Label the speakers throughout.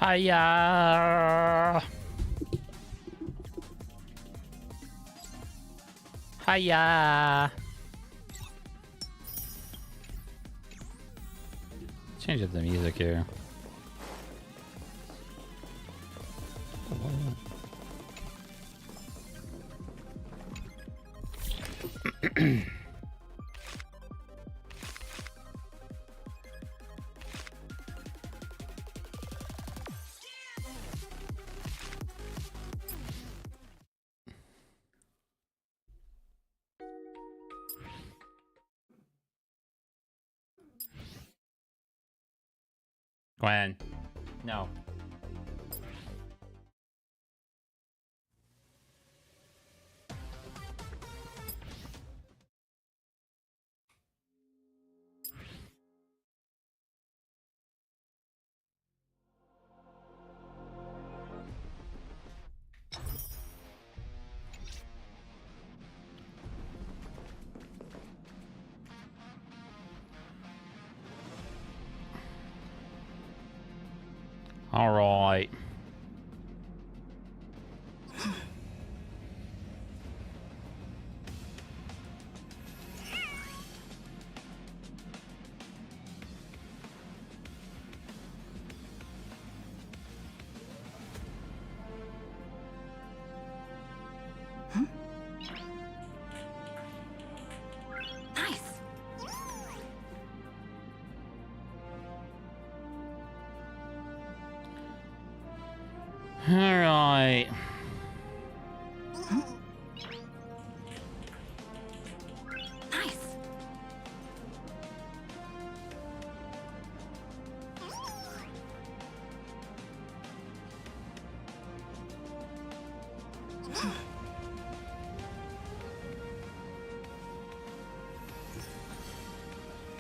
Speaker 1: Hiya! Hiya! Change up the music here. Gwen, no. All right. All right.
Speaker 2: Nice.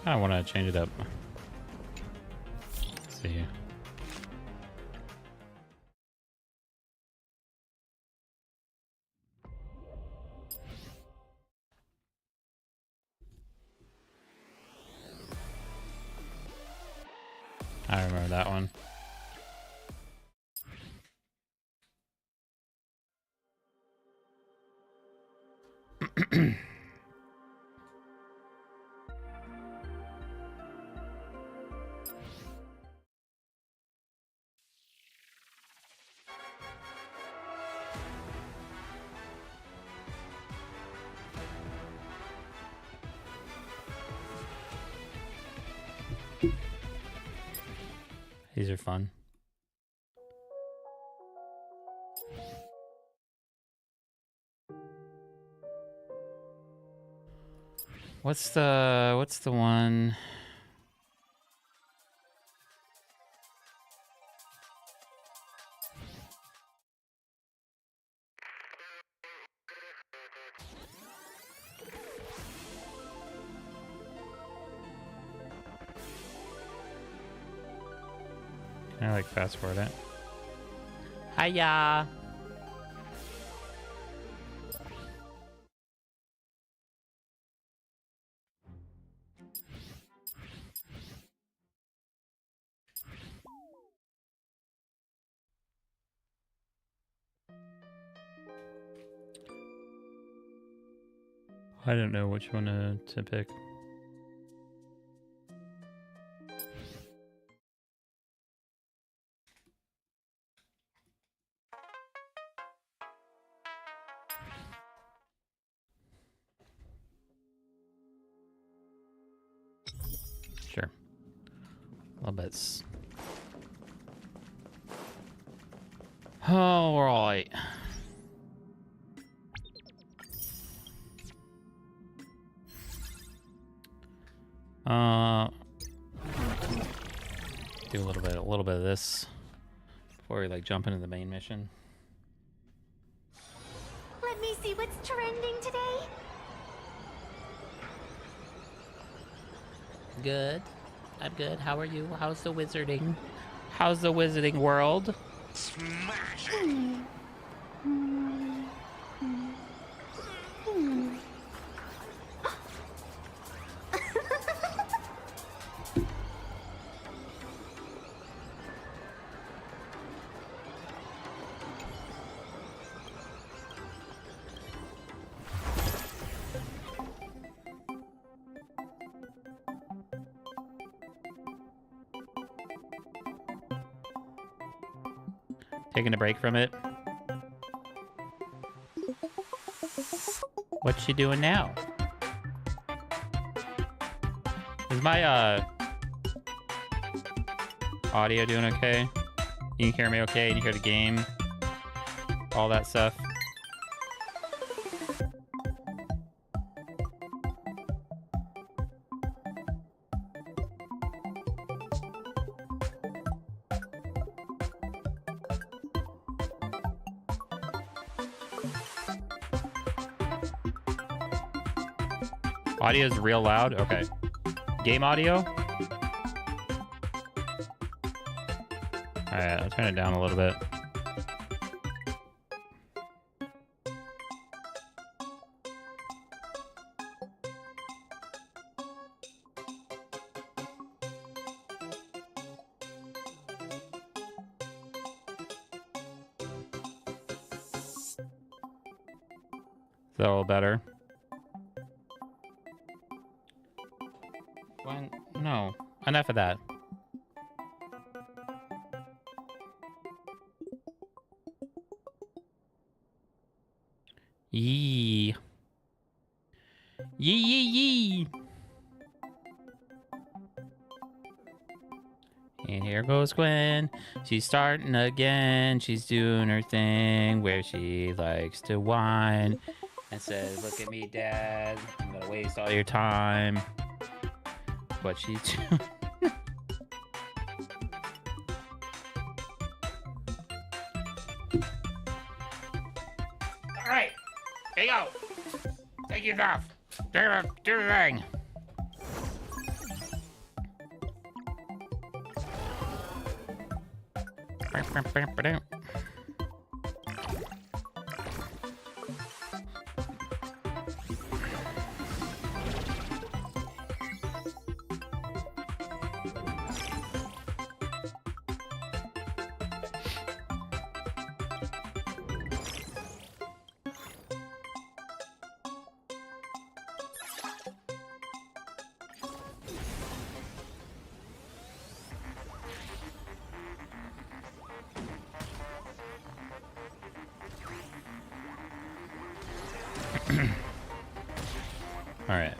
Speaker 1: I want to change it up. Let's see. I remember that one. These are fun. What's the one? Can I like fast forward it? Hiya! I don't know which one to pick. Sure. A little bit. All right. Do a little bit of this before we like jump into the main mission.
Speaker 2: Let me see what's trending today.
Speaker 1: Good. I'm good. How are you? How's the wizarding? How's the wizarding world?
Speaker 3: Smash it!
Speaker 1: Taking a break from it. What's she doing now? Is my audio doing okay? You can hear me okay? And you hear the game? All that stuff? Audio is real loud? Okay. Game audio? Alright, I'll turn it down a little bit. Is that a little better? When? No. Enough of that. Yee. Yee yee yee. And here goes Gwen. She's starting again. She's doing her thing where she likes to whine and says, "Look at me, Dad. I'm gonna waste all your time." What she's doing. All right, here you go. Take yours off. Do the thing. All right.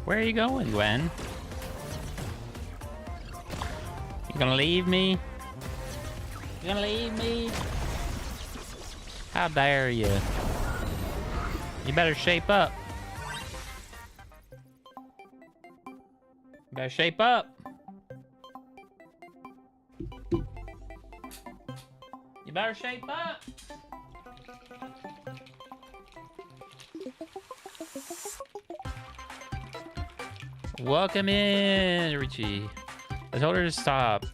Speaker 1: Where are you going, Gwen? You gonna leave me? You gonna leave me? How dare you? You better shape up. You better shape up. You better shape up. Welcome in, Richie. I told her to stop.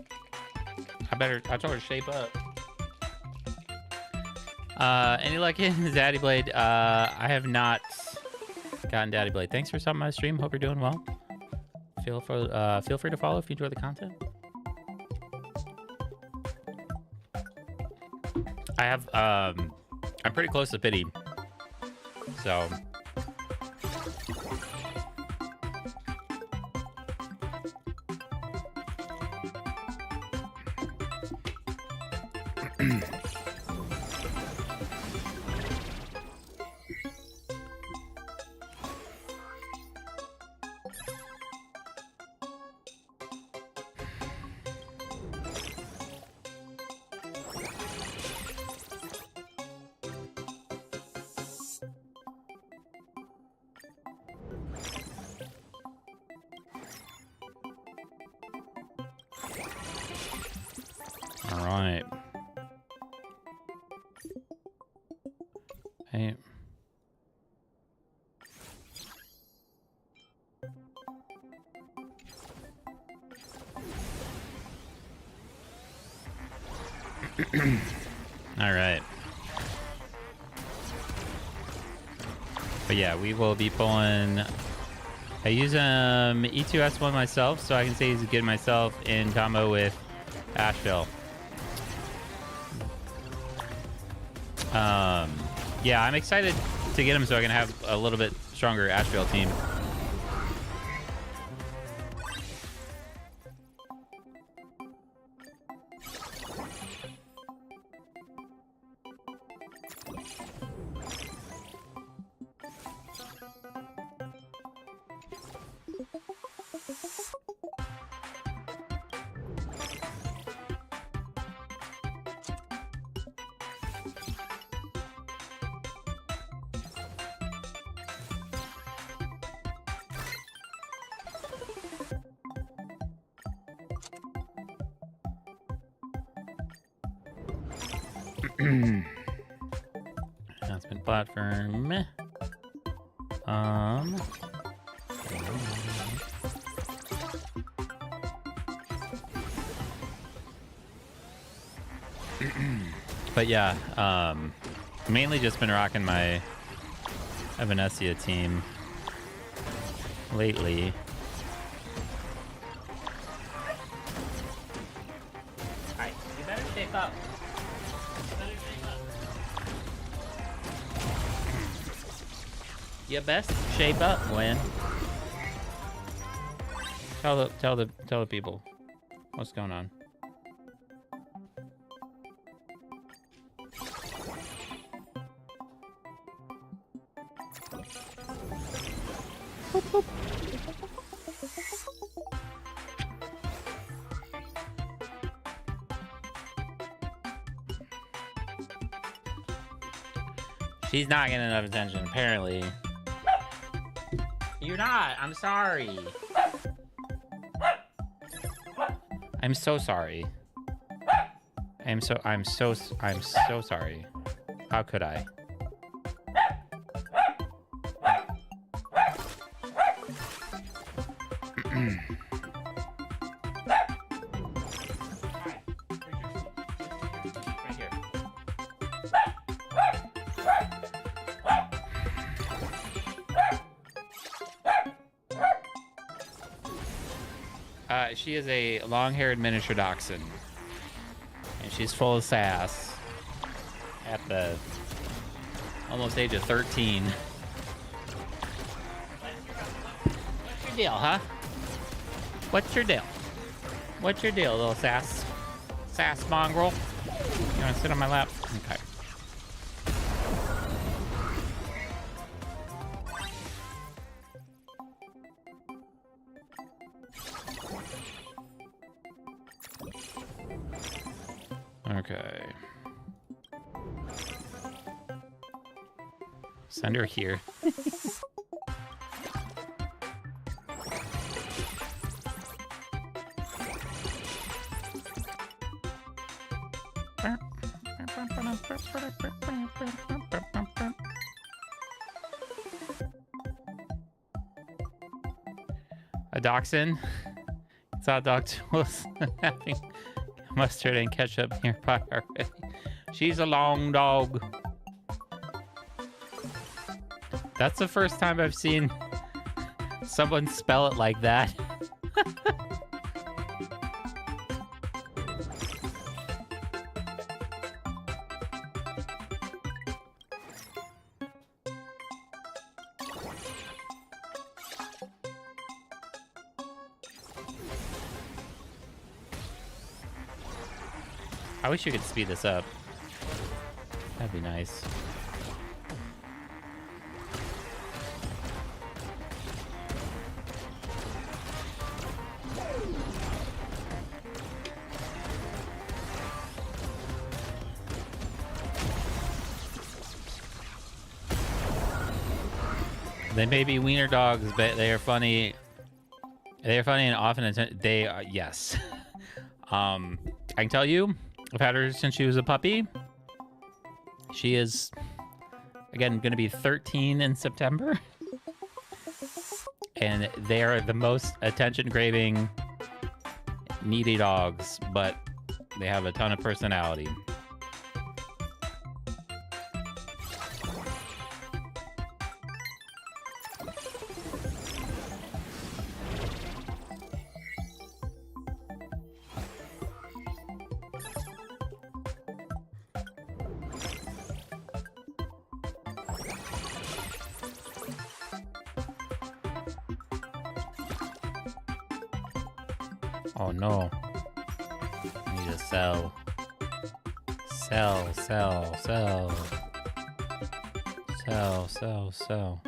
Speaker 1: I told her to shape up. Any luck in Daddy Blade? I have not gotten Daddy Blade. Thanks for stopping my stream. Hope you're doing well. Feel free to follow if you enjoy the content. I have I'm pretty close to pity. So All right. But yeah, we will be pulling. I use E2S1 myself, so I can say he's good myself in combo with Asheville. Yeah, I'm excited to get him so I can have a little bit stronger Asheville team. That's been platform. But yeah, mainly just been rocking my Evanescia team lately. Alright, you better shape up. You best shape up, Gwen. Tell the people what's going on. Boop, boop. She's not getting enough attention, apparently. You're not. I'm sorry. I'm so sorry. I'm so sorry. How could I? She is a long-haired miniature dachshund, and she's full of sass at the almost age of 13. What's your deal, huh? What's your deal? What's your deal, little sass mongrel? You want to sit on my lap? Okay. Okay. Send her here. A dachshund. It's hot dog tools having mustard and ketchup nearby already. She's a long dog. That's the first time I've seen someone spell it like that. I wish you could speed this up. That'd be nice. They may be wiener dogs, but they are funny. They are funny and often they are, yes. I can tell you, I've had her since she was a puppy. She is, again, going to be 13 in September. And they are the most attention-craving, needy dogs, but they have a ton of personality. Oh no. I need to sell. Sell, sell, sell. Sell, sell, sell.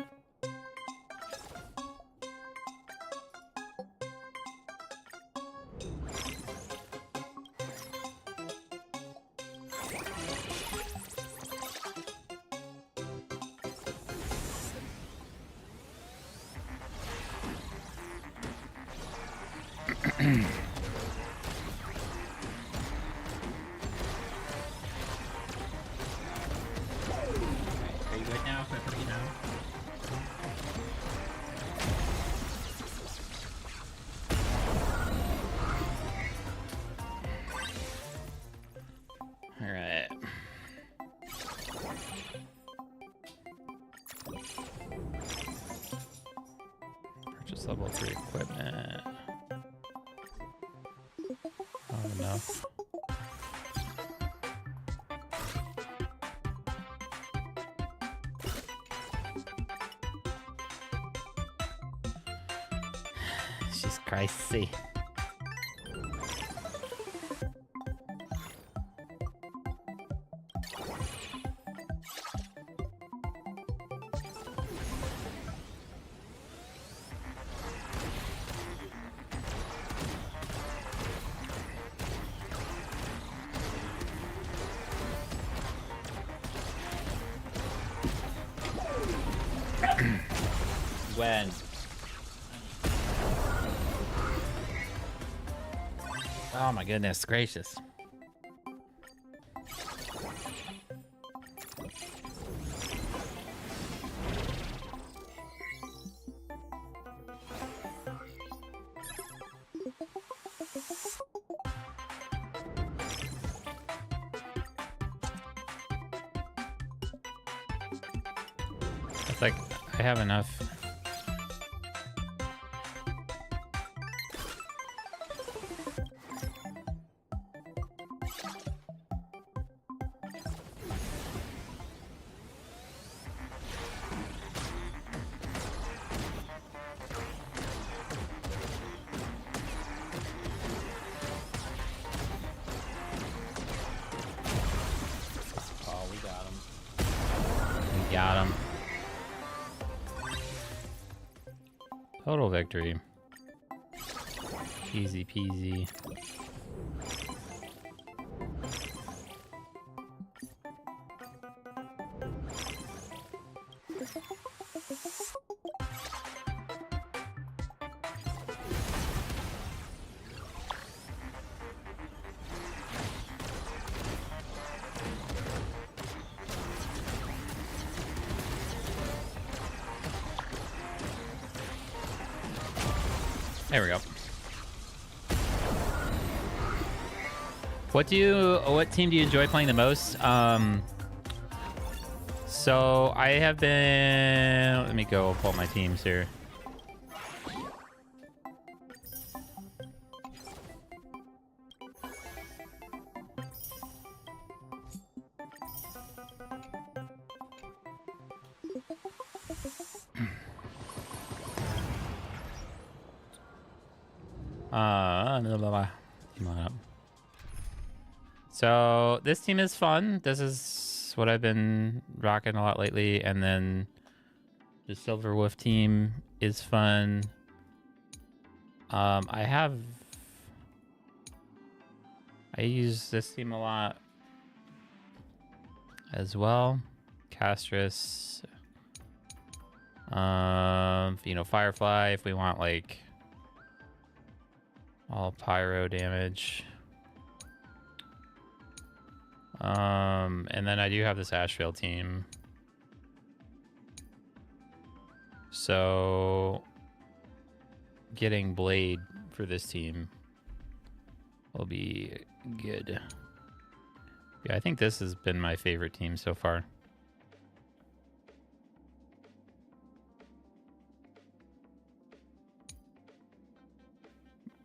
Speaker 1: Are you good now? If I put you down? All right. Purchase level 3 equipment. Not enough. She's crazy. When? Oh my goodness gracious. It's like I have enough. Oh, we got him. We got him. Total victory. Easy peasy. There we go. What team do you enjoy playing the most? So I have been, let me go pull my teams here. So this team is fun. This is what I've been rocking a lot lately. And then the Silver Wolf team is fun. I use this team a lot as well. Castrus. You know, Firefly if we want like all pyro damage. And then I do have this Ashvale team. So getting Blade for this team will be good. Yeah, I think this has been my favorite team so far.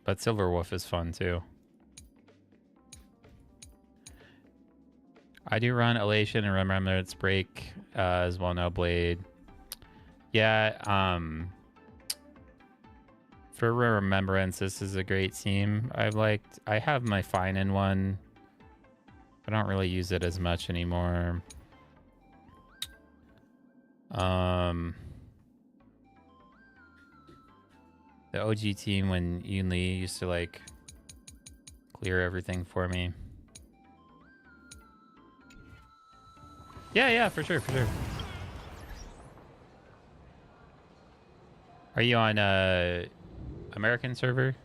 Speaker 1: But Silver Wolf is fun too. I do run Elation and Remembrance Break as well. No Blade. Yeah. For remembrance, this is a great team. I have my fine in one. I don't really use it as much anymore. The OG team when Yoon Lee used to like clear everything for me. Yeah, for sure. Are you on American server?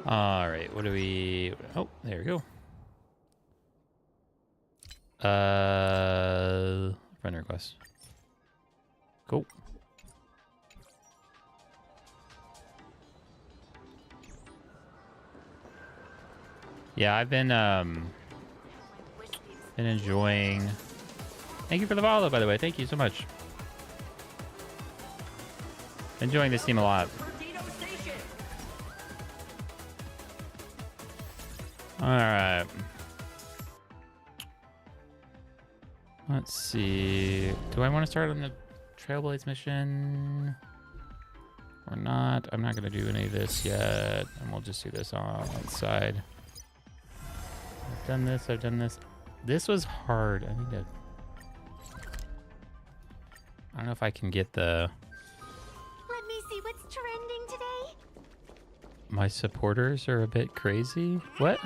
Speaker 1: All right, what do we... Oh, there we go. Friend request. Cool. Yeah, I've been enjoying... Thank you for the follow, by the way. Thank you so much. Enjoying this team a lot. All right. Let's see. Do I want to start on the Trailblaze mission or not? I'm not going to do any of this yet, and we'll just do this on one side. I've done this. This was hard. I need to... I don't know if I can get the...
Speaker 2: Let me see what's trending today.
Speaker 1: My supporters are a bit crazy. What?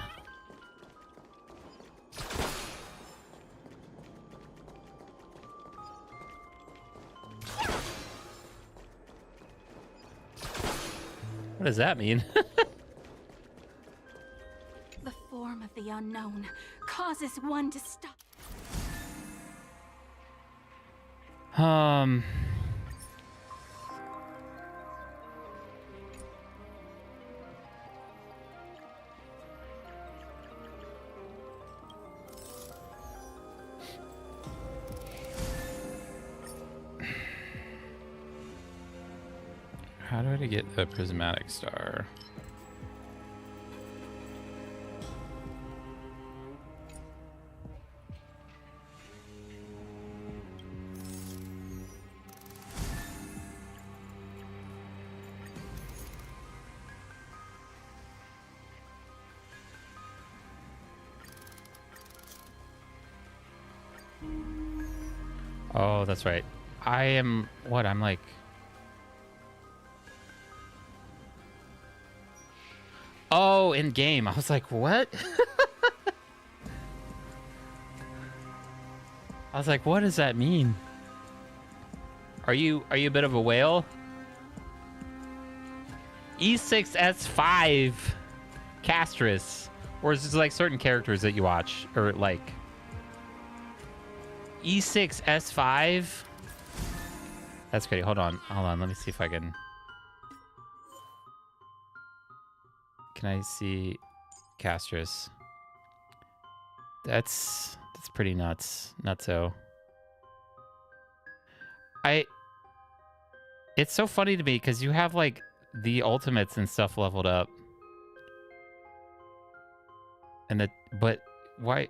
Speaker 1: What does that mean?
Speaker 2: The form of the unknown causes one to stop.
Speaker 1: How do I get the prismatic star? Oh, that's right. I am what? I'm like... Oh, in game. I was like, what? I was like, what does that mean? Are you a bit of a whale? E6S5 Castris. Or is it like certain characters that you watch? Or like E6S5? That's great. Hold on. Let me see if I can... Can I see Castris? That's pretty nuts. Nutso. It's so funny to me because you have like the ultimates and stuff leveled up. But why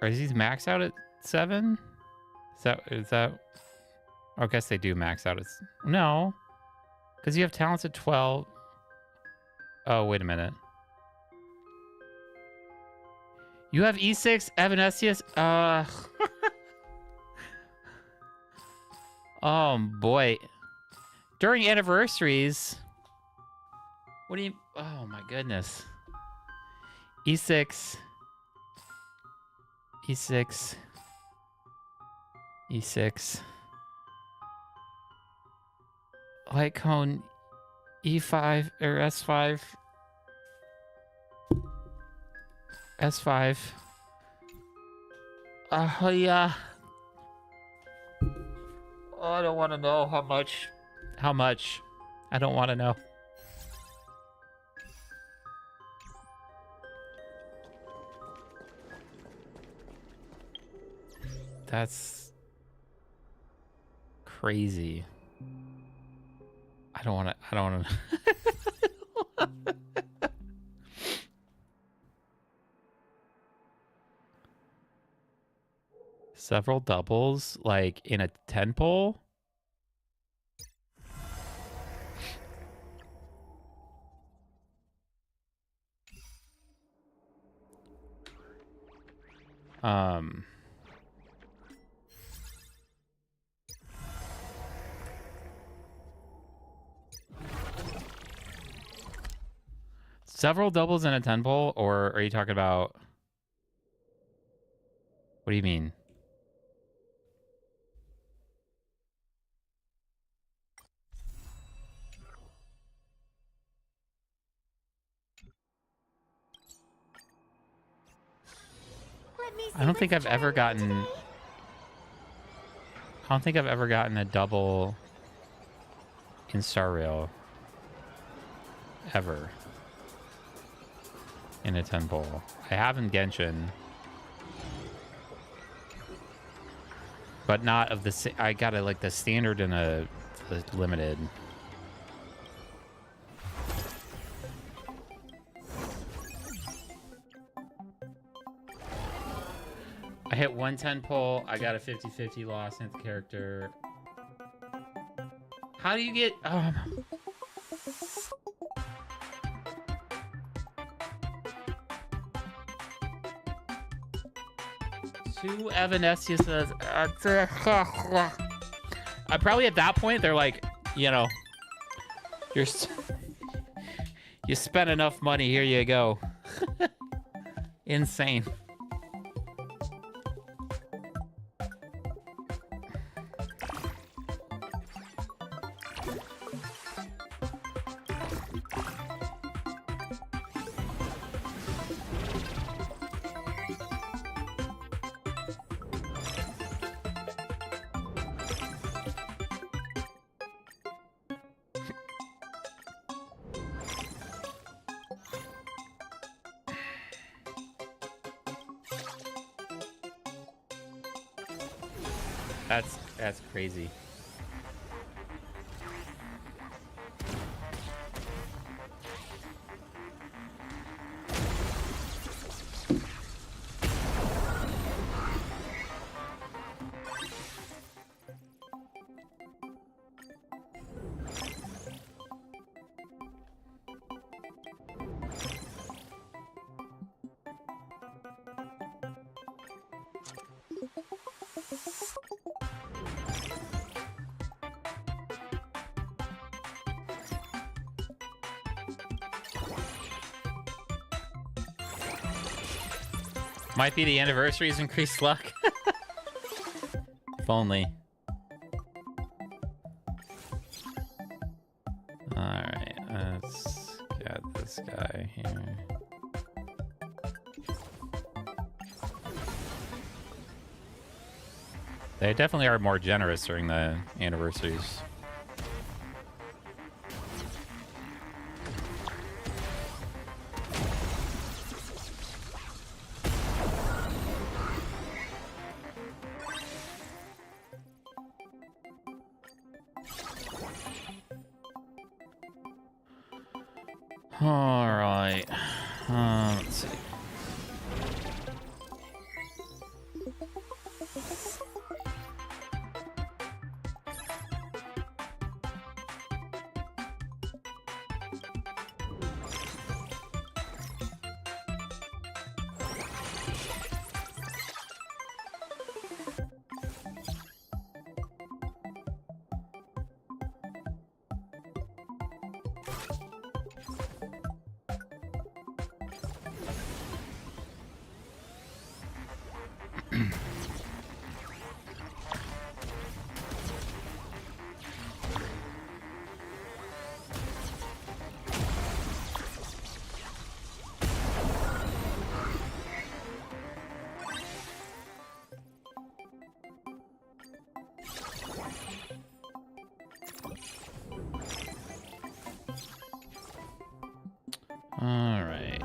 Speaker 1: are these max out at 7? Is that I guess they do max out at... No. Because you have talents at 12. Oh, wait a minute. You have E6 Evanescence. Oh boy. During anniversaries. What do you... Oh my goodness. E6. E6. E6. Light cone. E5 or S5. S5. Yeah. Oh, I don't want to know how much. How much? I don't want to know. That's crazy. I don't want to. Several doubles, like in a 10 pull. Several doubles in a 10 pull, or are you talking about? What do you mean? I don't think I've ever gotten. I don't think I've ever gotten a double in Star Rail. Ever. In a 10 pull. I have in Genshin. But not of the... I got it like the standard and the limited. I hit 110 pull. I got a 50-50 loss in the character. How do you get... 2 Evanescence says... I probably at that point, they're like, you know... You spent enough money, here you go. Insane. That's crazy. Might be the anniversary's increased luck. If only. Alright, let's get this guy here. They definitely are more generous during the anniversaries. All right. Let's see. All right.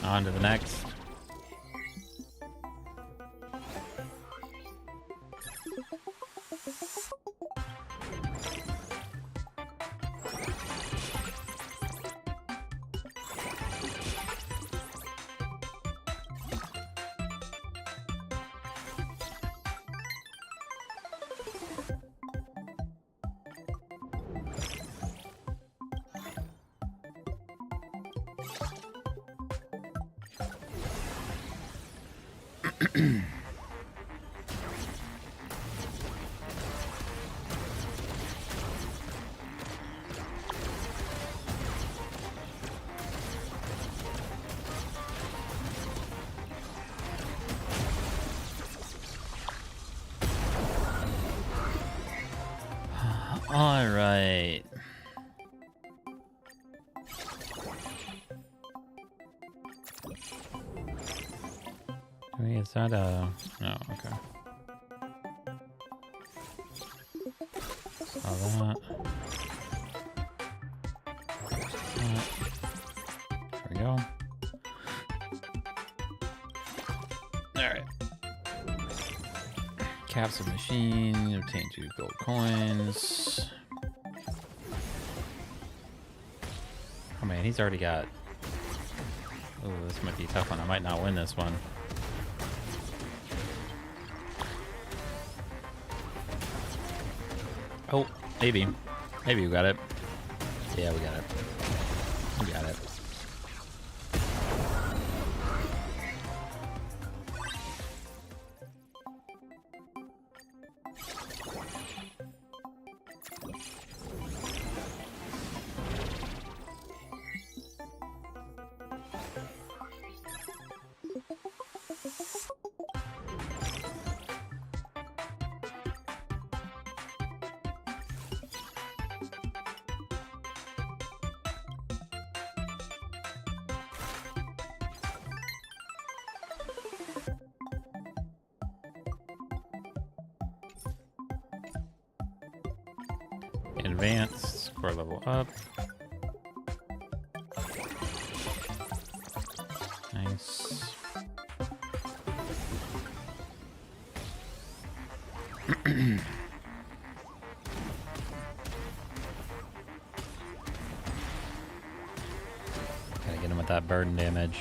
Speaker 1: On to the next. All right. Wait, is that a... No, okay. Saw that. There we go. Alright. Capsule machine, obtain 2 gold coins. Oh man, he's already got... Oh, this might be a tough one. I might not win this one. Oh, maybe. Maybe we got it. Yeah, we got it. We got it. Advanced, score level up. Nice. Gotta get him with that burden damage.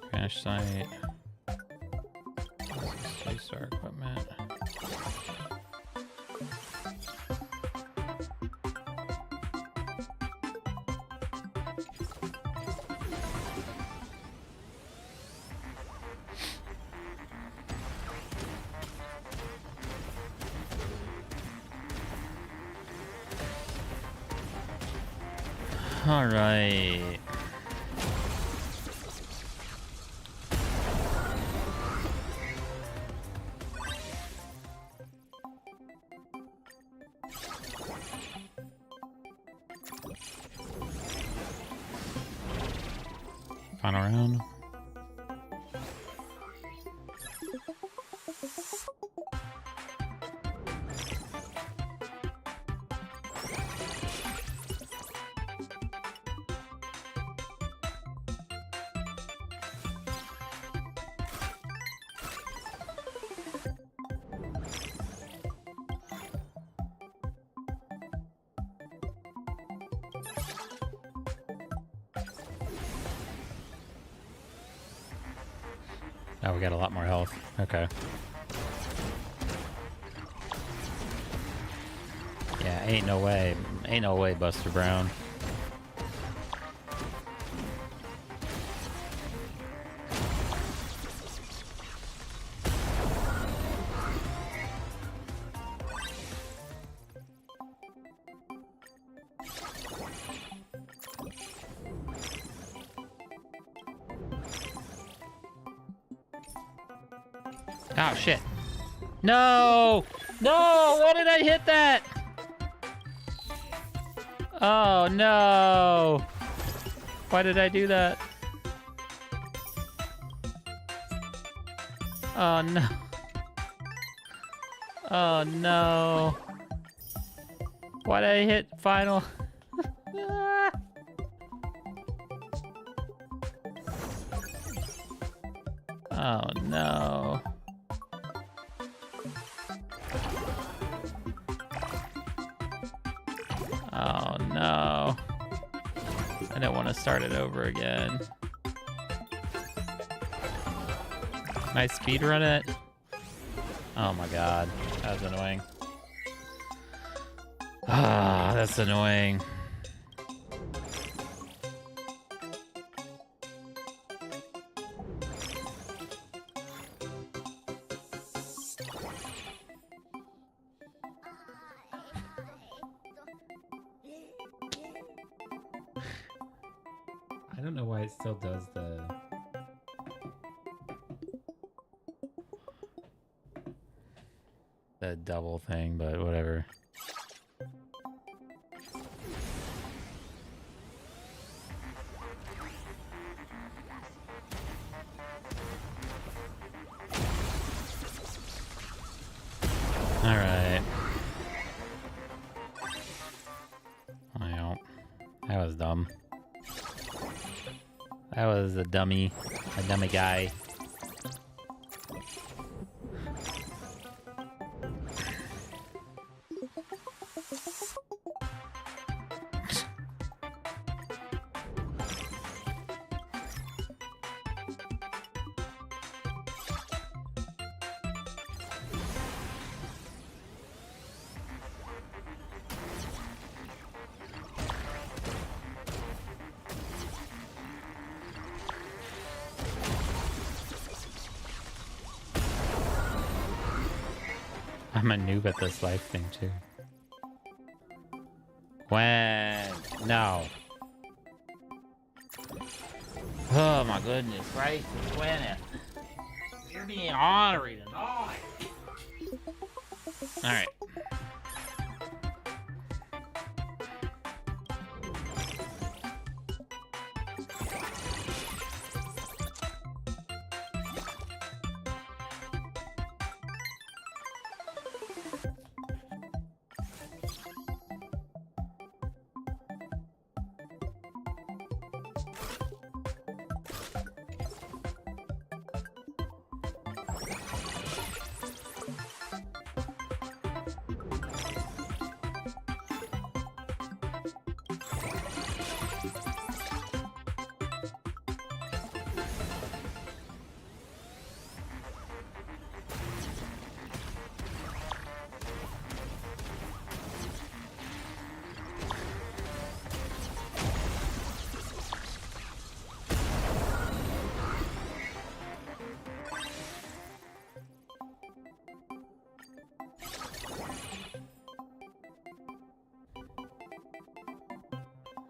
Speaker 1: Crash site. Space our equipment. All right. Final round. Oh, we got a lot more health. Okay. Yeah, ain't no way. Ain't no way, Buster Brown. Oh, shit. No! No! Why did I hit that? Oh, no! Why did I do that? Oh, no. Oh, no. Why did I hit final? Oh, no. Oh, no. I don't want to start it over again. Can I speedrun it? Oh my god. That was annoying. Ah, that's annoying. I don't know why it still does the double thing, but whatever. All right. Well, that was dumb. That was a dummy guy. I'm a noob at this life thing too. When? No. Oh my goodness gracious, Gwen. You're being ornery tonight. Alright.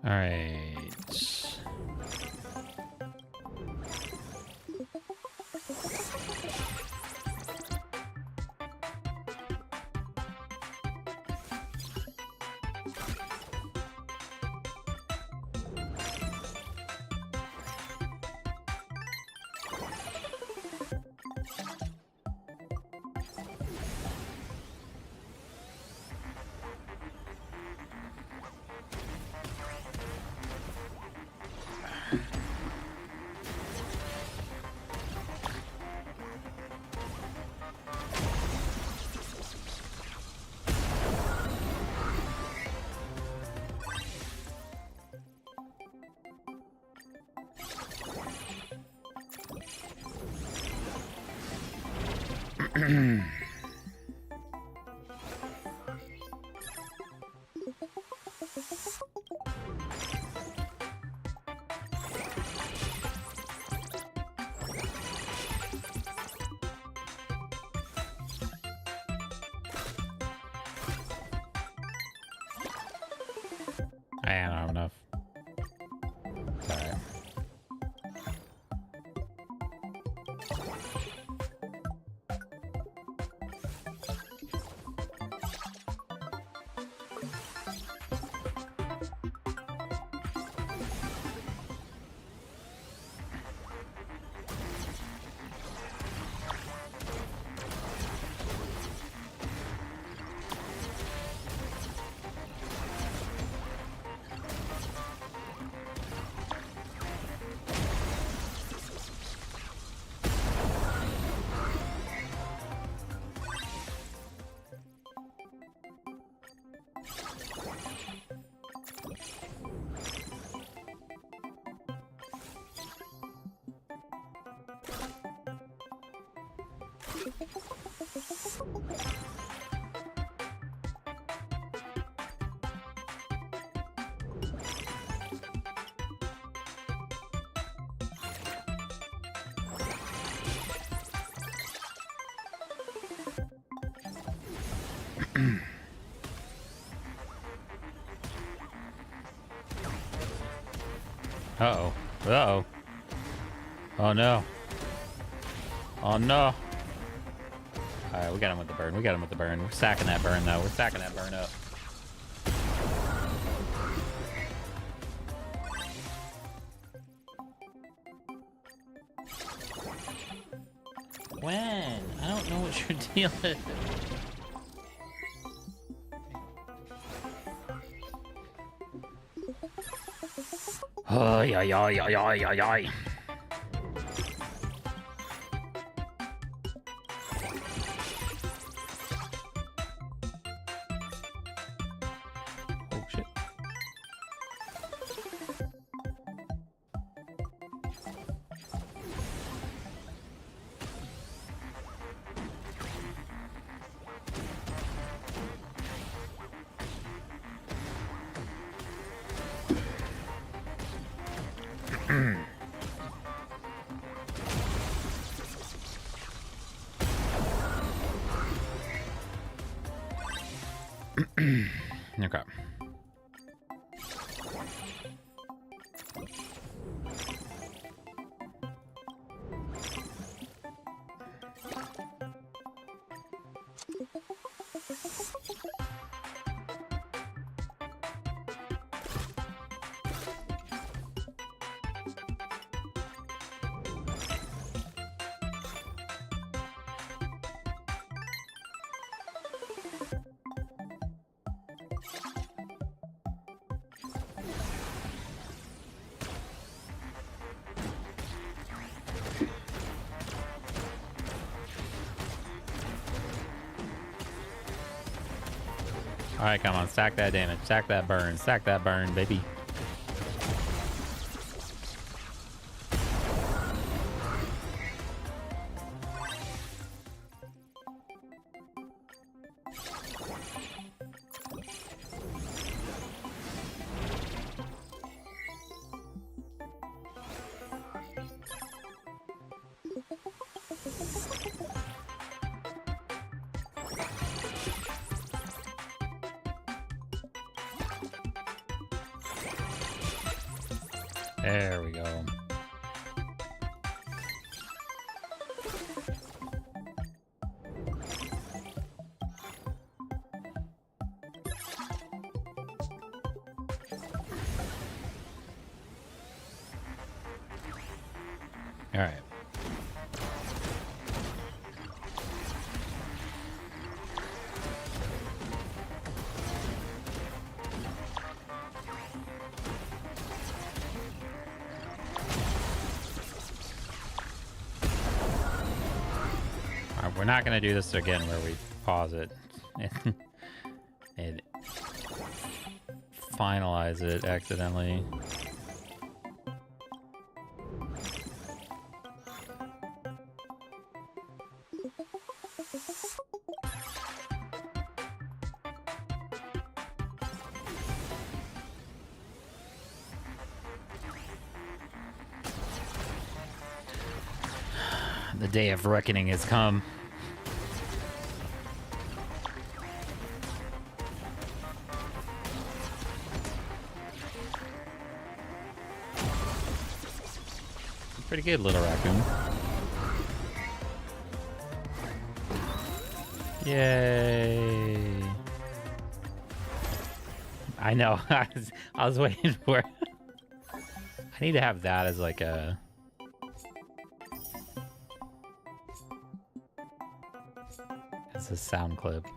Speaker 1: All right. I don't have enough. Sorry. Uh-oh. Uh-oh. Oh, no. Oh, no. Alright, we got him with the burn. We got him with the burn. We're sacking that burn, though. We're sacking that burn up. When? I don't know what your deal is. Oh, yeah, yeah, yeah, yeah, yeah, yeah. Oh, shit. Okay. All right, come on, stack that damage, stack that burn, baby. There we go. All right. We're not going to do this again where we pause it and finalize it accidentally. The day of reckoning has come. Pretty good, little raccoon. Yay! I know. I was waiting for it. I need to have that as like a... as a sound clip.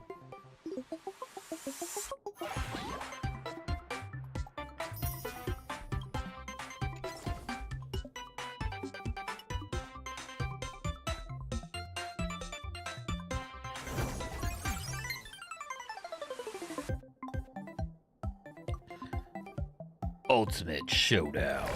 Speaker 1: Ultimate Showdown.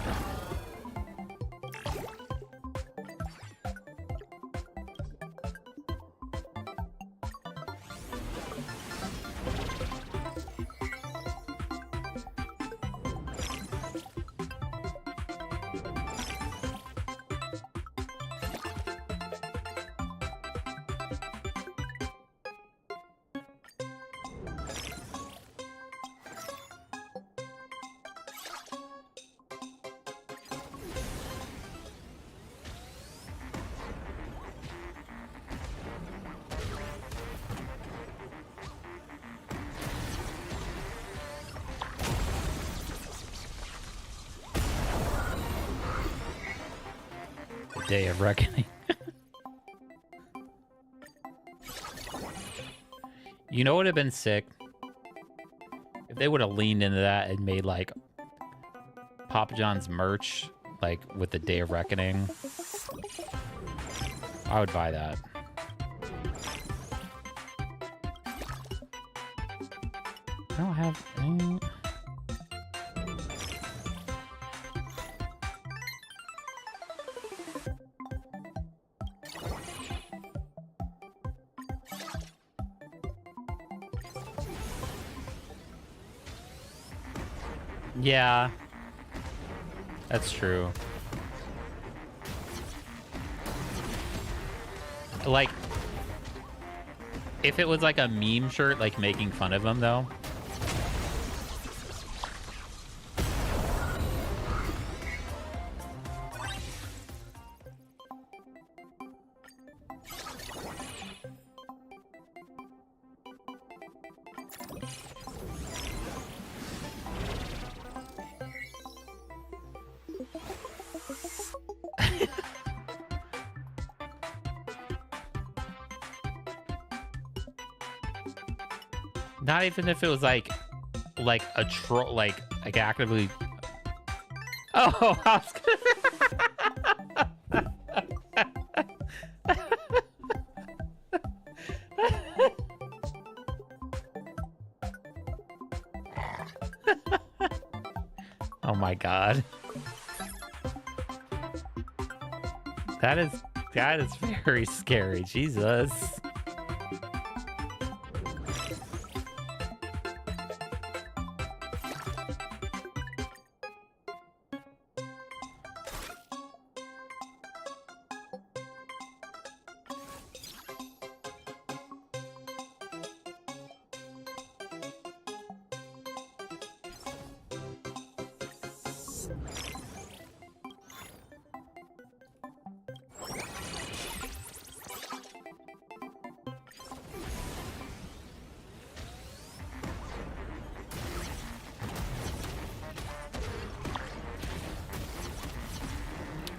Speaker 1: Day of Reckoning. You know what would have been sick? If they would have leaned into that and made like Papa John's merch, like with the Day of Reckoning. I would buy that. I don't have any. Yeah, that's true. Like, if it was like a meme shirt, like making fun of him, though. Not even if it was like a troll, like actively. Oh, I was oh my god, that is very scary. Jesus.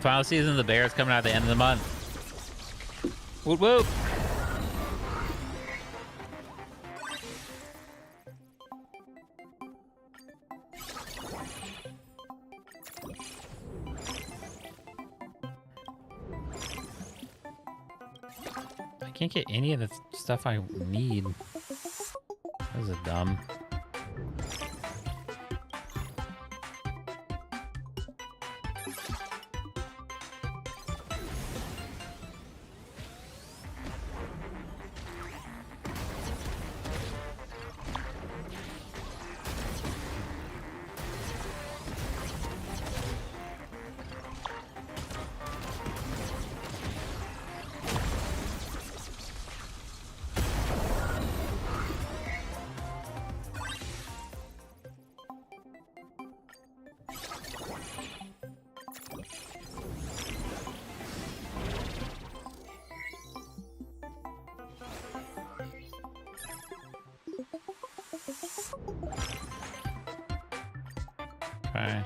Speaker 1: Final season of the Bears coming out at the end of the month. Whoop whoop. I can't get any of the stuff I need. This is dumb. Okay.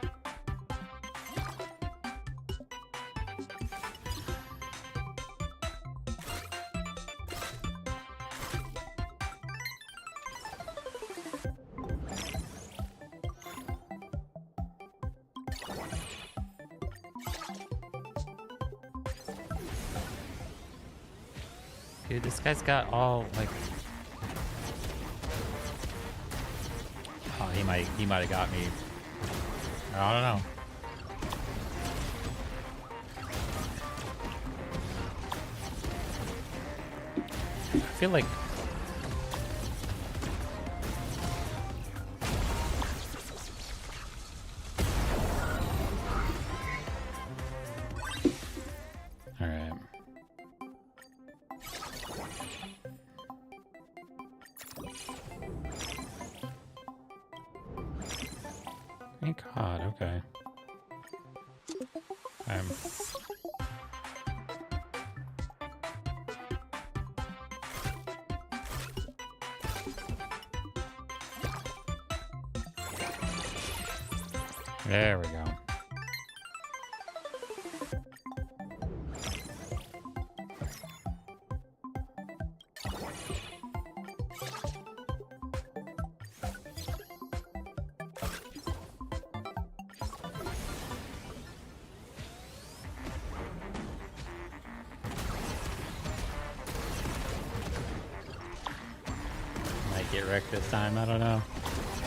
Speaker 1: Dude, this guy's got all like. Oh, he might have got me. I don't know. I feel like all right. Thank God, okay. There we go. get wrecked this time. I don't know.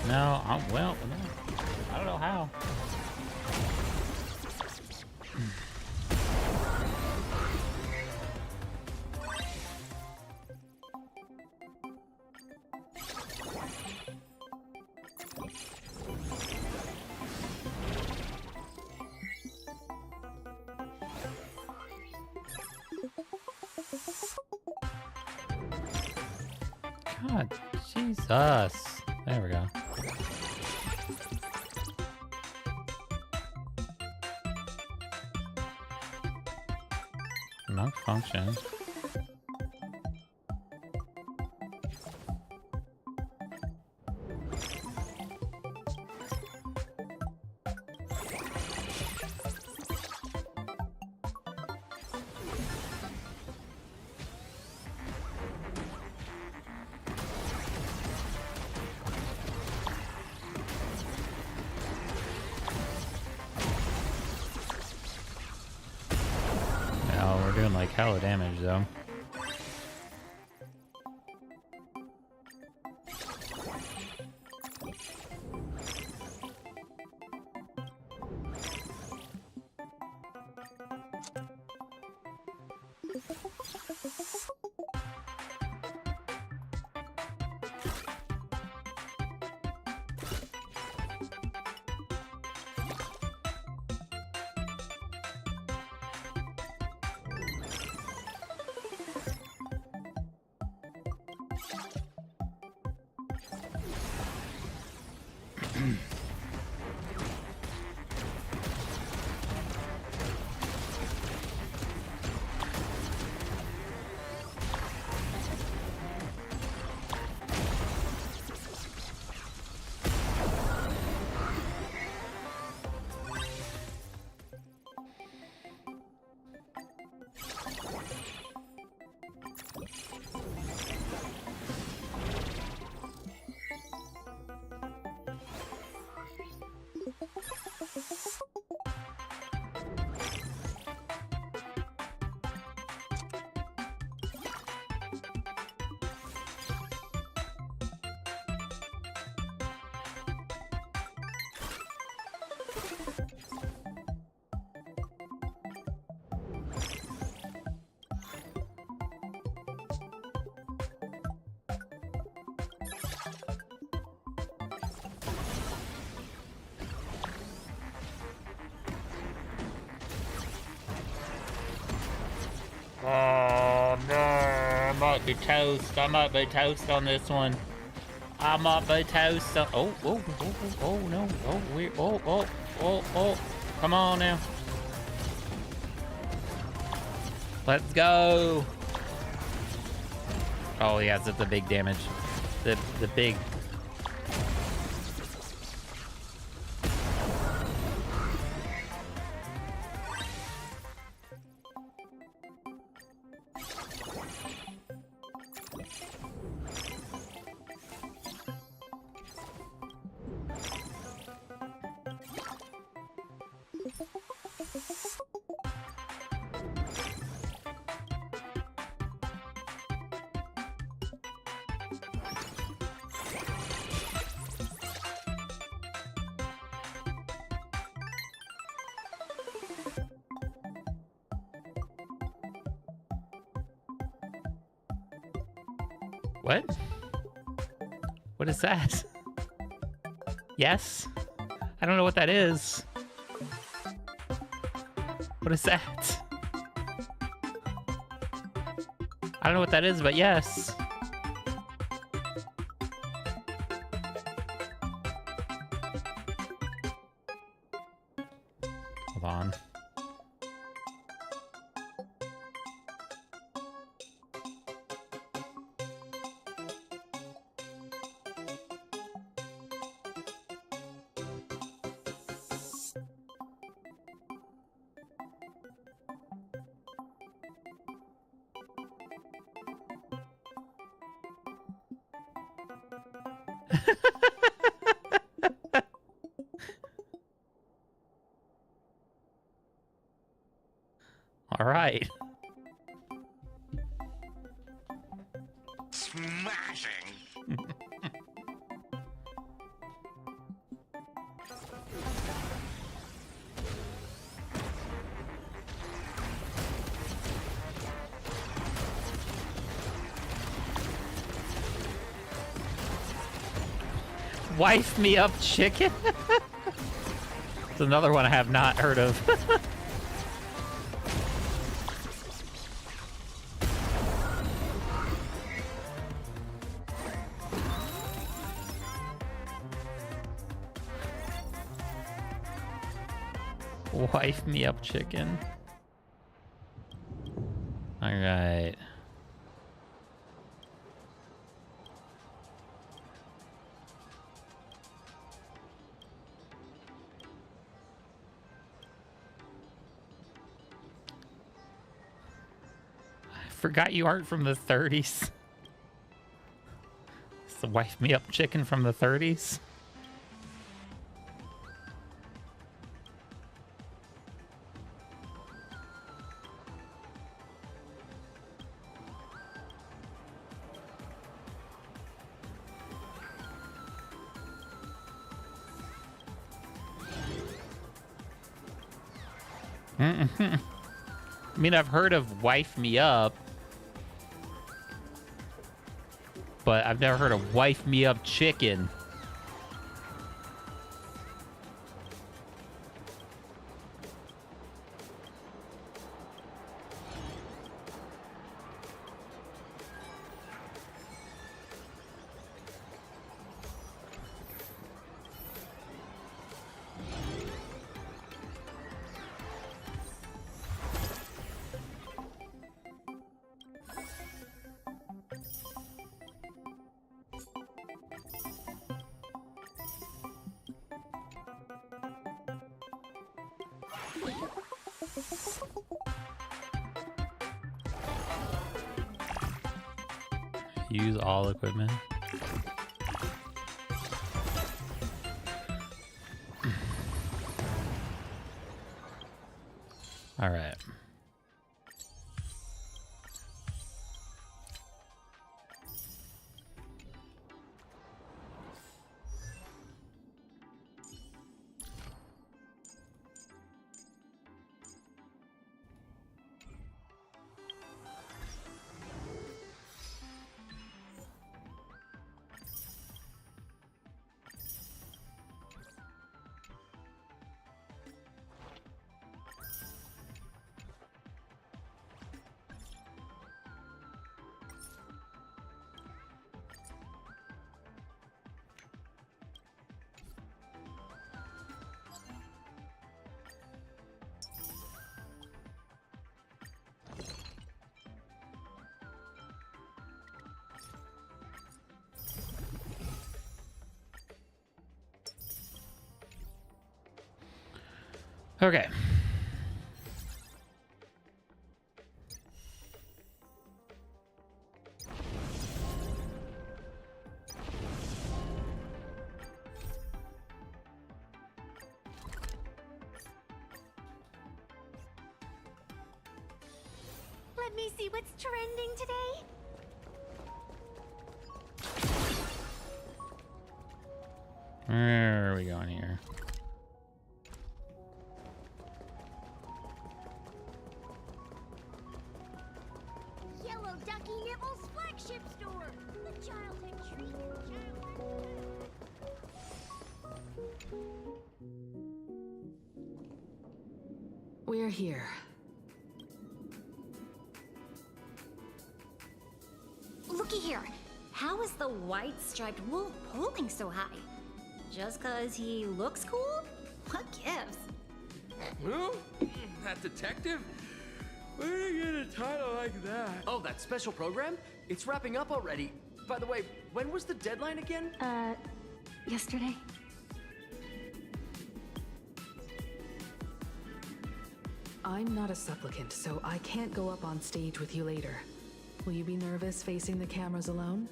Speaker 1: No, well, no. I don't know how. God, Jesus. There we go. Malfunction. No, we're doing like hella damage though. Oh no, I might be toast. I might be toast on this one. I might be toast on. Oh no. Oh. Come on now. Let's go. Oh yeah, it's the big damage. The big. What? What is that? Yes? I don't know what that is. What is that? I don't know what that is, but yes. Hold on. All right.
Speaker 3: Smashing.
Speaker 1: Wife me up chicken? It's another one I have not heard of. Wife me up chicken. All right. I forgot you aren't from the 30s. It's the wife me up chicken from the 30s. I mean, I've heard of wife me up, but I've never heard of wife me up chicken. Use all equipment. All right. Okay.
Speaker 2: Let me see what's trending today.
Speaker 1: Where are we going here?
Speaker 2: Yellow Ducky Nipples flagship store. The childhood treat.
Speaker 4: We're here.
Speaker 2: Looky here. How is the white striped wolf pulling so high? Just 'cause he looks cool? What gives?
Speaker 5: Who? That detective? Where did he get a title like that? Oh, that special program? It's wrapping up already. By the way, when was the deadline again?
Speaker 2: Yesterday?
Speaker 4: I'm not a supplicant, so I can't go up on stage with you later. Will you be nervous facing the cameras alone?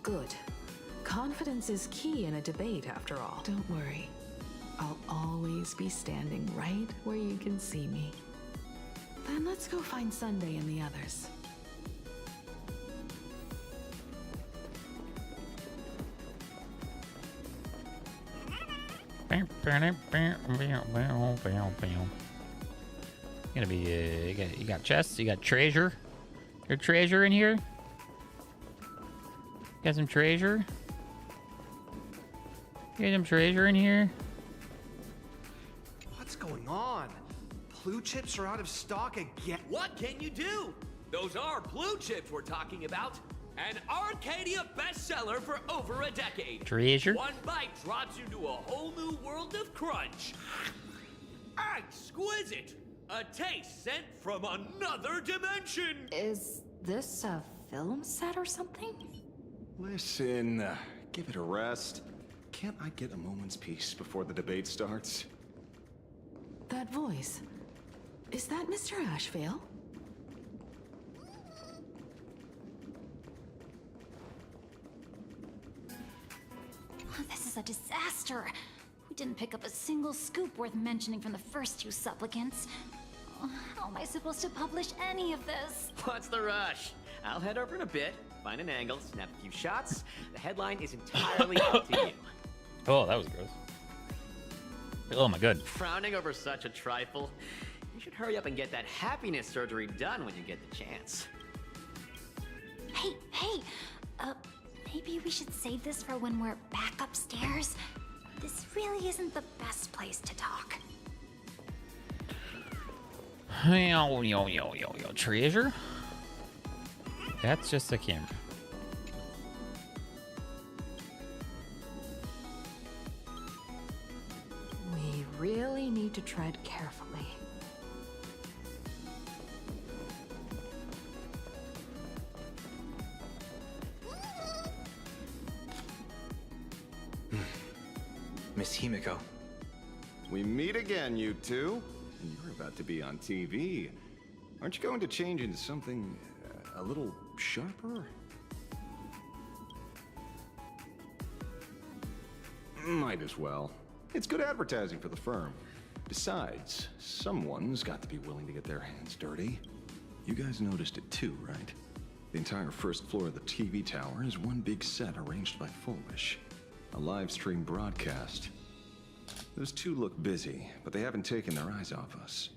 Speaker 4: Good. Confidence is key in a debate, after all. Don't worry. I'll always be standing right where you can see me. Then let's go find Sunday and the others.
Speaker 1: Gonna be you got chests, you got treasure. Your treasure in here? Got some treasure? Got some treasure in here?
Speaker 3: What's going on? Blue chips are out of stock again.
Speaker 5: What can you do? Those are blue chips we're talking about. An Arcadia bestseller for over a decade.
Speaker 1: Treasure?
Speaker 5: One bite drops you to a whole new world of crunch. Exquisite! A taste sent from another dimension!
Speaker 2: Is this a film set or something?
Speaker 6: Listen, give it a rest. Can't I get a moment's peace before the debate starts?
Speaker 4: That voice. Is that Mr. Ashvale?
Speaker 2: This is a disaster. We didn't pick up a single scoop worth mentioning from the first two supplicants. How am I supposed to publish any of this?
Speaker 5: What's the rush? I'll head over in a bit, find an angle, snap a few shots. The headline is entirely up to you.
Speaker 1: Oh, that was gross. Oh my god.
Speaker 5: Frowning over such a trifle? You should hurry up and get that happiness surgery done when you get the chance.
Speaker 2: Hey, maybe we should save this for when we're back upstairs. This really isn't the best place to talk.
Speaker 1: Yo, treasure? That's just a camera.
Speaker 4: We really need to tread carefully.
Speaker 7: Miss Himiko.
Speaker 6: We meet again, you two. And you're about to be on TV. Aren't you going to change into something a little sharper? Might as well. It's good advertising for the firm. Besides, someone's got to be willing to get their hands dirty. You guys noticed it too, right? The entire first floor of the TV tower is one big set arranged by Foolish. A live stream broadcast. Those two look busy, but they haven't taken their eyes off us.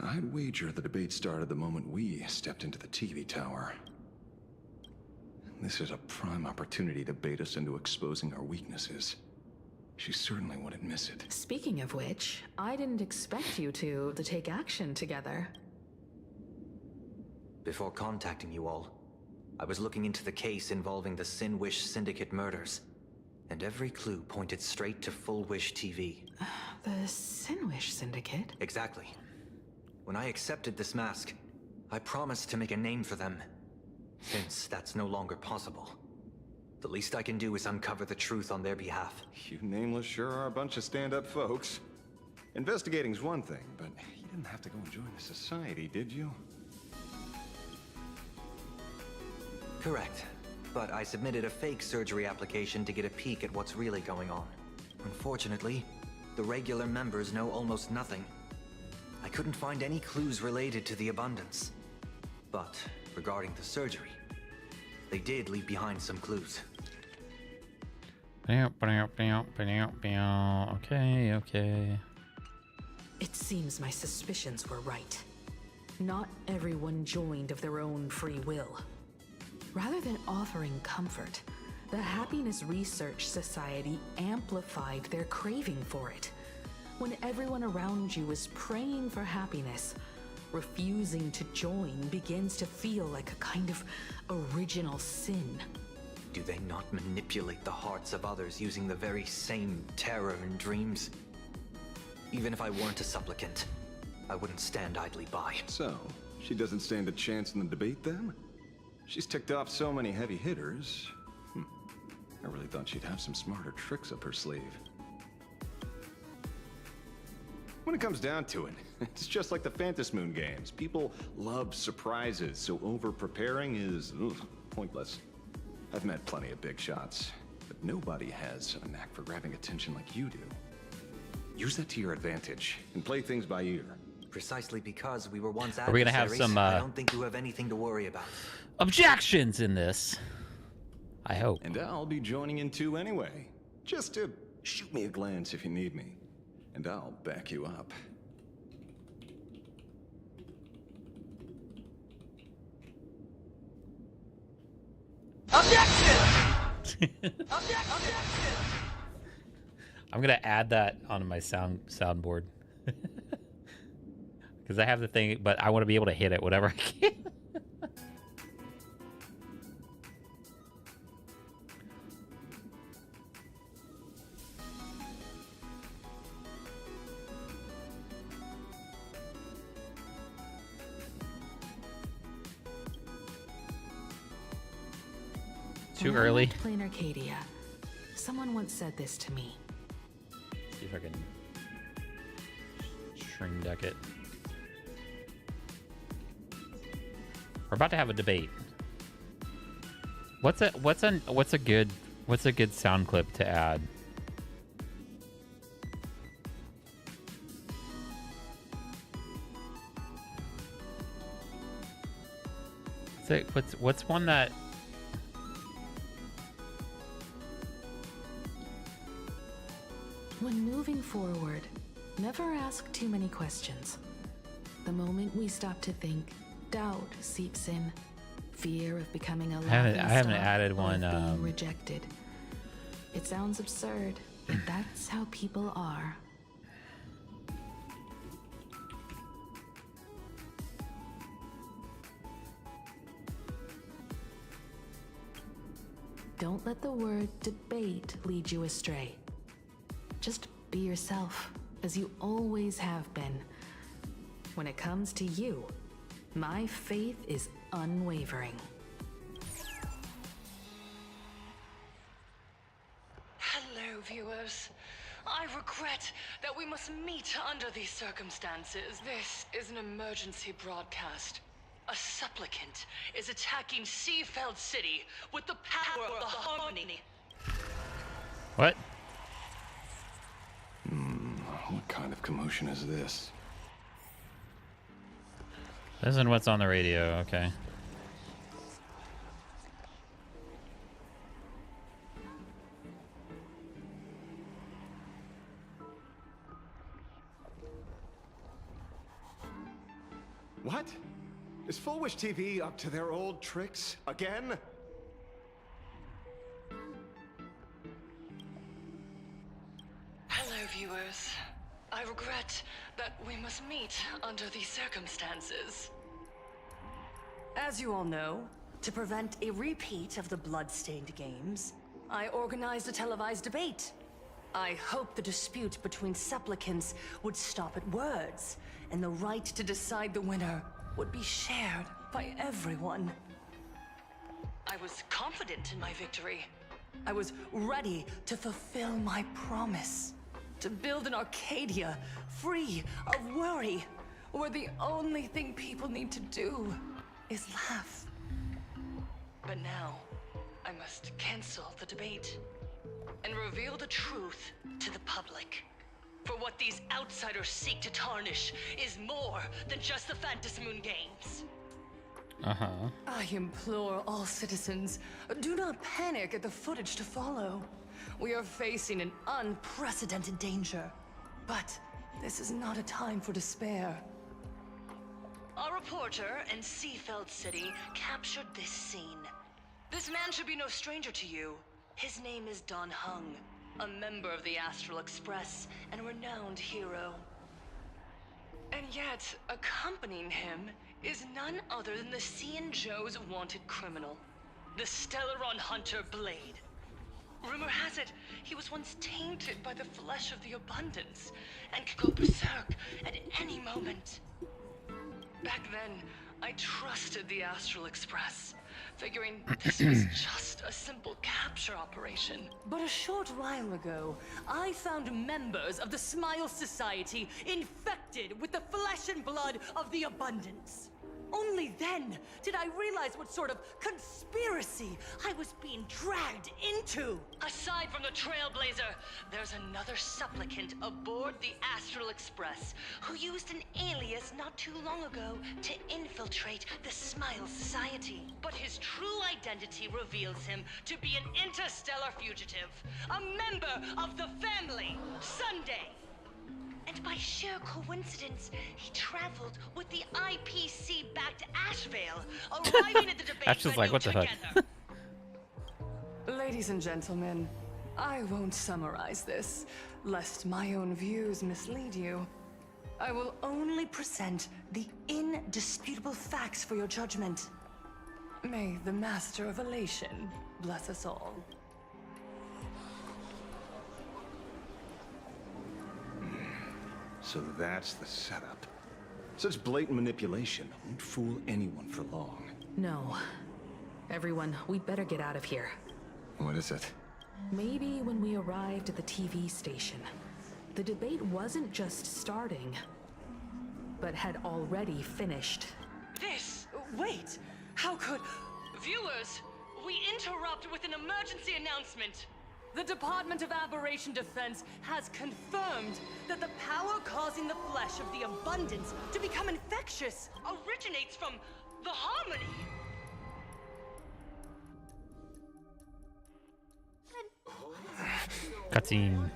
Speaker 6: I'd wager the debate started the moment we stepped into the TV tower. This is a prime opportunity to bait us into exposing our weaknesses. She certainly wouldn't miss it.
Speaker 4: Speaking of which, I didn't expect you two to take action together.
Speaker 7: Before contacting you all, I was looking into the case involving the Sin Wish Syndicate murders, and every clue pointed straight to Full Wish TV.
Speaker 4: The Sinwish Syndicate?
Speaker 7: Exactly. When I accepted this mask, I promised to make a name for them. Since that's no longer possible, the least I can do is uncover the truth on their behalf.
Speaker 6: You nameless sure are a bunch of stand-up folks. Investigating's one thing, but you didn't have to go and join the society, did you?
Speaker 7: Correct. But I submitted a fake surgery application to get a peek at what's really going on. Unfortunately, the regular members know almost nothing. I couldn't find any clues related to the abundance. But regarding the surgery, they did leave behind some clues.
Speaker 1: Okay.
Speaker 4: It seems my suspicions were right. Not everyone joined of their own free will. Rather than offering comfort, the Happiness Research Society amplified their craving for it. When everyone around you is praying for happiness, refusing to join begins to feel like a kind of original sin.
Speaker 7: Do they not manipulate the hearts of others using the very same terror and dreams? Even if I weren't a supplicant, I wouldn't stand idly by.
Speaker 6: So, she doesn't stand a chance in the debate then? She's ticked off so many heavy hitters. I really thought she'd have some smarter tricks up her sleeve. When it comes down to it, it's just like the Phantasmoon games. People love surprises, so over-preparing is pointless. I've met plenty of big shots, but nobody has a knack for grabbing attention like you do. Use that to your advantage and play things by ear.
Speaker 7: Precisely because we were once
Speaker 1: Are we gonna have
Speaker 7: adversaries,
Speaker 1: some,
Speaker 7: I don't think you have anything to worry about.
Speaker 1: objections in this? I hope.
Speaker 6: And I'll be joining in too anyway. Just to shoot me a glance if you need me. And I'll back you up.
Speaker 5: Objection!
Speaker 1: I'm gonna add that onto my soundboard because I have the thing, but I want to be able to hit it whatever I can. Too
Speaker 4: When I
Speaker 1: early.
Speaker 4: worked Plain Arcadia, someone once said this to me.
Speaker 1: See if I can string deck it. We're about to have a debate. What's a good sound clip to add? What's one that?
Speaker 4: When moving forward, never ask too many questions. The moment we stop to think, doubt seeps in. Fear of becoming a laughing
Speaker 1: I haven't
Speaker 4: stock
Speaker 1: added
Speaker 4: or
Speaker 1: one,
Speaker 4: of being rejected. It sounds absurd, but that's how people are. Don't let the word debate lead you astray. Just be yourself, as you always have been. When it comes to you, my faith is unwavering.
Speaker 8: Hello, viewers. I regret that we must meet under these circumstances. This is an emergency broadcast. A supplicant is attacking Seafeld City with the power of the Harmony.
Speaker 1: What?
Speaker 6: What kind of commotion is this?
Speaker 1: This isn't what's on the radio. Okay.
Speaker 3: What? Is Full Wish TV up to their old tricks again?
Speaker 8: Hello, viewers. I regret that we must meet under these circumstances. As you all know, to prevent a repeat of the blood-stained games, I organized a televised debate. I hoped the dispute between supplicants would stop at words, and the right to decide the winner would be shared by everyone. I was confident in my victory. I was ready to fulfill my promise. To build an Arcadia free of worry, where the only thing people need to do is laugh. But now, I must cancel the debate and reveal the truth to the public. For what these outsiders seek to tarnish is more than just the Phantasmoon games.
Speaker 1: Uh-huh.
Speaker 8: I implore all citizens, do not panic at the footage to follow. We are facing an unprecedented danger. But this is not a time for despair. A reporter in Seafeld City captured this scene. This man should be no stranger to you. His name is Don Hung, a member of the Astral Express and a renowned hero. And yet, accompanying him is none other than the Cian Joe's wanted criminal, the Stellaron hunter Blade. Rumor has it, he was once tainted by the flesh of the Abundance, and could go berserk at any moment. Back then, I trusted the Astral Express, figuring this was just a simple capture operation. But a short while ago, I found members of the Smile Society infected with the flesh and blood of the Abundance. Only then did I realize what sort of conspiracy I was being dragged into. Aside from the Trailblazer, there's another supplicant aboard the Astral Express who used an alias not too long ago to infiltrate the Smile Society. But his true identity reveals him to be an interstellar fugitive, a member of the family, Sunday. And by sheer coincidence, he traveled with the IPC back to Ashvale, arriving at the debate
Speaker 1: Ash is like,
Speaker 8: venue
Speaker 1: what the heck?
Speaker 8: together. Ladies and gentlemen, I won't summarize this, lest my own views mislead you. I will only present the indisputable facts for your judgment. May the Master of Elation bless us all.
Speaker 6: So that's the setup. Such blatant manipulation won't fool anyone for long.
Speaker 4: No. Everyone, we'd better get out of here.
Speaker 6: What is it?
Speaker 4: Maybe when we arrived at the TV station, the debate wasn't just starting, but had already finished.
Speaker 8: Wait! How could... Viewers, we interrupt with an emergency announcement. The Department of Aberration Defense has confirmed that the power causing the flesh of the abundance to become infectious originates from the Harmony.
Speaker 1: Cutscene.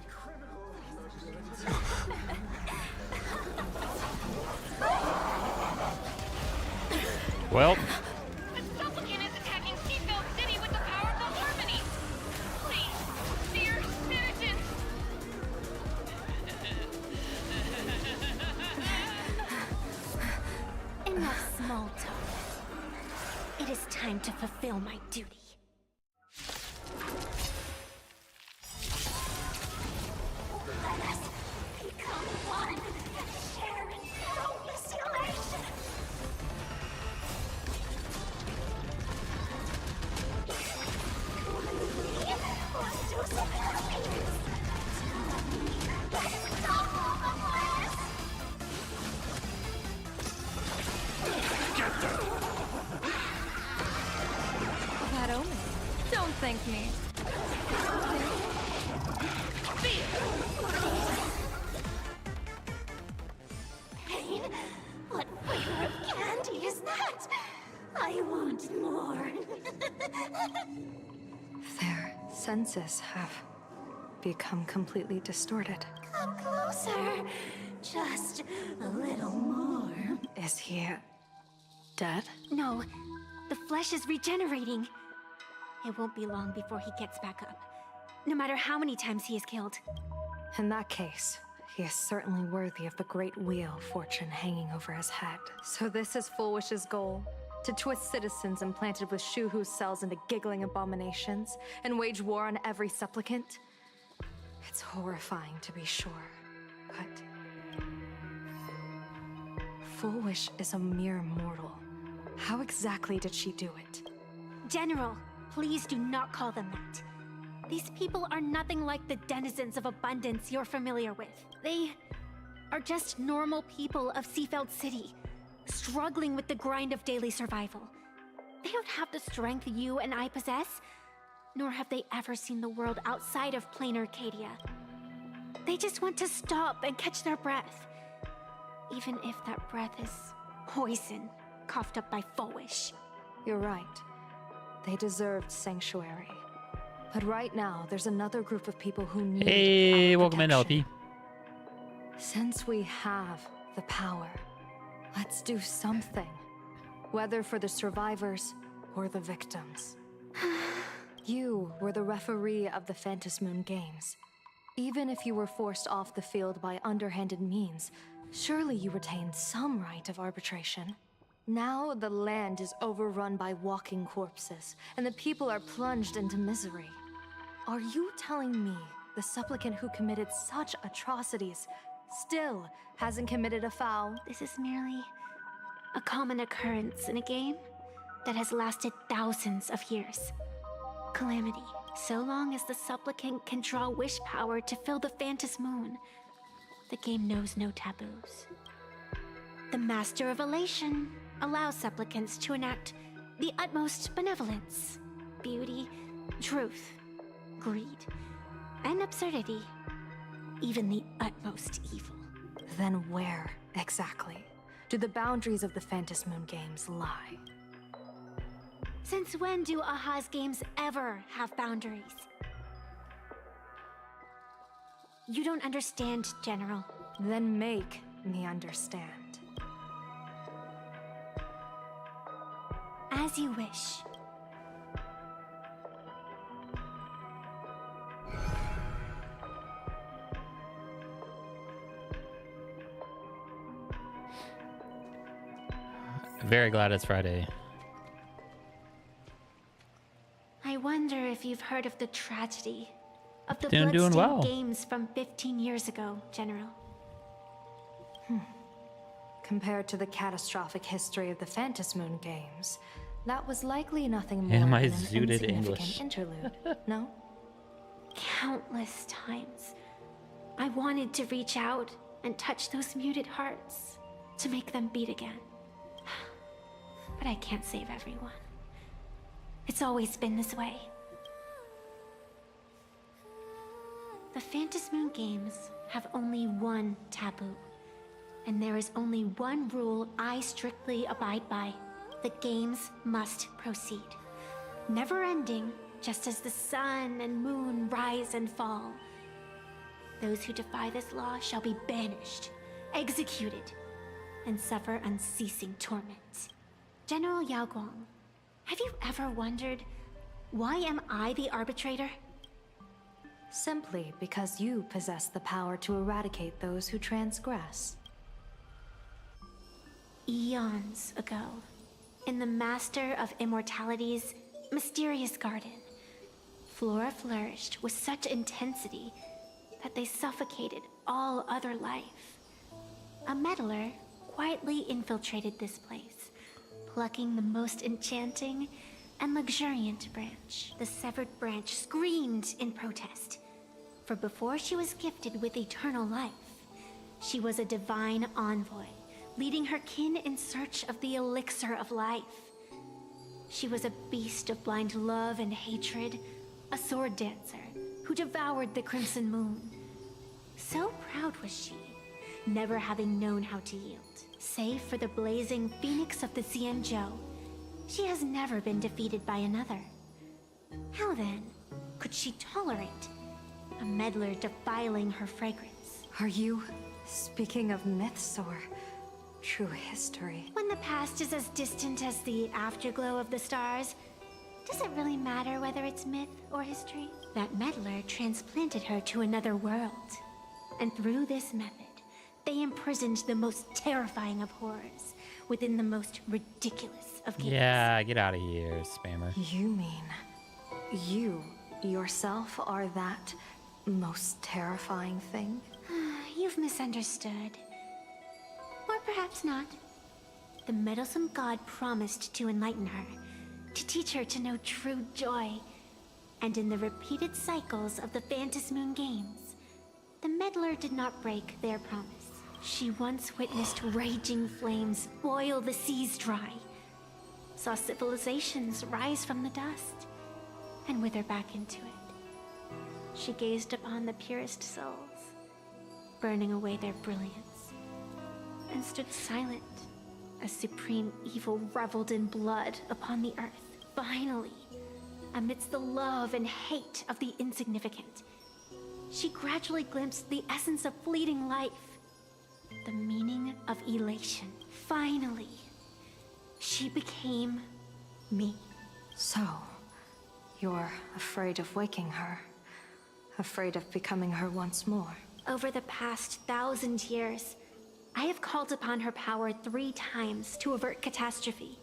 Speaker 1: Well,
Speaker 2: The supplicant is attacking Seafeld City with the power of the Harmony! Please, dear citizens! Enough small talk. It is time to fulfill my duty. Let us become one and share in boundless elation. Let's do some happiness. Let's stop all the bliss. That omen. Don't thank me. Pain? What flavor of candy is that? I want more.
Speaker 9: Their senses have become completely distorted.
Speaker 2: Come closer. Just a little more.
Speaker 9: Is he dead?
Speaker 2: No, the flesh is regenerating. It won't be long before he gets back up. No matter how many times he is killed.
Speaker 9: In that case, he is certainly worthy of the great wheel of fortune hanging over his head. So this is Full Wish's goal? To twist citizens implanted with Shuhu cells into giggling abominations and wage war on every supplicant? It's horrifying to be sure, but... Full Wish is a mere mortal. How exactly did she do it?
Speaker 2: General, please do not call them that. These people are nothing like the denizens of abundance you're familiar with. They are just normal people of Seafeld City, struggling with the grind of daily survival. They don't have the strength you and I possess, nor have they ever seen the world outside of plain Arcadia. They just want to stop and catch their breath, even if that breath is poison coughed up by Full Wish.
Speaker 9: You're right. They deserved sanctuary. But right now, there's another group of people who need
Speaker 1: hey,
Speaker 9: our
Speaker 1: welcome in,
Speaker 9: protection.
Speaker 1: LP.
Speaker 9: Since we have the power, let's do something. Whether for the survivors or the victims. You were the referee of the Phantom Moon Games. Even if you were forced off the field by underhanded means, surely you retained some right of arbitration. Now the land is overrun by walking corpses, and the people are plunged into misery. Are you telling me the supplicant who committed such atrocities still hasn't committed a foul?
Speaker 2: This is merely a common occurrence in a game that has lasted thousands of years. Calamity. So long as the supplicant can draw wish power to fill the Phantom Moon, the game knows no taboos. The Master of Elation allows supplicants to enact the utmost benevolence, beauty, truth, greed, and absurdity, even the utmost evil.
Speaker 9: Then where, exactly, do the boundaries of the Phantom Moon Games lie?
Speaker 2: Since when do Aha's games ever have boundaries? You don't understand, General.
Speaker 9: Then make me understand.
Speaker 2: As you wish.
Speaker 1: Very glad it's Friday.
Speaker 2: I wonder if you've heard of the tragedy of the
Speaker 1: Doing
Speaker 2: bloodstained
Speaker 1: well.
Speaker 2: games from 15 years ago, General.
Speaker 9: Compared to the catastrophic history of the Phantasmoon games, that was likely nothing more
Speaker 1: Am
Speaker 9: than
Speaker 1: I
Speaker 9: an
Speaker 1: zooted
Speaker 9: insignificant
Speaker 1: English?
Speaker 9: interlude, no?
Speaker 2: Countless times, I wanted to reach out and touch those muted hearts to make them beat again. But I can't save everyone. It's always been this way. The Phantasmoon games have only one taboo. And there is only one rule I strictly abide by. The games must proceed. Never ending, just as the sun and moon rise and fall. Those who defy this law shall be banished, executed, and suffer unceasing torment. General Yao Guang, have you ever wondered, why am I the arbitrator?
Speaker 9: Simply because you possess the power to eradicate those who transgress.
Speaker 2: Eons ago, in the Master of Immortality's mysterious garden, flora flourished with such intensity that they suffocated all other life. A meddler quietly infiltrated this place, plucking the most enchanting and luxuriant branch. The severed branch screamed in protest, for before she was gifted with eternal life, she was a divine envoy, leading her kin in search of the elixir of life. She was a beast of blind love and hatred, a sword dancer who devoured the crimson moon. So proud was she, never having known how to yield. Save for the blazing phoenix of the Xianzhou, she has never been defeated by another. How then could she tolerate a meddler defiling her fragrance?
Speaker 9: Are you speaking of myths or true history?
Speaker 2: When the past is as distant as the afterglow of the stars, does it really matter whether it's myth or history? That meddler transplanted her to another world. And through this method, they imprisoned the most terrifying of horrors within the most ridiculous of games.
Speaker 1: Yeah, get out of here, spammer.
Speaker 9: You mean you yourself are that most terrifying thing?
Speaker 2: You've misunderstood. Or perhaps not. The meddlesome god promised to enlighten her, to teach her to know true joy. And in the repeated cycles of the Phantasmoon games, the meddler did not break their promise. She once witnessed raging flames boil the seas dry, saw civilizations rise from the dust, and wither back into it. She gazed upon the purest souls, burning away their brilliance, and stood silent as supreme evil reveled in blood upon the earth. Finally, amidst the love and hate of the insignificant, she gradually glimpsed the essence of fleeting life, the meaning of elation. Finally, she became me.
Speaker 9: So, you're afraid of waking her, afraid of becoming her once more.
Speaker 2: Over the past 1,000 years, I have called upon her power 3 times to avert catastrophe.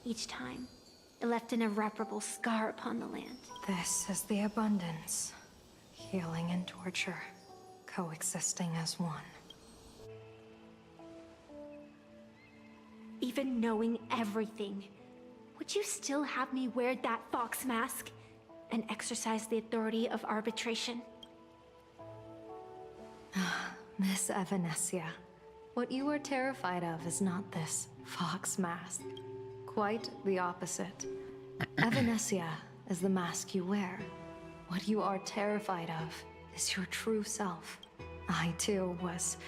Speaker 2: Each time, it left an irreparable scar upon the land.
Speaker 9: This is the abundance. Healing and torture, coexisting as one.
Speaker 2: Even knowing everything, would you still have me wear that fox mask and exercise the authority of arbitration?
Speaker 9: Miss Evanescia, what you are terrified of is not this fox mask. Quite the opposite. Evanescia is the mask you wear. What you are terrified of is your true self. I too was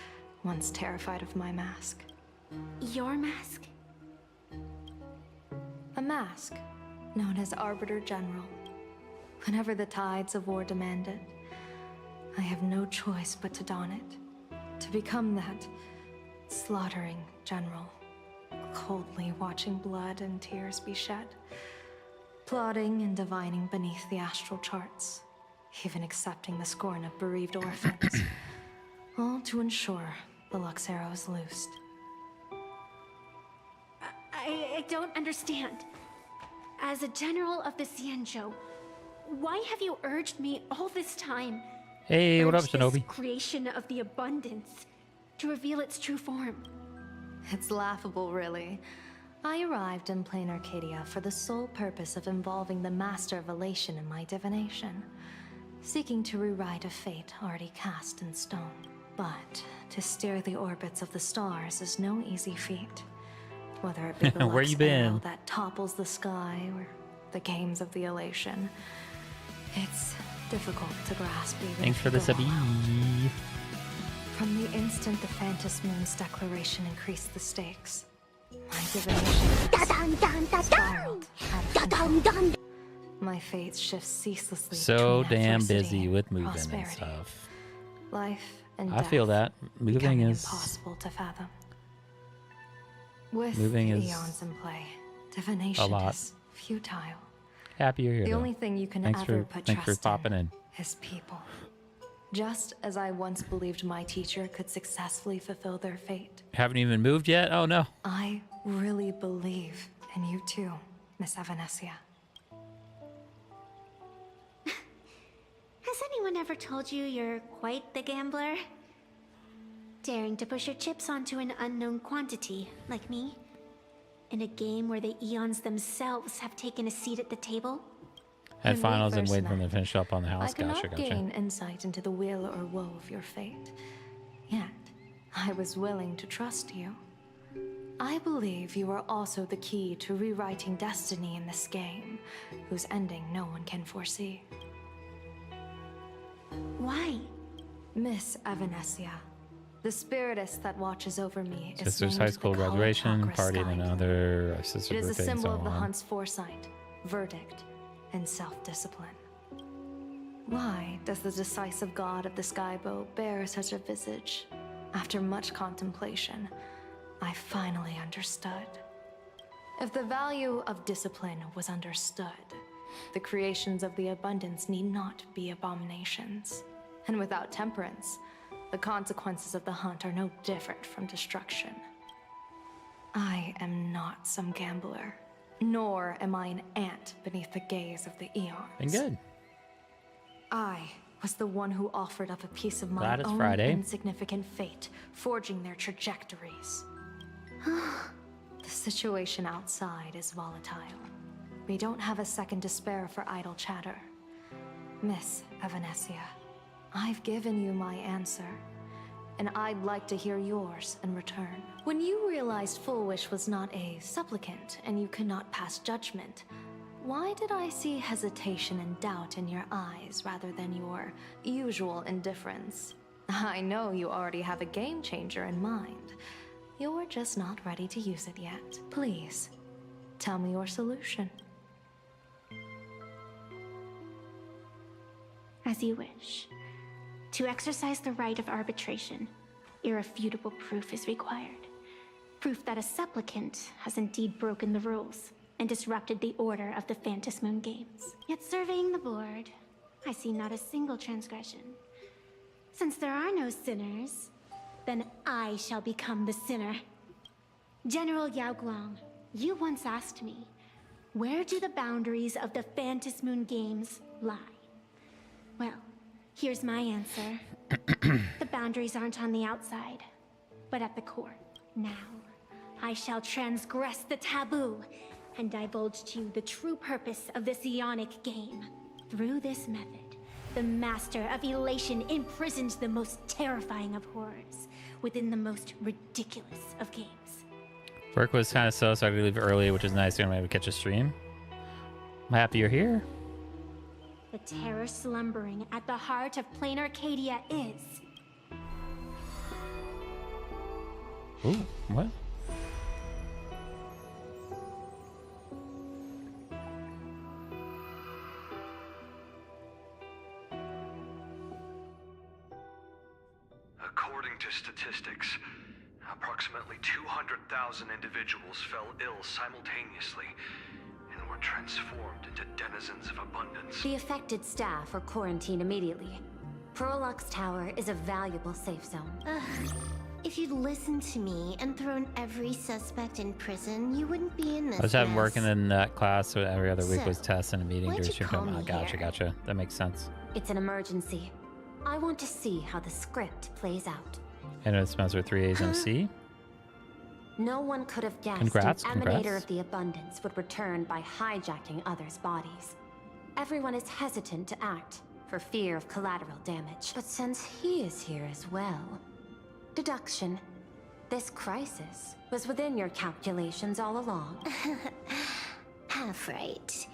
Speaker 9: once terrified of my mask.
Speaker 2: Your mask?
Speaker 9: A mask, known as Arbiter General. Whenever the tides of war demand it, I have no choice but to don it. To become that slaughtering general, coldly watching blood and tears be shed, plotting and divining beneath the astral charts, even accepting the scorn of bereaved orphans, all to ensure the Luxero is loosed.
Speaker 2: I don't understand. As a general of the Xianzhou, why have you urged me all this time?
Speaker 1: Hey, what up,
Speaker 2: Urged this
Speaker 1: Shinobi?
Speaker 2: creation of the abundance to reveal its true form.
Speaker 9: It's laughable, really. I arrived in plain Arcadia for the sole purpose of involving the Master of Elation in my divination, seeking to rewrite a fate already cast in stone. But to steer the orbits of the stars is no easy feat. Whether it be the
Speaker 1: Where you
Speaker 9: Lux
Speaker 1: been?
Speaker 9: arrow that topples the sky or the games of the Elation, it's difficult to grasp even
Speaker 1: Thanks
Speaker 9: if
Speaker 1: for
Speaker 9: you
Speaker 1: the
Speaker 9: go all out.
Speaker 1: subby.
Speaker 9: From the instant the Phantom Moon's declaration increased the stakes, my divination spiraled out of control. My faith shifts ceaselessly
Speaker 1: So
Speaker 9: between
Speaker 1: damn
Speaker 9: adversity
Speaker 1: busy with moving and
Speaker 9: prosperity.
Speaker 1: stuff.
Speaker 9: Life and
Speaker 1: I
Speaker 9: death
Speaker 1: feel that. Moving
Speaker 9: becoming
Speaker 1: is
Speaker 9: impossible to fathom. With
Speaker 1: Moving is
Speaker 9: eons in play, divination
Speaker 1: lot.
Speaker 9: is futile.
Speaker 1: happy you're here.
Speaker 9: The
Speaker 1: though.
Speaker 9: only thing you can
Speaker 1: Thanks
Speaker 9: ever
Speaker 1: for
Speaker 9: put
Speaker 1: thanks for
Speaker 9: trust
Speaker 1: popping in.
Speaker 9: is people. Just as I once believed my teacher could successfully fulfill their fate,
Speaker 1: Haven't even moved yet? Oh no.
Speaker 9: I really believe in you too, Miss Evanesia.
Speaker 2: Has anyone ever told you you're quite the gambler? Daring to push your chips onto an unknown quantity, like me? In a game where the eons themselves have taken a seat at the table?
Speaker 1: Had
Speaker 9: When we
Speaker 1: finals and
Speaker 9: first
Speaker 1: waiting for them
Speaker 9: met,
Speaker 1: to finish up on the
Speaker 9: I
Speaker 1: house.
Speaker 9: could
Speaker 1: Gotcha,
Speaker 9: not
Speaker 1: gotcha.
Speaker 9: gain insight into the will or woe of your fate. Yet, I was willing to trust you. I believe you are also the key to rewriting destiny in this game, whose ending no one can foresee.
Speaker 2: Why?
Speaker 9: Miss Evanesia, the spiritess that watches over me is
Speaker 1: Sister's
Speaker 9: named
Speaker 1: high school
Speaker 9: the
Speaker 1: graduation,
Speaker 9: Kalachakra
Speaker 1: party
Speaker 9: Sky.
Speaker 1: and another, sister's
Speaker 9: It is a
Speaker 1: birthday, and
Speaker 9: symbol
Speaker 1: so
Speaker 9: of the
Speaker 1: on.
Speaker 9: hunt's foresight, verdict, and self-discipline. Why does the decisive god of the skybow bear such a visage? After much contemplation, I finally understood. If the value of discipline was understood, the creations of the abundance need not be abominations. And without temperance, the consequences of the hunt are no different from destruction. I am not some gambler, nor am I an ant beneath the gaze of the eons.
Speaker 1: Been good.
Speaker 9: I was the one who offered up a piece of my
Speaker 1: Glad it's
Speaker 9: own
Speaker 1: Friday.
Speaker 9: insignificant fate, forging their trajectories. The situation outside is volatile. We don't have a second to spare for idle chatter. Miss Evanesia, I've given you my answer, and I'd like to hear yours in return. When you realized Full Wish was not a supplicant and you could not pass judgment, why did I see hesitation and doubt in your eyes rather than your usual indifference? I know you already have a game changer in mind. You're just not ready to use it yet. Please, tell me your solution.
Speaker 2: As you wish. To exercise the right of arbitration, irrefutable proof is required. Proof that a supplicant has indeed broken the rules and disrupted the order of the Phantom Moon Games. Yet surveying the board, I see not a single transgression. Since there are no sinners, then I shall become the sinner. General Yao Guang, you once asked me, where do the boundaries of the Phantom Moon Games lie? Well, here's my answer. The boundaries aren't on the outside, but at the core. Now, I shall transgress the taboo and divulge to you the true purpose of this Ionic game. Through this method, the Master of Elation imprisoned the most terrifying of horrors within the most ridiculous of games.
Speaker 1: Work was kind of slow, so I could leave early, which is nice. I'm able to catch a stream. I'm happy you're here.
Speaker 2: The terror slumbering at the heart of plain Arcadia is...
Speaker 1: Ooh, what?
Speaker 10: According to statistics, approximately 200,000 individuals fell ill simultaneously and were transformed into denizens of abundance.
Speaker 11: The affected staff are quarantined immediately. Prolux Tower is a valuable safe zone. If you'd listened to me and thrown every suspect in prison, you wouldn't be in this
Speaker 1: I was having
Speaker 11: mess.
Speaker 1: working in that class, so every other week was
Speaker 11: So,
Speaker 1: tests and a meeting.
Speaker 11: why'd
Speaker 1: To
Speaker 11: you call me
Speaker 1: gotcha,
Speaker 11: here?
Speaker 1: gotcha. That makes sense.
Speaker 2: It's an emergency. I want to see how the script plays out.
Speaker 1: And it smells with 3 A's and a C.
Speaker 2: No one could have guessed
Speaker 1: Congrats,
Speaker 2: an emanator
Speaker 1: congrats.
Speaker 2: of the abundance would return by hijacking others' bodies. Everyone is hesitant to act for fear of collateral damage. But since he is here as well, deduction. This crisis was within your calculations all along.
Speaker 11: Half right.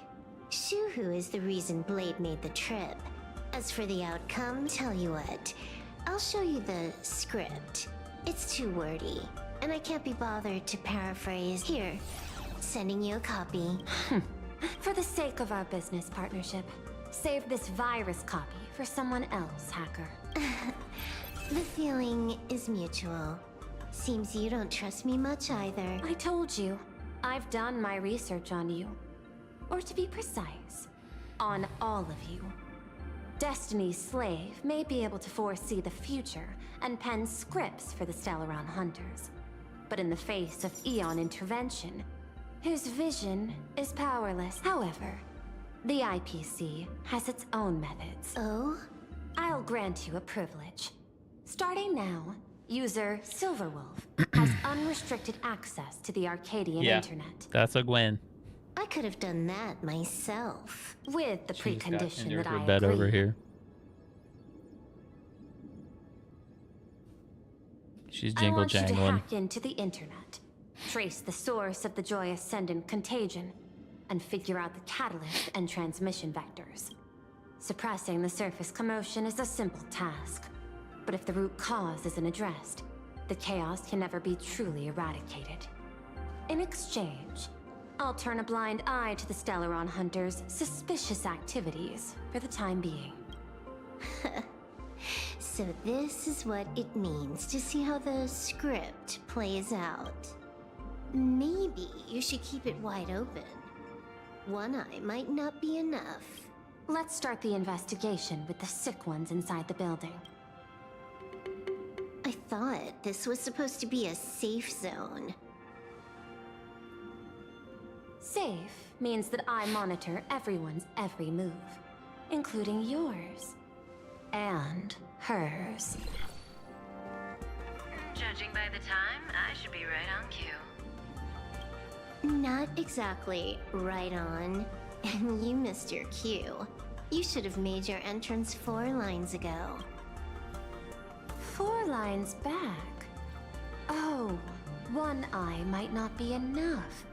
Speaker 11: Shuhu is the reason Blade made the trip. As for the outcome, tell you what, I'll show you the script. It's too wordy, and I can't be bothered to paraphrase. Here, sending you a copy.
Speaker 2: For the sake of our business partnership, save this virus copy for someone else, hacker.
Speaker 11: The feeling is mutual. Seems you don't trust me much either.
Speaker 2: I told you, I've done my research on you. Or to be precise, on all of you. Destiny's slave may be able to foresee the future and pen scripts for the Stellaron hunters. But in the face of Eon intervention, his vision is powerless. However, the IPC has its own methods.
Speaker 11: Oh?
Speaker 2: I'll grant you a privilege. Starting now, user Silverwolf has unrestricted access to the Arcadian internet.
Speaker 1: That's a Gwen.
Speaker 11: I could have done that myself.
Speaker 2: With the
Speaker 1: She's got
Speaker 2: precondition
Speaker 1: under
Speaker 2: that
Speaker 1: her
Speaker 2: I
Speaker 1: bed
Speaker 2: agree.
Speaker 1: over here. She's
Speaker 2: I
Speaker 1: jingle
Speaker 2: want you to
Speaker 1: jangling.
Speaker 2: hack into the internet, trace the source of the Joy Ascendant contagion, and figure out the catalyst and transmission vectors. Suppressing the surface commotion is a simple task, but if the root cause isn't addressed, the chaos can never be truly eradicated. In exchange, I'll turn a blind eye to the Stellaron hunters' suspicious activities for the time being.
Speaker 11: So this is what it means to see how the script plays out. Maybe you should keep it wide open. One eye might not be enough.
Speaker 2: Let's start the investigation with the sick ones inside the building.
Speaker 11: I thought this was supposed to be a safe zone.
Speaker 2: Safe means that I monitor everyone's every move, including yours. And hers.
Speaker 12: Judging by the time, I should be right on cue.
Speaker 11: Not exactly right on. And you missed your cue. You should have made your entrance 4 lines ago.
Speaker 2: 4 lines back? Oh, one eye might not be enough.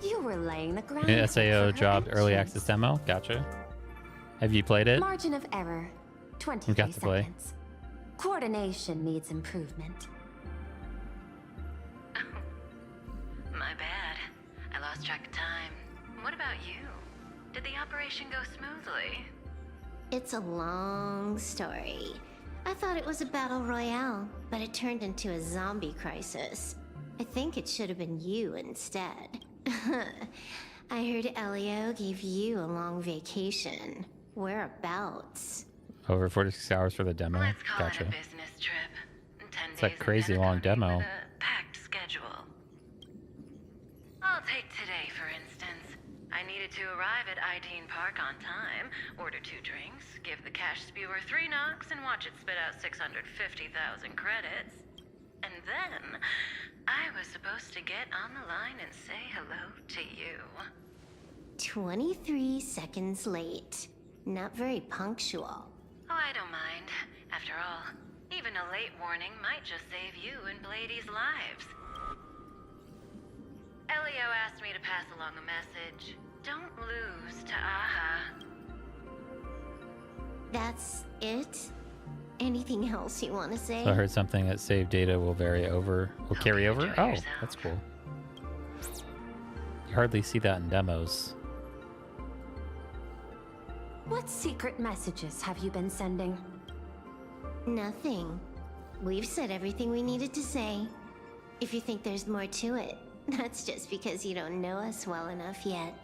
Speaker 2: You were laying the groundwork.
Speaker 1: SAO
Speaker 2: for her
Speaker 1: dropped early
Speaker 2: entrance.
Speaker 1: access demo. Gotcha. Have you played it?
Speaker 2: Margin of error, 23
Speaker 1: got to play.
Speaker 2: seconds. Coordination needs improvement.
Speaker 12: My bad. I lost track of time. What about you? Did the operation go smoothly?
Speaker 11: It's a long story. I thought it was a battle royale, but it turned into a zombie crisis. I think it should have been you instead. I heard Elio gave you a long vacation. Whereabouts?
Speaker 1: Over 46 hours for the demo.
Speaker 12: Let's call
Speaker 1: Gotcha.
Speaker 12: it a business trip. 10
Speaker 1: It's like
Speaker 12: days in
Speaker 1: crazy long
Speaker 12: Pentagon
Speaker 1: demo.
Speaker 12: with a packed schedule. I'll take today, for instance. I needed to arrive at Ideen Park on time, order 2 drinks, give the cash spewer 3 knocks, and watch it spit out 650,000 credits. And then, I was supposed to get on the line and say hello to you.
Speaker 11: 23 seconds late. Not very punctual.
Speaker 12: Oh, I don't mind. After all, even a late warning might just save you and Blade's lives. Elio asked me to pass along a message. Don't lose to Aha.
Speaker 11: That's it? Anything else you want to say?
Speaker 1: So I heard something that save data will carry over. Oh, that's cool. You hardly see that in demos.
Speaker 2: What secret messages have you been sending?
Speaker 11: Nothing. We've said everything we needed to say. If you think there's more to it, that's just because you don't know us well enough yet.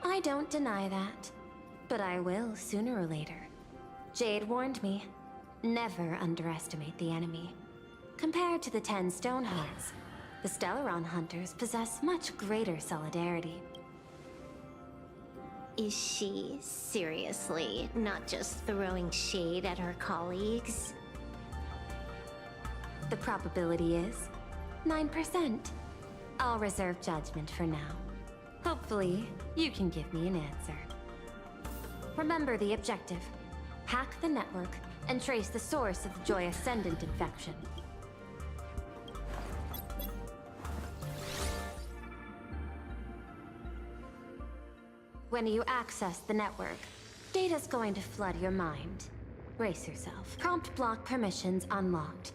Speaker 2: I don't deny that, but I will sooner or later. Jade warned me, never underestimate the enemy. Compared to the 10 Stonehearts, the Stellaron Hunters possess much greater solidarity.
Speaker 11: Is she seriously not just throwing shade at her colleagues?
Speaker 2: The probability is 9%. I'll reserve judgment for now. Hopefully, you can give me an answer. Remember the objective. Hack the network and trace the source of the Joy Ascendant infection. When you access the network, data's going to flood your mind. Brace yourself. Prompt block permissions unlocked.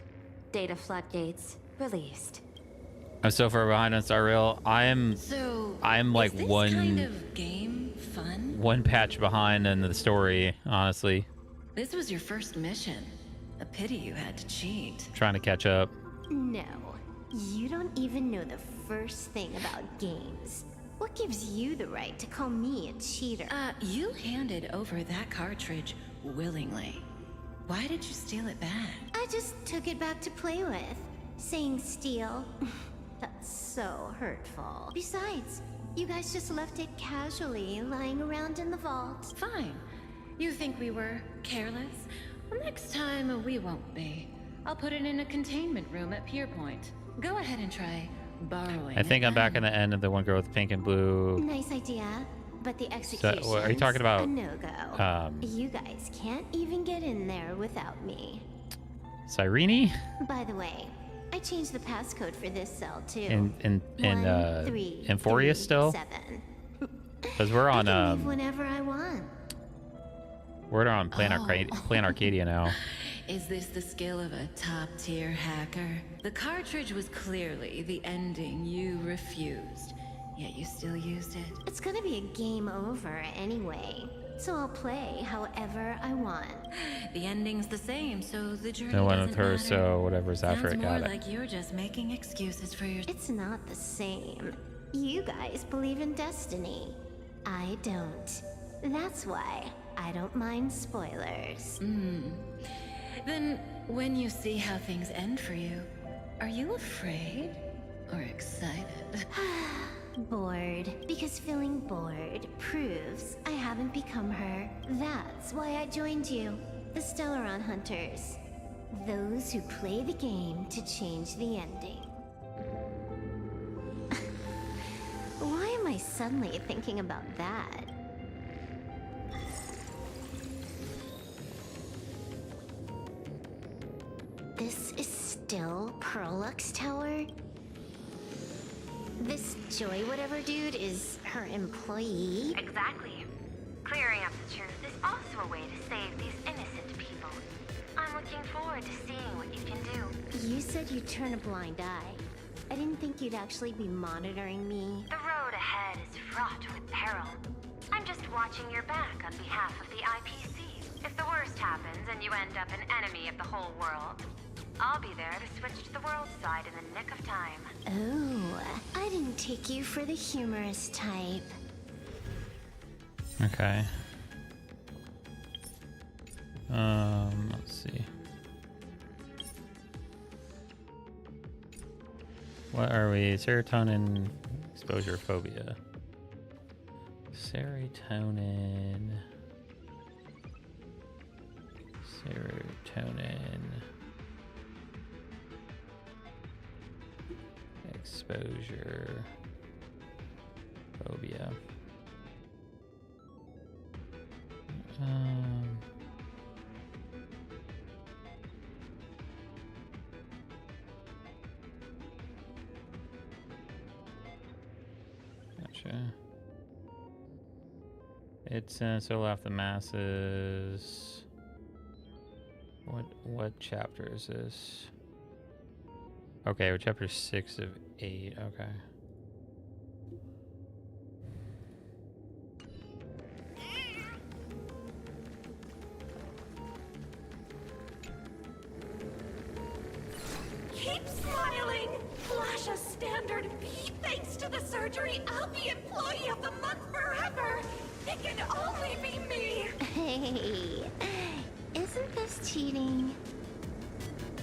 Speaker 2: Data floodgates released.
Speaker 1: I'm so far behind on Star Rail. I'm like
Speaker 12: is this
Speaker 1: one
Speaker 12: kind of game fun?
Speaker 1: one patch behind in the story, honestly.
Speaker 12: This was your first mission. A pity you had to cheat.
Speaker 1: Trying to catch up.
Speaker 11: No, you don't even know the first thing about games. What gives you the right to call me a cheater?
Speaker 12: You handed over that cartridge willingly. Why did you steal it back?
Speaker 11: I just took it back to play with. Saying steal, that's so hurtful. Besides, you guys just left it casually lying around in the vault.
Speaker 12: Fine. You think we were careless? Well, next time we won't be. I'll put it in a containment room at Pier Point. Go ahead and try borrowing.
Speaker 1: I think
Speaker 12: it
Speaker 1: I'm back
Speaker 12: then.
Speaker 1: in the end of the one girl with pink and blue.
Speaker 11: Nice idea, but the execution.
Speaker 1: So, are you talking about
Speaker 11: a no-go? You guys can't even get in there without me.
Speaker 1: Cyrene?
Speaker 11: By the way, I changed the passcode for this cell too.
Speaker 1: In Euphoria still?
Speaker 11: 7.
Speaker 1: Because we're on
Speaker 11: I can leave whenever I want.
Speaker 1: we're on Plan Arcadia now.
Speaker 12: Is this the skill of a top-tier hacker? The cartridge was clearly the ending you refused, yet you still used it.
Speaker 11: It's gonna be a game over anyway, so I'll play however I want.
Speaker 12: The ending's the same, so the journey
Speaker 1: No one
Speaker 12: doesn't
Speaker 1: with her,
Speaker 12: matter.
Speaker 1: so whatever's after
Speaker 12: Sounds
Speaker 1: it got
Speaker 12: more
Speaker 1: it.
Speaker 12: like you're just making excuses for your.
Speaker 11: It's not the same. You guys believe in destiny. I don't. That's why I don't mind spoilers.
Speaker 12: Then, when you see how things end for you, are you afraid or excited?
Speaker 11: Bored, because feeling bored proves I haven't become her. That's why I joined you, the Stellaron Hunters. Those who play the game to change the ending. Why am I suddenly thinking about that? This is still Perlux Tower? This Joy whatever dude is her employee?
Speaker 2: Exactly. Clearing up the truth is also a way to save these innocent people. I'm looking forward to seeing what you can do.
Speaker 11: You said you'd turn a blind eye. I didn't think you'd actually be monitoring me.
Speaker 2: The road ahead is fraught with peril. I'm just watching your back on behalf of the IPC. If the worst happens and you end up an enemy of the whole world, I'll be there to switch to the world side in the nick of time.
Speaker 11: Oh, I didn't take you for the humorous type.
Speaker 1: Okay. Let's see. What are we? Serotonin exposure phobia. Serotonin. Exposure phobia. Gotcha. It's so off the masses. What chapter is this? Okay, we're chapter 6 of 8. Okay.
Speaker 13: Keep smiling! Flash a standard B. Thanks to the surgery, I'll be employee of the month forever! It can only be me!
Speaker 11: Hey, isn't this cheating?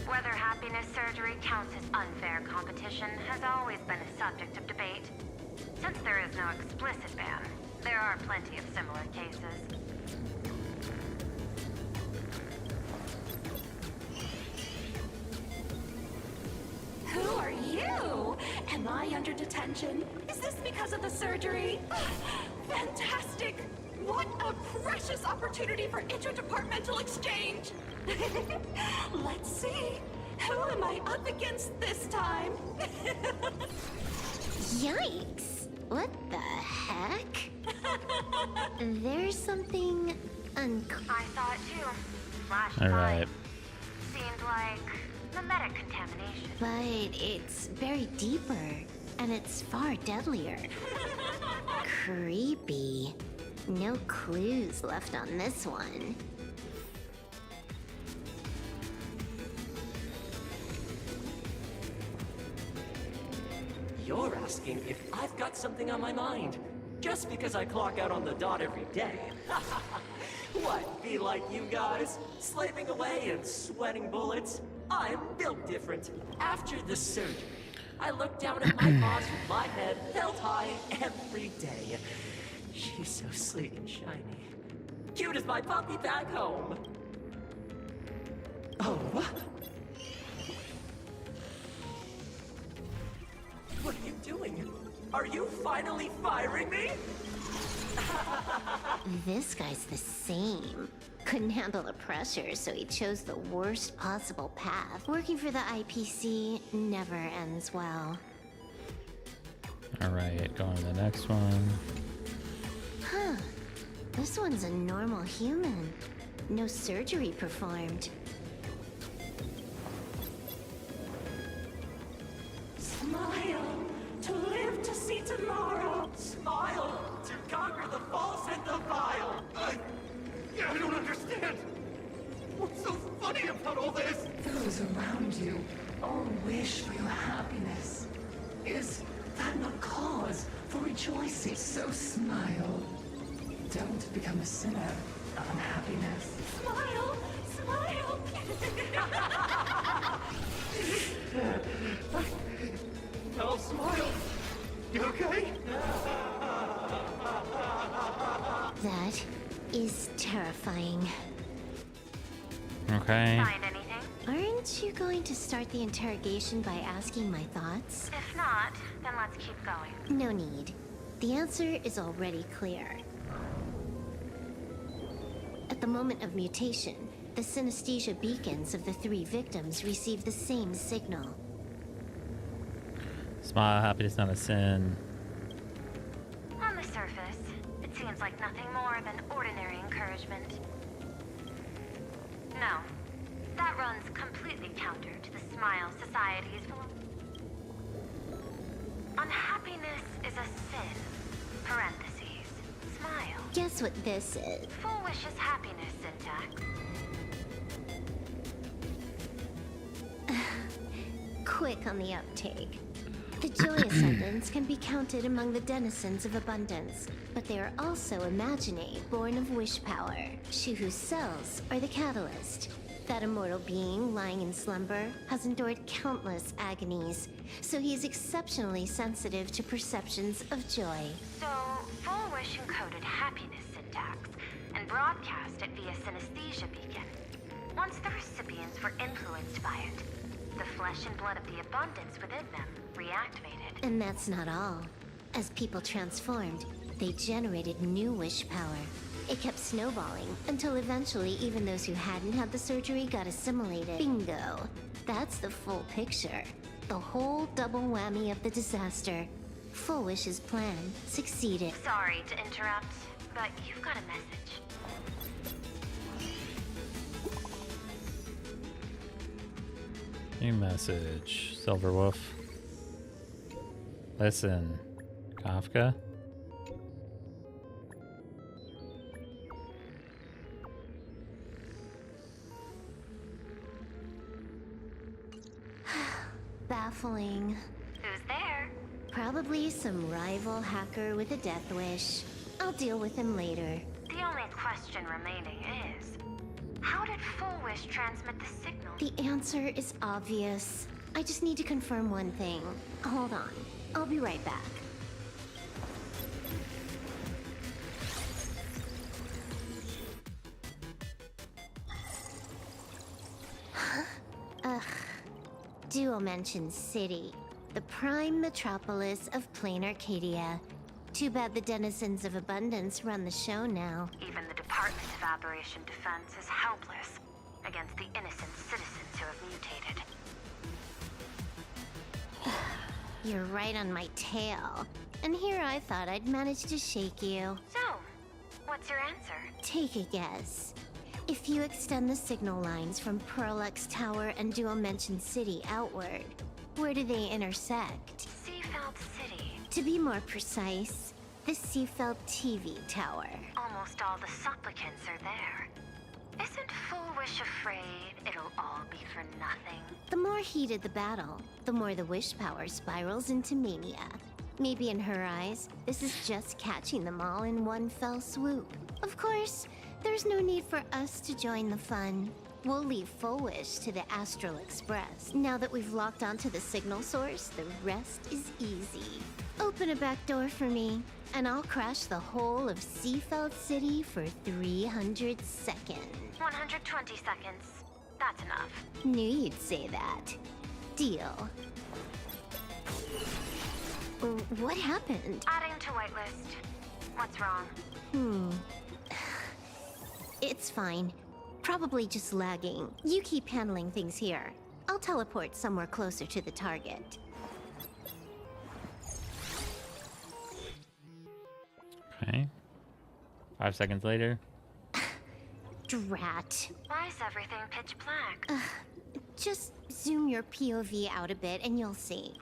Speaker 2: Whether happy
Speaker 12: happiness surgery counts as unfair competition has always been a subject of debate. Since there is no explicit ban, there are plenty of similar cases.
Speaker 13: Who are you? Am I under detention? Is this because of the surgery? Fantastic! What a precious opportunity for interdepartmental exchange! Let's see. Who am I up against this time?
Speaker 11: Yikes! What the heck? There's something
Speaker 12: I saw it too. Flash
Speaker 1: All
Speaker 12: by.
Speaker 1: right.
Speaker 12: Seemed like mimetic contamination.
Speaker 11: But it's buried deeper, and it's far deadlier. Creepy. No clues left on this one.
Speaker 14: You're asking if I've got something on my mind, just because I clock out on the dot every day. What, be like you guys, slaving away and sweating bullets? I'm built different. After the surgery, I look down at my boss with my head held high every day. She's so sleek and shiny. Cute as my puppy back home. Oh, what? What are you doing? Are you finally firing me?
Speaker 11: This guy's the same. Couldn't handle the pressure, so he chose the worst possible path. Working for the IPC never ends well.
Speaker 1: All right, going to the next one.
Speaker 11: Huh. This one's a normal human. No surgery performed.
Speaker 13: Smile to live to see tomorrow.
Speaker 14: Smile to conquer the false and the vile.
Speaker 3: I don't understand. What's so funny about all this?
Speaker 8: Those around you all wish for your happiness. Is that not cause for rejoicing? So smile. Don't become a sinner of unhappiness.
Speaker 13: Smile! Smile!
Speaker 3: I'll smile. You okay?
Speaker 11: That is terrifying.
Speaker 1: Okay.
Speaker 12: Find anything?
Speaker 11: Aren't you going to start the interrogation by asking my thoughts?
Speaker 12: If not, then let's keep going.
Speaker 11: No need. The answer is already clear. At the moment of mutation, the synesthesia beacons of the 3 victims receive the same signal.
Speaker 1: Smile, happiness, not a sin.
Speaker 12: On the surface, it seems like nothing more than ordinary encouragement. No, that runs completely counter to the Smile Society's philosophy. Unhappiness is a sin. Parentheses. Smile.
Speaker 11: Guess what this is?
Speaker 12: Full wishes happiness syntax.
Speaker 11: Quick on the uptake. The joy ascendants can be counted among the denizens of abundance, but they are also imaginae born of wish power. Shuhu's cells are the catalyst. That immortal being lying in slumber has endured countless agonies, so he is exceptionally sensitive to perceptions of joy.
Speaker 12: So, full wish encoded happiness syntax and broadcast it via synesthesia beacon. Once the recipients were influenced by it, the flesh and blood of the abundance within them reactivated.
Speaker 11: And that's not all. As people transformed, they generated new wish power. It kept snowballing until eventually even those who hadn't had the surgery got assimilated. Bingo. That's the full picture. The whole double whammy of the disaster. Full Wish's plan succeeded.
Speaker 12: Sorry to interrupt, but you've got a message.
Speaker 1: New message. Silverwolf. Listen, Kafka.
Speaker 11: Baffling.
Speaker 12: Who's there?
Speaker 11: Probably some rival hacker with a death wish. I'll deal with him later.
Speaker 12: The only question remaining is,
Speaker 2: How did Full Wish transmit the signal?
Speaker 11: The answer is obvious. I just need to confirm one thing. Hold on. I'll be right back. Ugh. Dual-Mention City. The prime metropolis of plain Arcadia. Too bad the denizens of abundance run the show now.
Speaker 2: Even the Department of Aberration Defense is helpless against the innocent citizens who have mutated.
Speaker 11: You're right on my tail. And here I thought I'd manage to shake you.
Speaker 2: So, what's your answer?
Speaker 11: Take a guess. If you extend the signal lines from Parallax Tower and Dual-Mention City outward, where do they intersect?
Speaker 2: Seafeld City.
Speaker 11: To be more precise, the Seafeld TV Tower.
Speaker 2: Almost all the supplicants are there. Isn't Full Wish afraid it'll all be for nothing?
Speaker 11: The more heated the battle, the more the wish power spirals into mania. Maybe in her eyes, this is just catching them all in one fell swoop. Of course, there's no need for us to join the fun. We'll leave Full Wish to the Astral Express. Now that we've locked onto the signal source, the rest is easy. Open a back door for me, and I'll crash the whole of Seafeld City for 300 seconds.
Speaker 2: 120 seconds. That's enough.
Speaker 11: Knew you'd say that. Deal. What happened?
Speaker 2: Adding to whitelist. What's wrong?
Speaker 11: It's fine. Probably just lagging. You keep handling things here. I'll teleport somewhere closer to the target.
Speaker 1: Okay. 5 seconds later.
Speaker 11: Drat.
Speaker 2: Why is everything pitch black?
Speaker 11: Just zoom your POV out a bit and you'll see.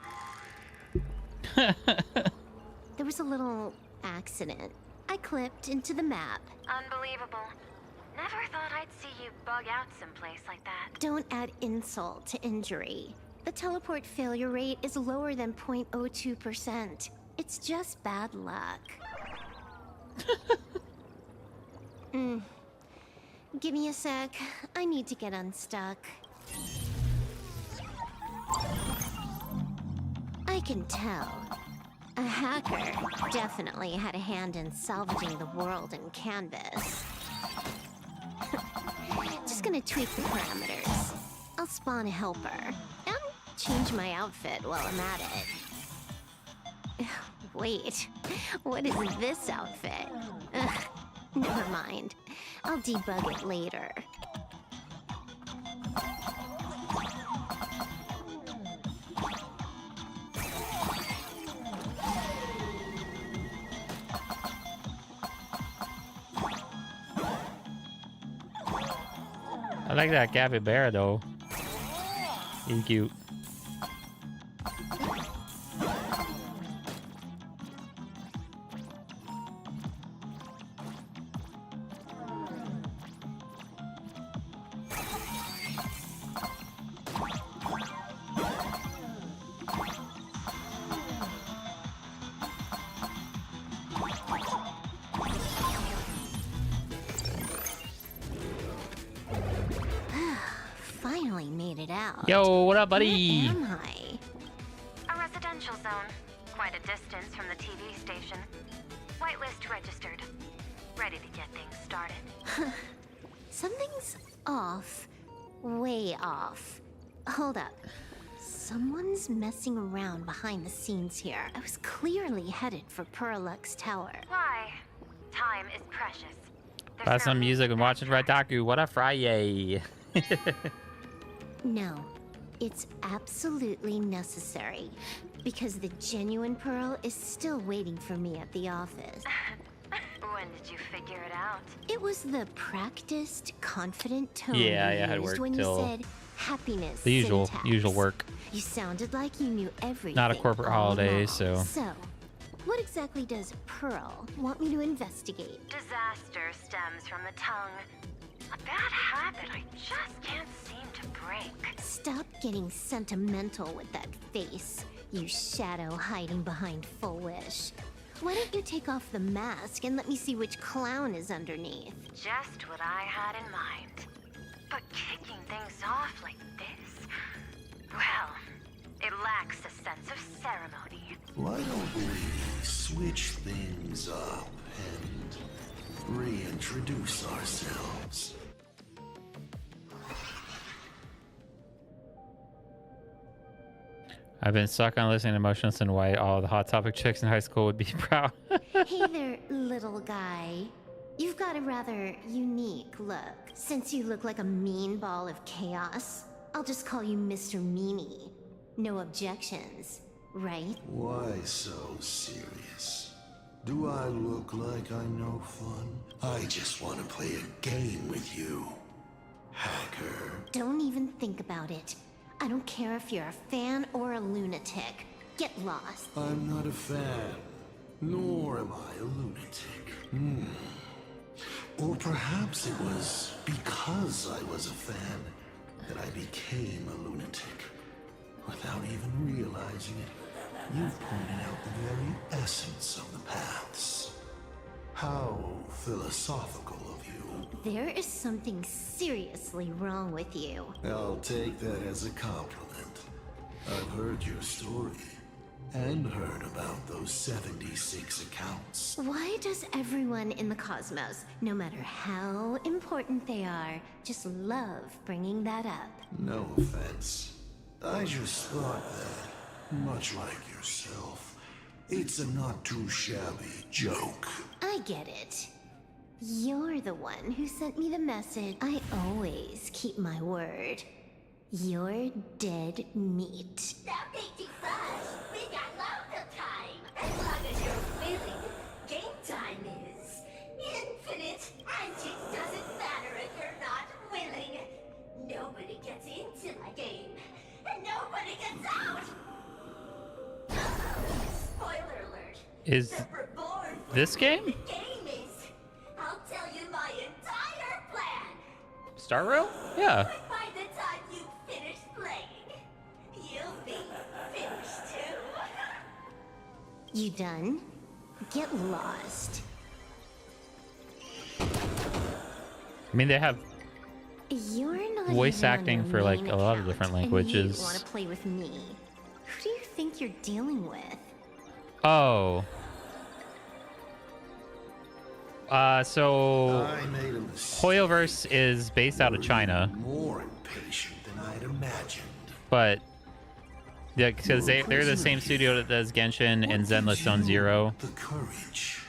Speaker 11: There was a little accident. I clipped into the map.
Speaker 2: Unbelievable. Never thought I'd see you bug out someplace like that.
Speaker 11: Don't add insult to injury. The teleport failure rate is lower than 0.02%. It's just bad luck. Give me a sec. I need to get unstuck. I can tell. A hacker definitely had a hand in salvaging the world in Canvas. Just gonna tweak the parameters. I'll spawn a helper and change my outfit while I'm at it. Wait, what is this outfit? Ugh, never mind. I'll debug it later.
Speaker 1: I like that capybara though. He's cute.
Speaker 11: Finally made it out.
Speaker 1: Yo, what up, buddy?
Speaker 11: Where am I?
Speaker 2: A residential zone. Quite a distance from the TV station. Whitelist registered. Ready to get things started.
Speaker 11: Something's off. Way off. Hold up. Someone's messing around behind the scenes here. I was clearly headed for Parallax Tower.
Speaker 2: Why? Time is precious.
Speaker 1: Buy some music and watching Raitaku. What a Friday.
Speaker 11: No, it's absolutely necessary. Because the genuine Pearl is still waiting for me at the office.
Speaker 2: When did you figure it out?
Speaker 11: It was the practiced, confident tone
Speaker 1: Yeah, I
Speaker 11: you
Speaker 1: had
Speaker 11: used
Speaker 1: work
Speaker 11: when
Speaker 1: till
Speaker 11: you said happiness
Speaker 1: the usual
Speaker 11: syntax.
Speaker 1: work.
Speaker 11: You sounded like you knew everything.
Speaker 1: Not a corporate
Speaker 11: all
Speaker 1: holiday,
Speaker 11: along.
Speaker 1: so.
Speaker 11: So, what exactly does Pearl want me to investigate?
Speaker 2: Disaster stems from the tongue. A bad habit I just can't seem to break.
Speaker 11: Stop getting sentimental with that face, you shadow hiding behind Full Wish. Why don't you take off the mask and let me see which clown is underneath?
Speaker 2: Just what I had in mind.
Speaker 12: But kicking things off like this, well, it lacks a sense of ceremony.
Speaker 15: Why don't we switch things up and reintroduce ourselves?
Speaker 1: I've been stuck on listening to Motionless in White. All the Hot Topic chicks in high school would be proud.
Speaker 11: Hey there, little guy. You've got a rather unique look. Since you look like a mean ball of chaos, I'll just call you Mr. Meanie. No objections, right?
Speaker 15: Why so serious? Do I look like I'm no fun? I just want to play a game with you, hacker.
Speaker 11: Don't even think about it. I don't care if you're a fan or a lunatic. Get lost.
Speaker 15: I'm not a fan, nor am I a lunatic. Or perhaps it was because I was a fan that I became a lunatic. Without even realizing it, you've pointed out the very essence of the paths. How philosophical of you.
Speaker 11: There is something seriously wrong with you.
Speaker 15: I'll take that as a compliment. I've heard your story, and heard about those 76 accounts.
Speaker 11: Why does everyone in the cosmos, no matter how important they are, just love bringing that up?
Speaker 15: No offense. I just thought that, much like yourself, it's a not too shabby joke.
Speaker 11: I get it. You're the one who sent me the message. I always keep my word. You're dead meat.
Speaker 13: Stop making fuss. We got loads of time. As long as you're willing, game time is infinite, and it doesn't matter if you're not willing. Nobody gets into my game, and nobody gets out. Spoiler alert.
Speaker 1: Is this game?
Speaker 13: The game is. I'll tell you my entire plan.
Speaker 1: Star Rail? Yeah.
Speaker 13: But by the time you finish playing, you'll be finished too.
Speaker 11: You done? Get lost.
Speaker 1: I mean, they have
Speaker 11: You're not
Speaker 1: voice
Speaker 11: even on
Speaker 1: acting
Speaker 11: your
Speaker 1: for like
Speaker 11: main
Speaker 1: a lot of
Speaker 11: account,
Speaker 1: different
Speaker 11: and
Speaker 1: languages.
Speaker 11: you want to play with me? Who do you think you're dealing with?
Speaker 1: Oh. So
Speaker 15: I made a mistake.
Speaker 1: Hoyoverse is based out of China,
Speaker 15: More impatient than I'd imagined.
Speaker 1: but yeah, because they're the same studio that does Genshin and Zenless Zone Zero.
Speaker 15: The courage.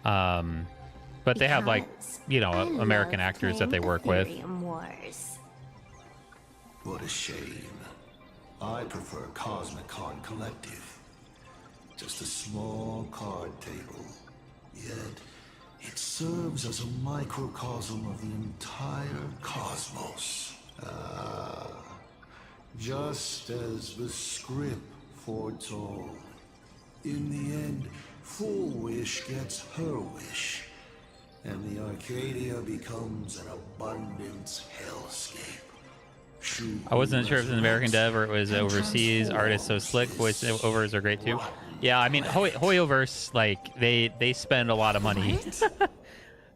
Speaker 1: But they have like, you know,
Speaker 11: I
Speaker 1: American
Speaker 11: love
Speaker 1: actors that they
Speaker 11: playing
Speaker 1: work with.
Speaker 11: Ethereum Wars.
Speaker 15: What a shame. I prefer Cosmicon Collective. Just a small card table. Yet, it serves as a microcosm of the entire cosmos. Just as the script foretold. In the end, Full Wish gets her wish. And the Arcadia becomes an abundance hellscape.
Speaker 1: I wasn't sure if it was an American dev or it was overseas artist. So slick voiceovers are great too. Yeah, I mean Hoyoverse, like they spend a lot of money.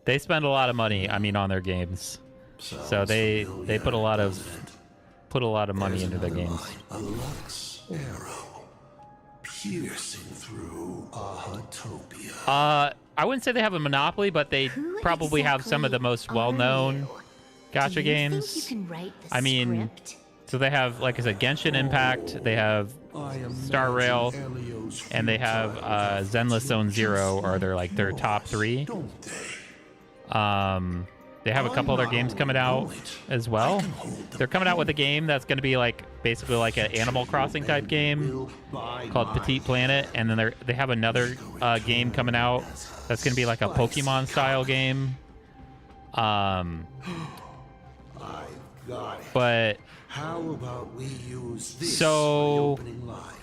Speaker 1: They spend a lot of money. I mean, on their games. So they put a lot of money into their games.
Speaker 15: A Lux arrow piercing through Ahatopia.
Speaker 1: I wouldn't say they have a monopoly, but they probably have some of the most well-known gacha games. I mean, so they have, like I said, Genshin Impact, they have Star Rail, and they have Zenless Zone Zero, or they're like their top three. They have a couple other games coming out as well. They're coming out with a game that's going to be like basically like an Animal Crossing type game called Petite Planet, and then they have another game coming out that's going to be like a Pokemon style game. But
Speaker 15: how about we use this
Speaker 1: so
Speaker 15: for the opening line?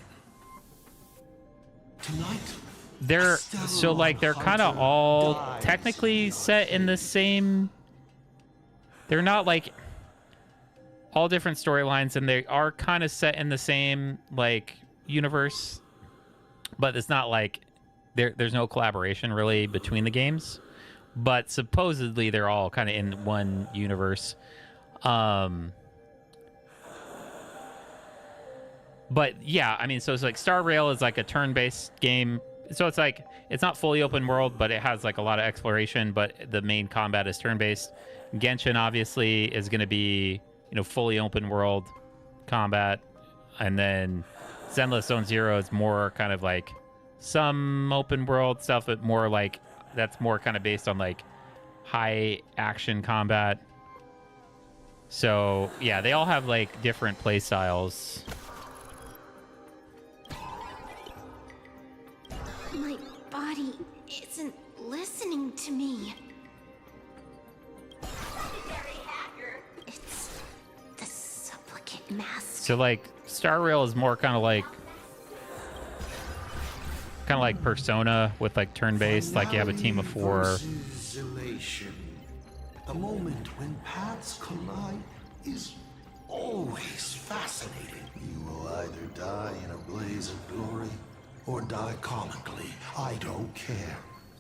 Speaker 15: Tonight,
Speaker 1: they're so like they're kind of all technically set in the same. They're not like all different storylines, and they are kind of set in the same like universe, but it's not like there's no collaboration really between the games. But supposedly they're all kind of in one universe. But yeah, I mean, so it's like Star Rail is like a turn-based game. So it's like, it's not fully open world, but it has like a lot of exploration, but the main combat is turn-based. Genshin obviously is going to be, you know, fully open world combat. And then Zenless Zone Zero is more kind of like some open world stuff, but more like, that's more kind of based on like high action combat. So yeah, they all have like different play styles.
Speaker 2: My body isn't listening to me. It's the supplicant mask.
Speaker 1: So like Star Rail is more kind of like Persona with like turn-based, like you have a team of 4.
Speaker 15: Elation. A moment when paths collide is always fascinating. You will either die in a blaze of glory or die comically. I don't care.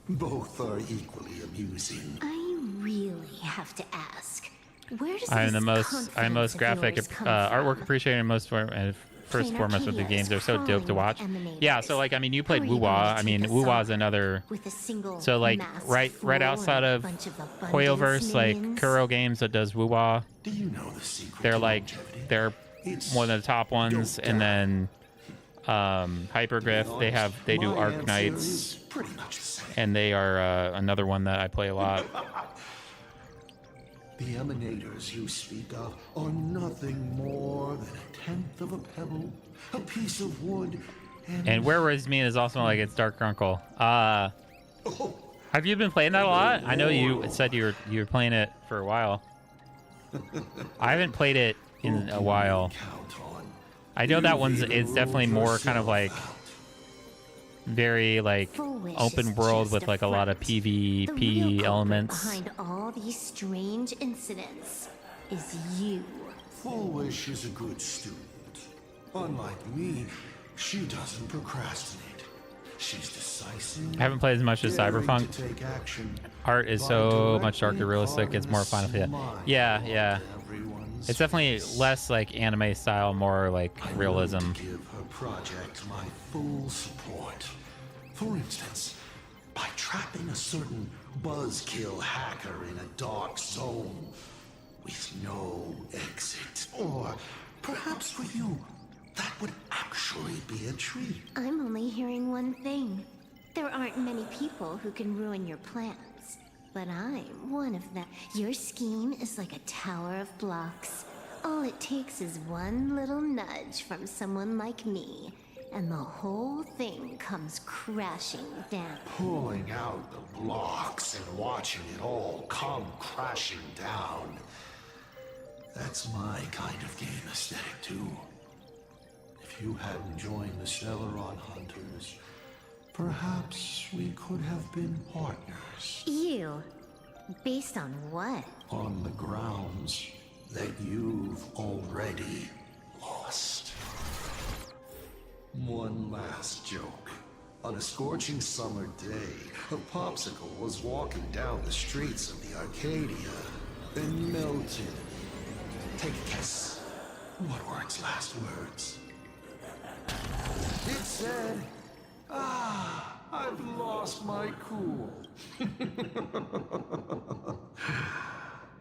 Speaker 15: Both are equally amusing.
Speaker 11: I really have to ask, where does
Speaker 1: I'm the
Speaker 11: this
Speaker 1: most graphic artwork appreciator most first and foremost with the games. They're so dope to watch. Yeah, so like I mean, you played Wuwa. I mean, Wuwa is another. So like right outside of Hoyoverse, like Kuro Games that does Wuwa.
Speaker 15: Do you know the secret?
Speaker 1: They're one of the top ones, and then Hypergriff. They do Arc Knights, and they are another one that I play a lot.
Speaker 15: The emanators you speak of are nothing more than a tenth of a pebble, a piece of wood,
Speaker 1: and Where Was Me is also like it's Dark Grunkle. Have you been playing that a lot? I know you said you were playing it for a while. I haven't played it in a while. I know that one's it's definitely more kind of like very like open world with like a lot of PvP elements.
Speaker 11: Behind all these strange incidents is you.
Speaker 15: Fullwish is a good student. Unlike me, she doesn't procrastinate. She's decisive.
Speaker 1: I haven't played as much as Cyberpunk. Art is so much darker, realistic. It's more Final Fantasy. Yeah. It's definitely less like anime style, more like realism.
Speaker 15: Give her project my full support. For instance, by trapping a certain buzzkill hacker in a dark zone with no exit. Or perhaps for you, that would actually be a treat.
Speaker 11: I'm only hearing one thing. There aren't many people who can ruin your plans, but I'm one of them. Your scheme is like a tower of blocks. All it takes is one little nudge from someone like me, and the whole thing comes crashing down.
Speaker 15: Pulling out the blocks and watching it all come crashing down. That's my kind of game aesthetic too. If you hadn't joined the Stellaron Hunters, perhaps we could have been partners.
Speaker 11: You? Based on what?
Speaker 15: On the grounds that you've already lost. One last joke. On a scorching summer day, a popsicle was walking down the streets of the Arcadia, then melted. Take a guess. What were its last words? It said, I've lost my cool.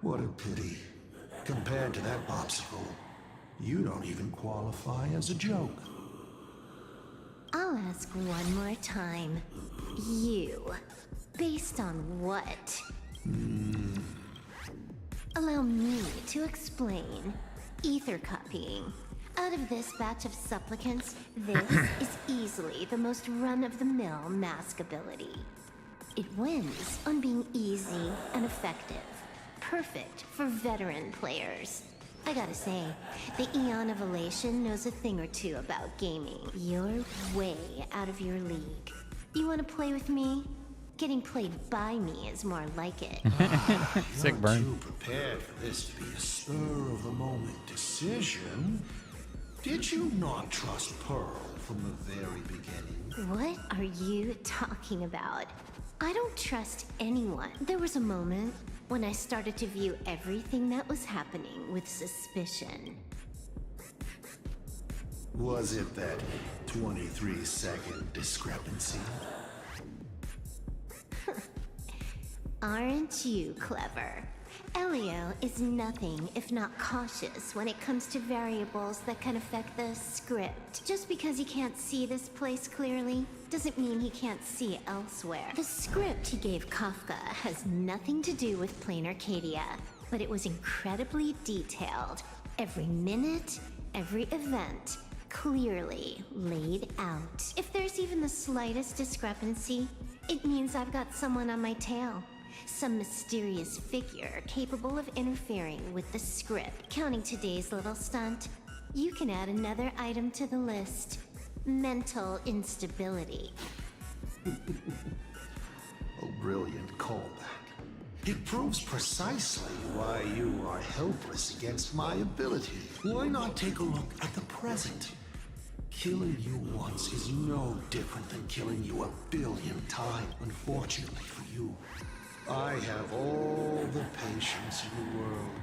Speaker 15: What a pity. Compared to that popsicle, you don't even qualify as a joke.
Speaker 11: I'll ask one more time. You. Based on what? Allow me to explain. Ether copying. Out of this batch of supplicants, this is easily the most run-of-the-mill mask ability. It wins on being easy and effective. Perfect for veteran players. I gotta say, the Eon of Elation knows a thing or two about gaming. You're way out of your league. You wanna play with me? Getting played by me is more like it.
Speaker 1: Sick burn.
Speaker 15: You're too prepared for this to be a spur-of-the-moment decision. Did you not trust Pearl from the very beginning?
Speaker 11: What are you talking about? I don't trust anyone. There was a moment when I started to view everything that was happening with suspicion.
Speaker 15: Was it that 23-second discrepancy?
Speaker 11: Aren't you clever? Elio is nothing if not cautious when it comes to variables that can affect the script. Just because he can't see this place clearly doesn't mean he can't see elsewhere. The script he gave Kafka has nothing to do with Plain Arcadia, but it was incredibly detailed. Every minute, every event, clearly laid out. If there's even the slightest discrepancy, it means I've got someone on my tail. Some mysterious figure capable of interfering with the script. Counting today's little stunt, you can add another item to the list. Mental instability.
Speaker 15: A brilliant callback. It proves precisely why you are helpless against my ability. Why not take a look at the present? Killing you once is no different than killing you 1 billion times. Unfortunately for you, I have all the patience in the world,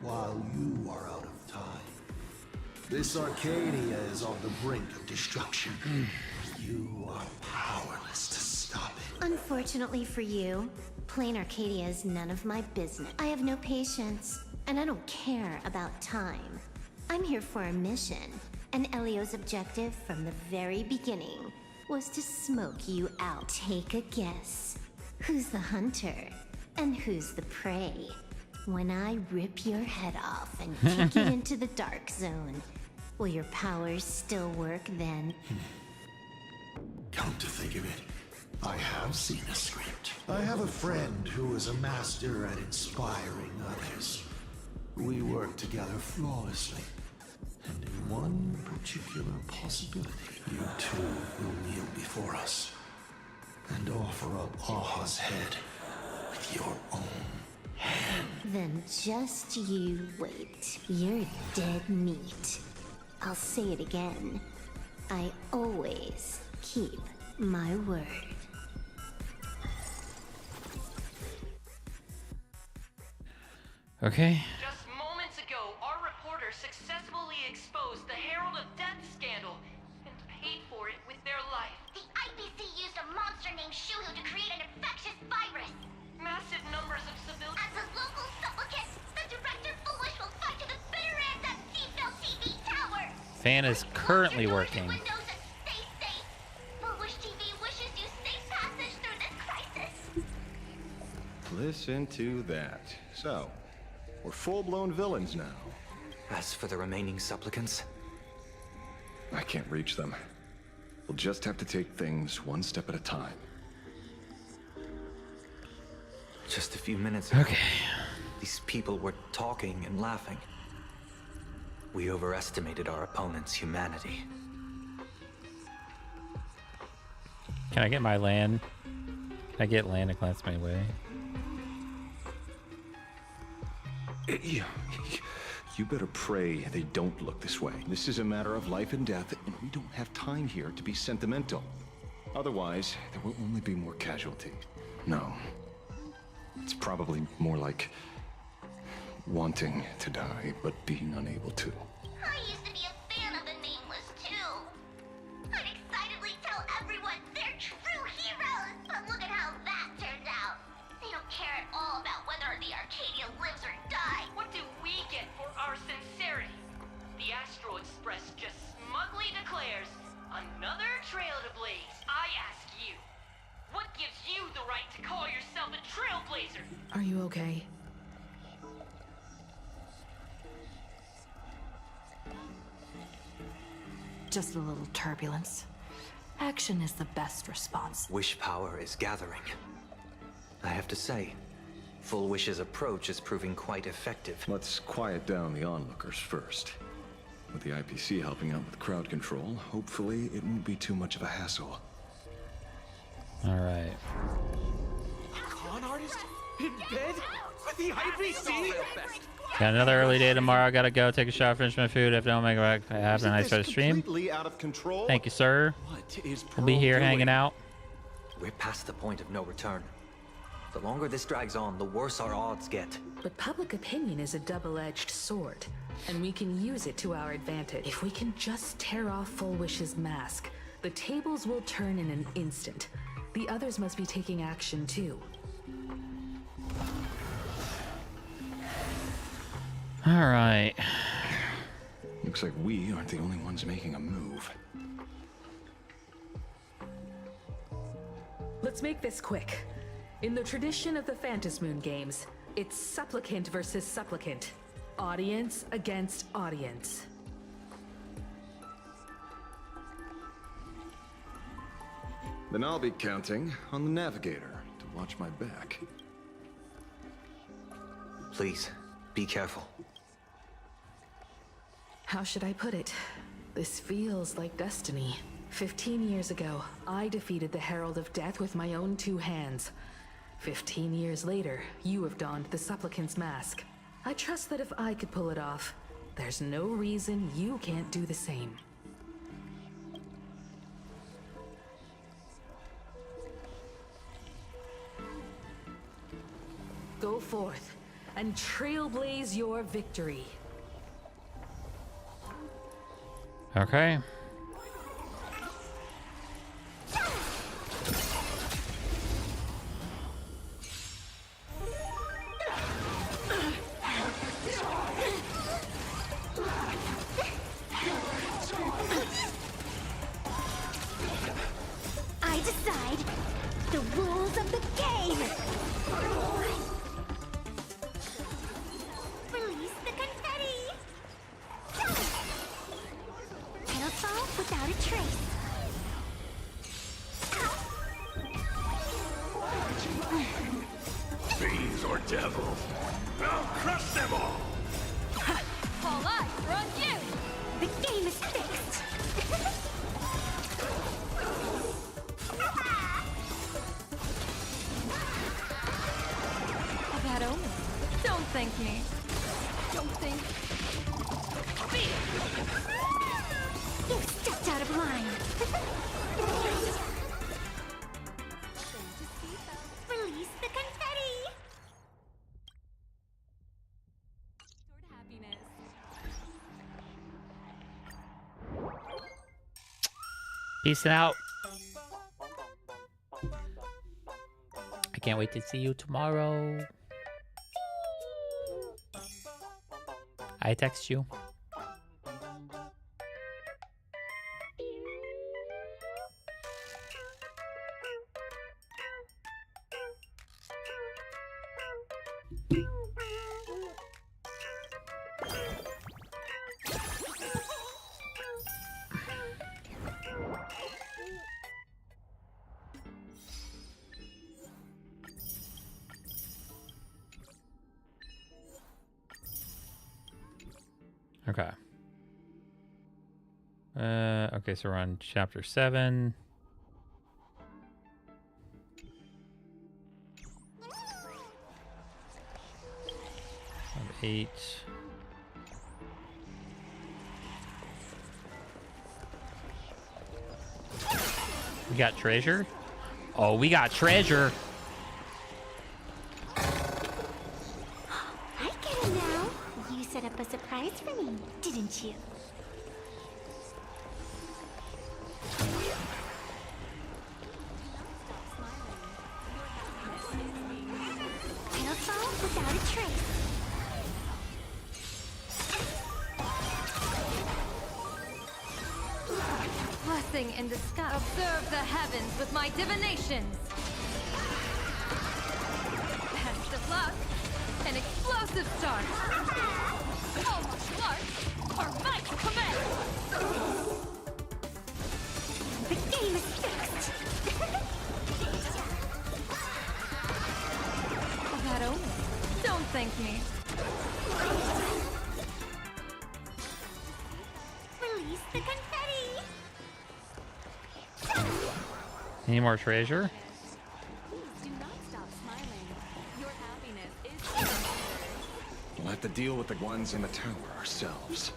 Speaker 15: while you are out of time. This Arcadia is on the brink of destruction. You are powerless to stop it.
Speaker 11: Unfortunately for you, Plain Arcadia is none of my business. I have no patience, and I don't care about time. I'm here for a mission, and Elio's objective from the very beginning was to smoke you out. Take a guess. Who's the hunter, and who's the prey? When I rip your head off and kick it into the dark zone, will your powers still work then?
Speaker 15: Come to think of it, I have seen a script. I have a friend who is a master at inspiring others. We work together flawlessly. And in one particular possibility, you two will kneel before us and offer up Aha's head with your own hand.
Speaker 11: Then just you wait. You're dead meat. I'll say it again. I always keep my word.
Speaker 1: Okay.
Speaker 16: Just moments ago, our reporter successfully exposed the Herald of Death scandal and paid for it with their life.
Speaker 17: The IPC used a monster named Shuhu to create an infectious virus.
Speaker 16: Massive numbers of civilians.
Speaker 17: As a local supplicant, the director Foolish will fight to the bitter end at Seafeld TV Tower.
Speaker 1: Fan is currently working.
Speaker 17: Stay safe. Foolish TV wishes you safe passage through this crisis.
Speaker 6: Listen to that. So, we're full-blown villains now.
Speaker 7: As for the remaining supplicants,
Speaker 6: I can't reach them. We'll just have to take things one step at a time.
Speaker 7: just a few minutes ago, these people were talking and laughing. We overestimated our opponent's humanity.
Speaker 1: Can I get my land? Can I get land to glance my way?
Speaker 6: You better pray they don't look this way. This is a matter of life and death, and we don't have time here to be sentimental. Otherwise, there will only be more casualties. No. It's probably more like wanting to die, but being unable to.
Speaker 17: I used to be a fan of the Nameless, too. I'd excitedly tell everyone they're true heroes, but look at how that turned out. They don't care at all about whether the Arcadia lives or dies.
Speaker 16: What do we get for our sincerity? The Astral Express just smugly declares, another trail to blaze. I ask you, what gives you the right to call yourself a trailblazer?
Speaker 4: Are you okay? Just a little turbulence. Action is the best response.
Speaker 7: Wish power is gathering. I have to say, Full Wish's approach is proving quite effective.
Speaker 6: Let's quiet down the onlookers first. With the IPC helping out with crowd control, hopefully it won't be too much of a hassle.
Speaker 1: All right.
Speaker 5: Con artist? In bed? With the IPC?
Speaker 1: Got another early day tomorrow. Gotta go take a shower, finish my food. If I don't make it back, have a nice start to stream.
Speaker 3: Out of control?
Speaker 1: Thank you, sir.
Speaker 5: What is
Speaker 1: We'll be here hanging out.
Speaker 7: We're past the point of no return. The longer this drags on, the worse our odds get.
Speaker 4: But public opinion is a double-edged sword, and we can use it to our advantage. If we can just tear off Full Wish's mask, the tables will turn in an instant. The others must be taking action too.
Speaker 1: All right.
Speaker 6: Looks like we aren't the only ones making a move.
Speaker 4: Let's make this quick. In the tradition of the Phantasmoon games, it's supplicant versus supplicant. Audience against audience.
Speaker 6: Then I'll be counting on the navigator to watch my back.
Speaker 7: Please, be careful.
Speaker 4: How should I put it? This feels like destiny. 15 years ago, I defeated the Herald of Death with my own 2 hands. 15 years later, you have donned the Supplicant's mask. I trust that if I could pull it off, there's no reason you can't do the same. Go forth and trailblaze your victory.
Speaker 1: Okay.
Speaker 2: I decide the rules of the game! Release the confetti! It'll fall without a trace.
Speaker 10: Fiends or devils, I'll crush them all!
Speaker 13: All eyes are on you!
Speaker 2: The game is fixed!
Speaker 13: A bad omen. Don't thank me. Don't think.
Speaker 2: You stepped out of line! Release the confetti!
Speaker 13: Happiness.
Speaker 1: Peace out. I can't wait to see you tomorrow. I text you. Okay. Okay, so we're on chapter 7. Of 8. We got treasure? Oh, we got treasure.
Speaker 2: I get it now. You set up a surprise for me, didn't you? It'll fall without a trace.
Speaker 13: Blessing in disguise. Observe the heavens with my divinations. Best of luck. An explosive start. Almost march. Our might command.
Speaker 2: The game is fixed.
Speaker 13: A bad omen. Don't thank me.
Speaker 2: Release the confetti.
Speaker 1: Any more treasure?
Speaker 13: Do not stop smiling. Your happiness is.
Speaker 6: We'll have to deal with the ones in the tower ourselves.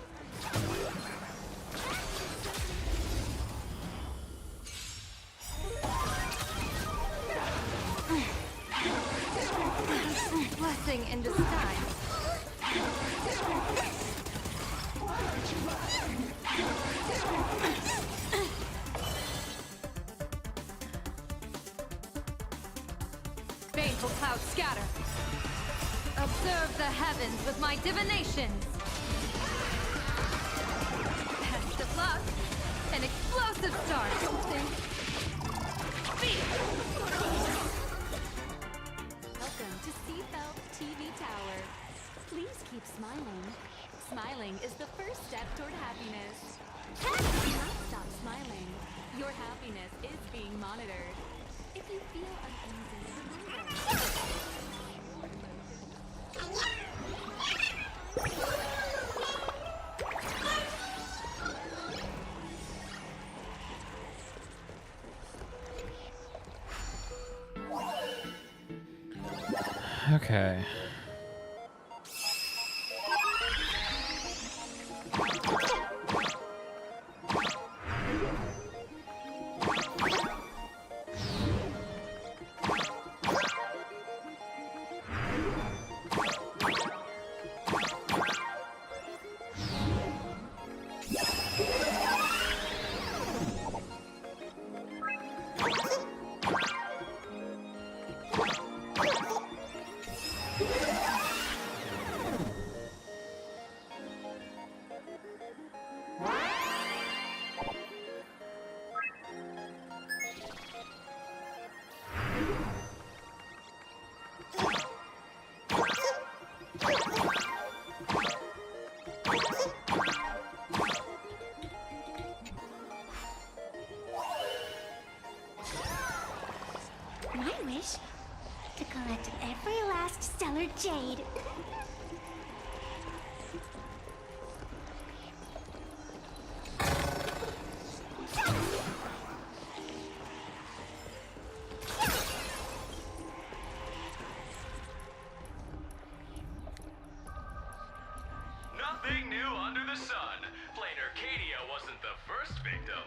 Speaker 9: blessing in disguise. Baneful clouds scatter. Observe the heavens with my divinations. Best of luck. An explosive start.
Speaker 18: Welcome to Seatbelt TV Tower. Please keep smiling. Smiling is the first step toward happiness. Do not stop smiling. Your happiness is being monitored. If you feel uneasy,
Speaker 1: Okay.
Speaker 11: My wish? To collect every last stellar jade.
Speaker 10: Nothing new under the sun. Plain Arcadia wasn't the first victim.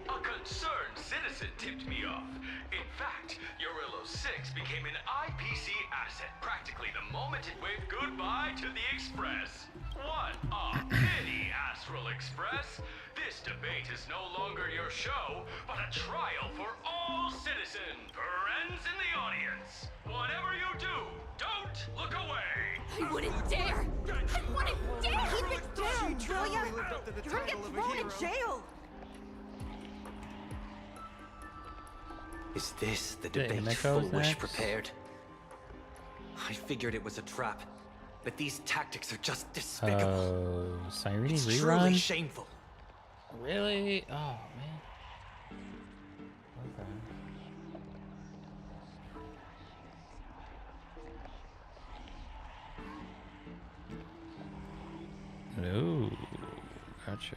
Speaker 10: A concerned citizen tipped me off. In fact, Urillo 6 became an IPC asset practically the moment it waved goodbye to the Express. What a pity, Astral Express. This debate is no longer your show, but a trial for all citizens. Friends in the audience, whatever you do, don't look away.
Speaker 18: I wouldn't dare! I wouldn't dare! Keep it down, will ya? You're gonna get thrown in jail!
Speaker 7: Is this the
Speaker 1: The
Speaker 7: debate
Speaker 1: Himiko's
Speaker 7: Full Wish
Speaker 1: next?
Speaker 7: prepared? I figured it was a trap, but these tactics are just despicable.
Speaker 1: Oh, Siren
Speaker 7: It's
Speaker 1: rerun?
Speaker 7: truly shameful.
Speaker 1: Really? Oh, man. Okay. Ooh, gotcha.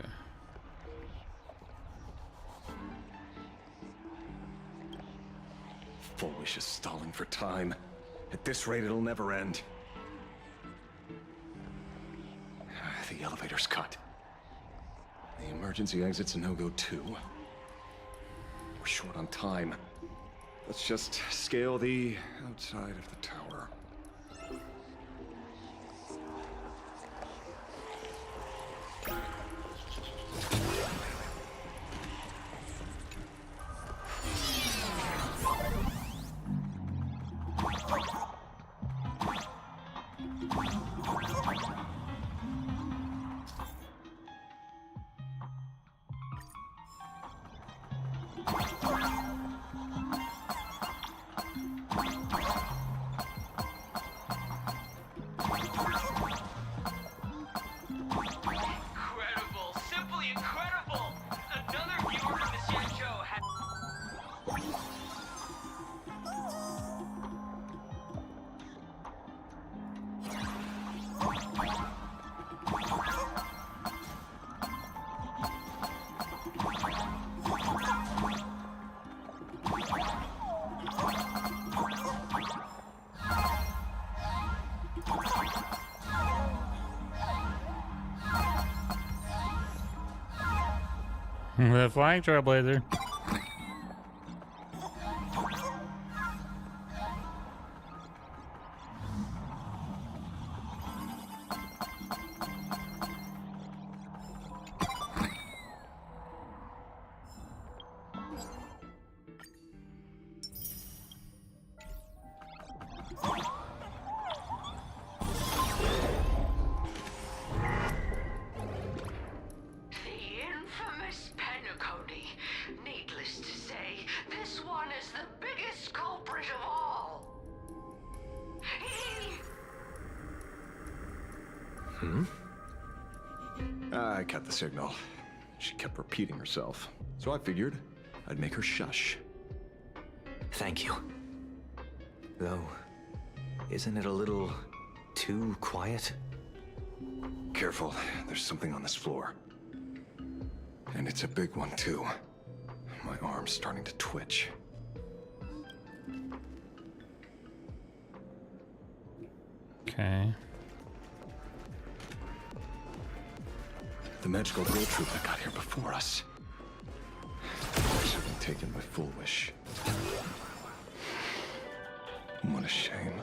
Speaker 6: Full Wish is stalling for time. At this rate, it'll never end. The elevator's cut. The emergency exit's a no-go too. We're short on time. Let's just scale the outside of the tower.
Speaker 16: Incredible! Simply incredible! Another viewer from the Sand Show had...
Speaker 1: The Flying Trailblazer.
Speaker 13: biggest culprit of all.
Speaker 6: I cut the signal. She kept repeating herself, so I figured I'd make her shush.
Speaker 7: Thank you. Though, isn't it a little too quiet?
Speaker 6: Careful, there's something on this floor. And it's a big one, too. My arm's starting to twitch.
Speaker 1: Okay.
Speaker 6: The magical road troop that got here before us. Should have been taken by Foolish. What a shame.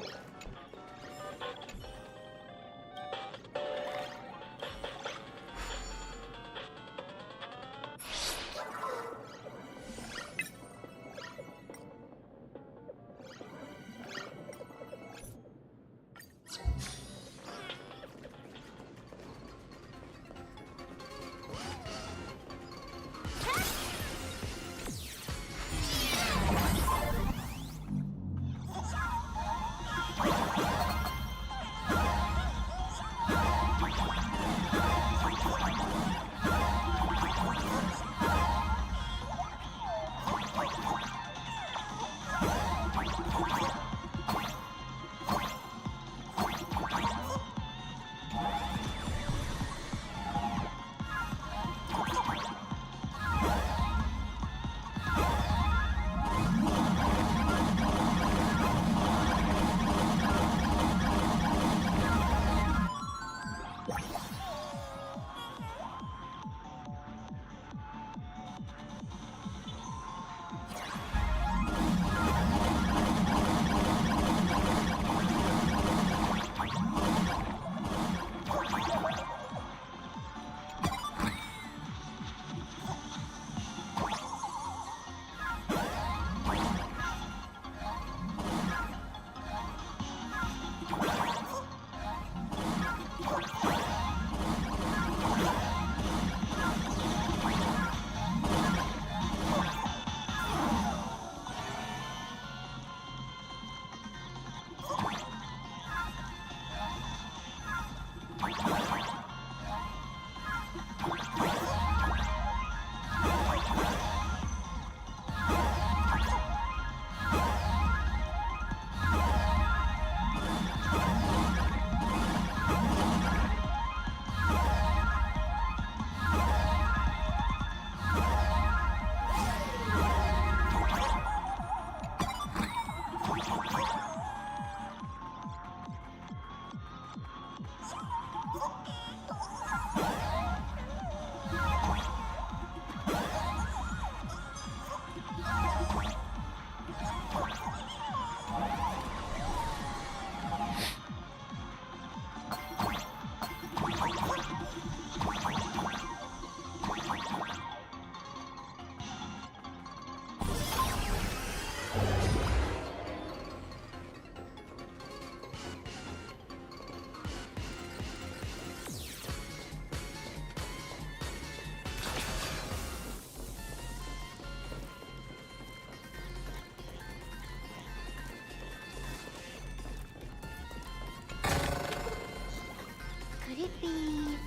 Speaker 11: Could it be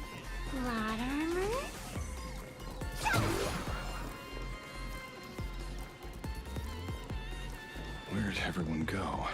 Speaker 11: plot armor?
Speaker 6: Where'd everyone go?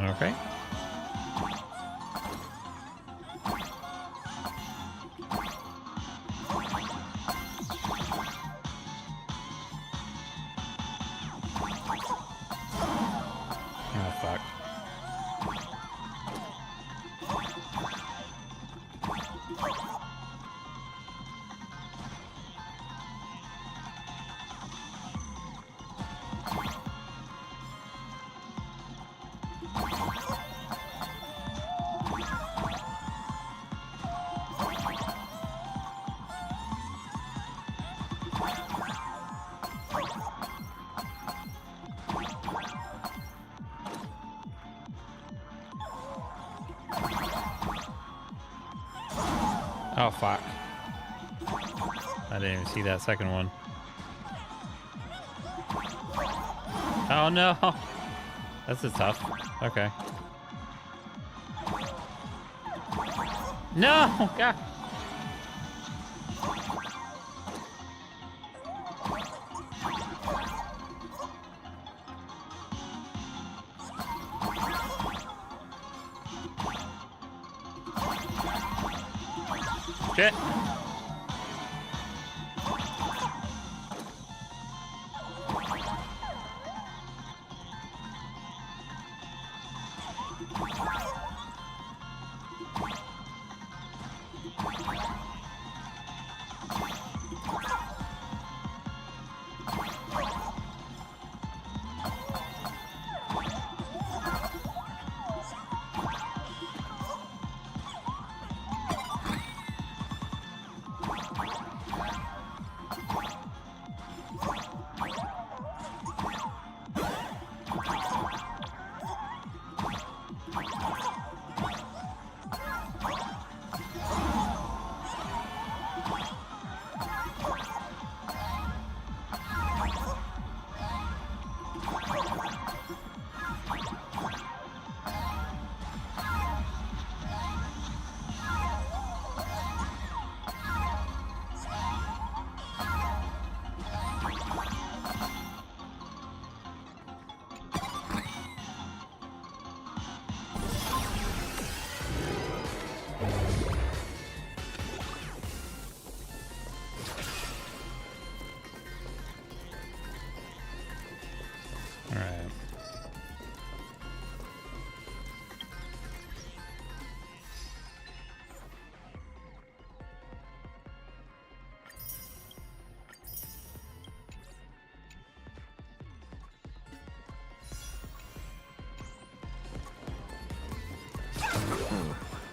Speaker 1: Okay. Oh, fuck. Oh, fuck. I didn't even see that second one. Oh, no. That's a tough. Okay. No! God. Shit.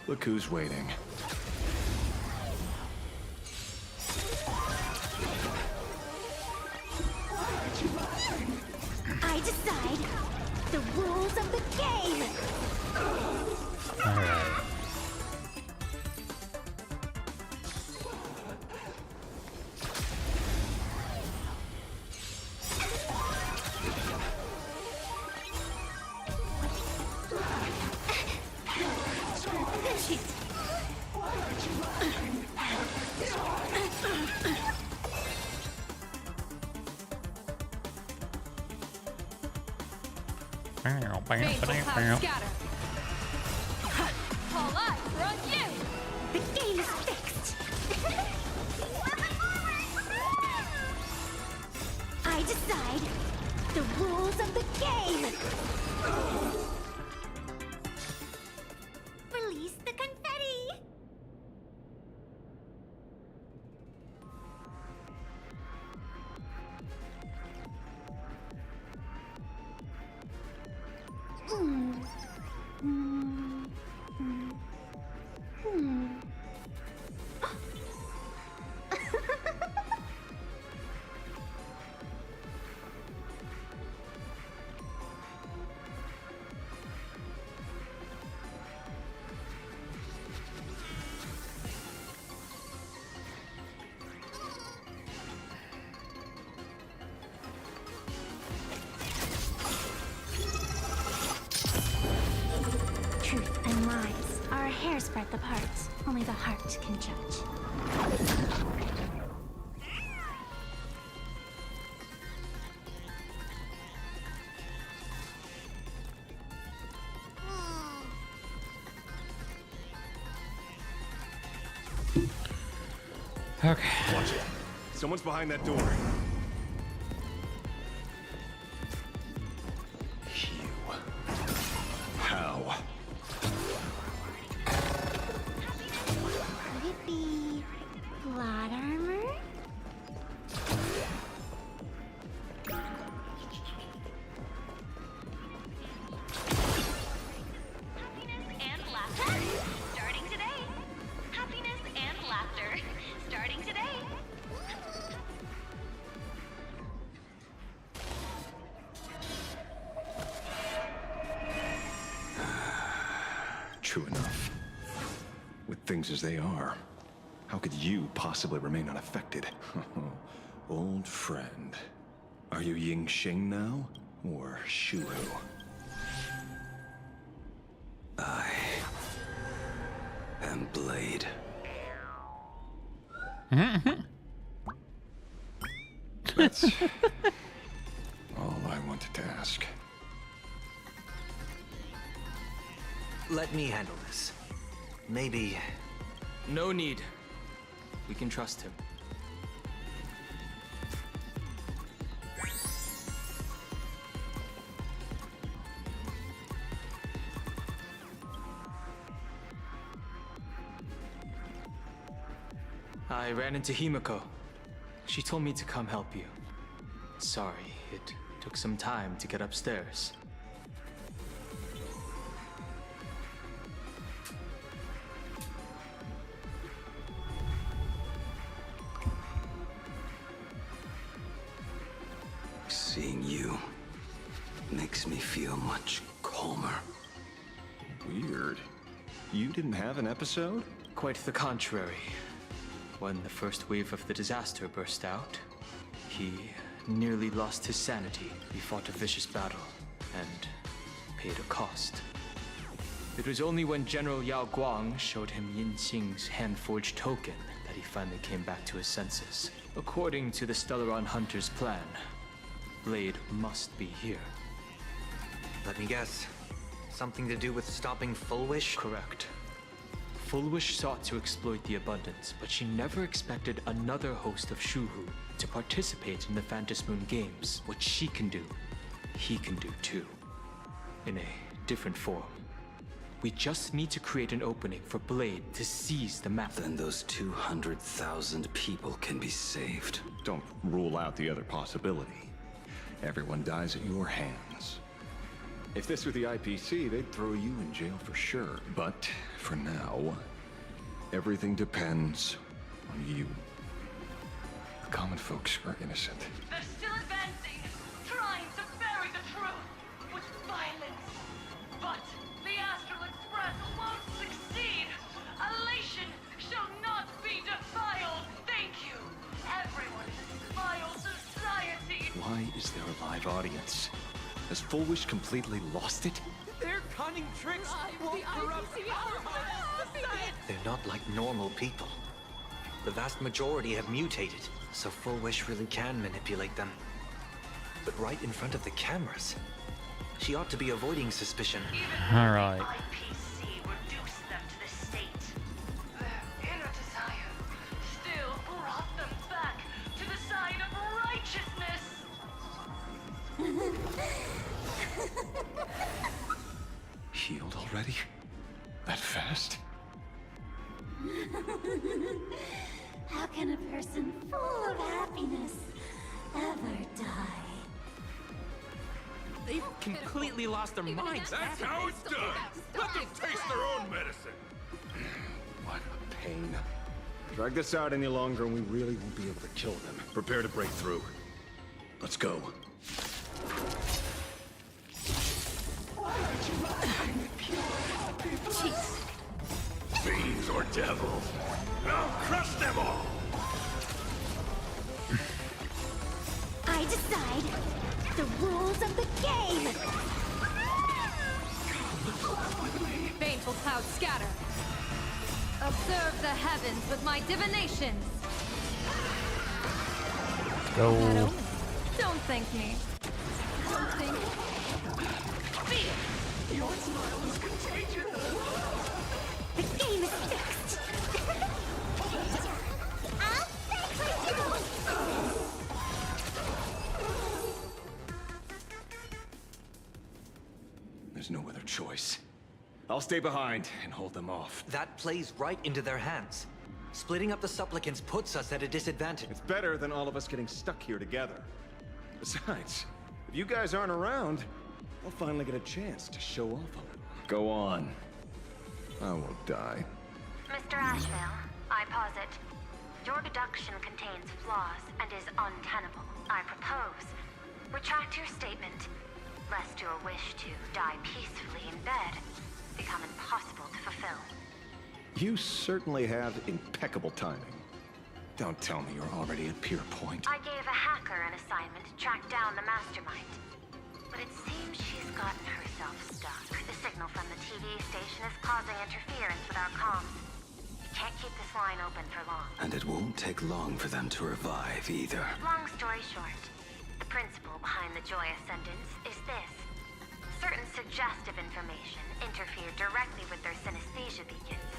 Speaker 6: Look who's waiting.
Speaker 2: I decide the rules of the game.
Speaker 1: All right.
Speaker 9: Scatter. All eyes are on you.
Speaker 2: The game is fixed. I decide the rules of the game. Release the confetti. Truth and lies are a hair's breadth apart. Only the heart can judge.
Speaker 1: Okay.
Speaker 3: Watch it. Someone's behind that door. How?
Speaker 2: Could it be plot armor?
Speaker 17: And laughter starting today. Happiness and laughter starting today.
Speaker 6: True enough. With things as they are, How could you possibly remain unaffected? Old friend. Are you Ying Xing now? Or Shu Hu?
Speaker 19: I am Blade.
Speaker 6: That's all I wanted to ask.
Speaker 7: Let me handle this. Maybe...
Speaker 5: No need. We can trust him. I ran into Himiko. She told me to come help you. Sorry, it took some time to get upstairs.
Speaker 19: Seeing you makes me feel much calmer.
Speaker 6: Weird. You didn't have an episode?
Speaker 5: Quite the contrary. When the first wave of the disaster burst out, he nearly lost his sanity. He fought a vicious battle and paid a cost. It was only when General Yao Guang showed him Yin Xing's hand-forged token that he finally came back to his senses. According to the Stellaron Hunter's plan, Blade must be here.
Speaker 7: Let me guess. Something to do with stopping Full Wish?
Speaker 5: Correct. Full Wish sought to exploit the abundance, but she never expected another host of Shu Hu to participate in the Phantom Moon Games. What she can do, he can do too. In a different form. We just need to create an opening for Blade to seize the map.
Speaker 19: Then those 200,000 people can be saved.
Speaker 6: Don't rule out the other possibility. Everyone dies at your hands. If this were the IPC, they'd throw you in jail for sure. But for now, everything depends on you. The common folks are innocent.
Speaker 16: They're still advancing, trying to bury the truth with violence. But the Astral Express won't succeed. Elation shall not be defiled. Thank you. Everyone in this vile society.
Speaker 6: Why is there a live audience? Has Full Wish completely lost it?
Speaker 5: Their cunning tricks won't corrupt our hearts.
Speaker 7: They're not like normal people. The vast majority have mutated, so Full Wish really can manipulate them. But right in front of the cameras, she ought to be avoiding suspicion.
Speaker 1: All right.
Speaker 16: IPC reduced them to the state. Their inner desire still brought them back to the side of righteousness.
Speaker 6: Healed already? That fast?
Speaker 13: How can a person full of happiness ever die?
Speaker 5: They've completely lost their minds.
Speaker 10: That's how it's done. Let them taste their own medicine.
Speaker 6: What a pain. Drag this out any longer and we really won't be able to kill them. Prepare to break through. Let's go.
Speaker 10: Fiends or devils, I'll crush them all.
Speaker 13: I decide the rules of the game!
Speaker 9: Baneful clouds scatter. Observe the heavens with my divinations.
Speaker 1: Go.
Speaker 9: That omen. Don't thank me. Don't thank me.
Speaker 13: Your smile is contagious! The game is fixed! I'll fix it!
Speaker 6: There's no other choice. I'll stay behind and hold them off.
Speaker 7: That plays right into their hands. Splitting up the supplicants puts us at a disadvantage.
Speaker 6: It's better than all of us getting stuck here together. Besides, if you guys aren't around, I'll finally get a chance to show off a little. Go on. I won't die.
Speaker 2: Mr. Asheville, I posit, your deduction contains flaws and is untenable. I propose, retract your statement, lest your wish to die peacefully in bed become impossible to fulfill.
Speaker 6: You certainly have impeccable timing. Don't tell me you're already at Pier Point.
Speaker 17: I gave a hacker an assignment to track down the mastermind. But it seems she's gotten herself stuck. The signal from the TV station is causing interference with our comms. You can't keep this line open for long.
Speaker 19: And it won't take long for them to revive either.
Speaker 17: Long story short, the principle behind the Joy Ascendants is this. Certain suggestive information interfered directly with their synesthesia beacons,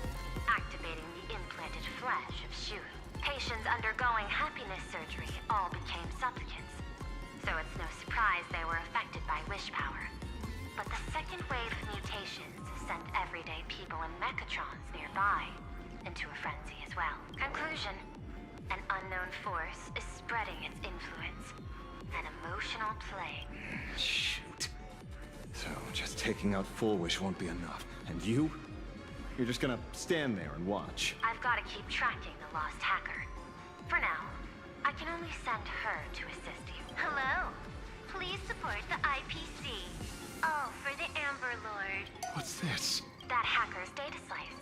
Speaker 17: activating the implanted flesh of Shu. Patients undergoing happiness surgery all became supplicants, so it's no surprise they were affected by wish power. But the second wave of mutations sent everyday people and mechatrons nearby into a frenzy as well. Conclusion: an unknown force is spreading its influence. An emotional plague.
Speaker 6: Shoot. So just taking out Full Wish won't be enough. And you? You're just gonna stand there and watch.
Speaker 17: I've got to keep tracking the lost hacker. For now, I can only send her to assist you.
Speaker 11: Hello. Please support the IPC. Oh, for the Amber Lord.
Speaker 6: What's this?
Speaker 17: That hacker's data slice.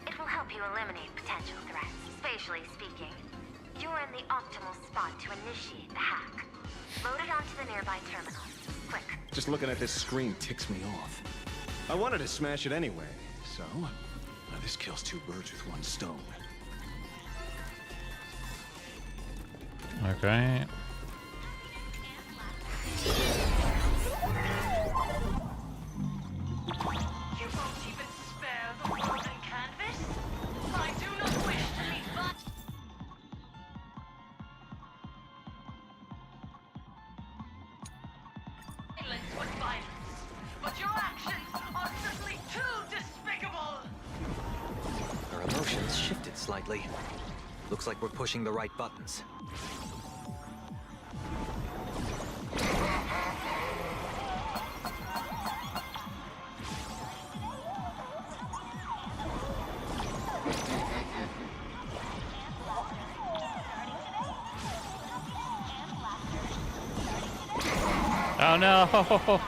Speaker 17: It will help you eliminate potential threats. Spatially speaking, you're in the optimal spot to initiate the hack. Load it onto the nearby terminal. Quick.
Speaker 6: Just looking at this screen ticks me off. I wanted to smash it anyway, so... Now this kills two birds with one stone.
Speaker 1: Okay.
Speaker 16: You won't even spare the frozen canvas? I do not wish to leave but... Violence was violence, but your actions are simply too despicable!
Speaker 7: Our emotions shifted slightly. Looks like we're pushing the right buttons.
Speaker 1: Oh no!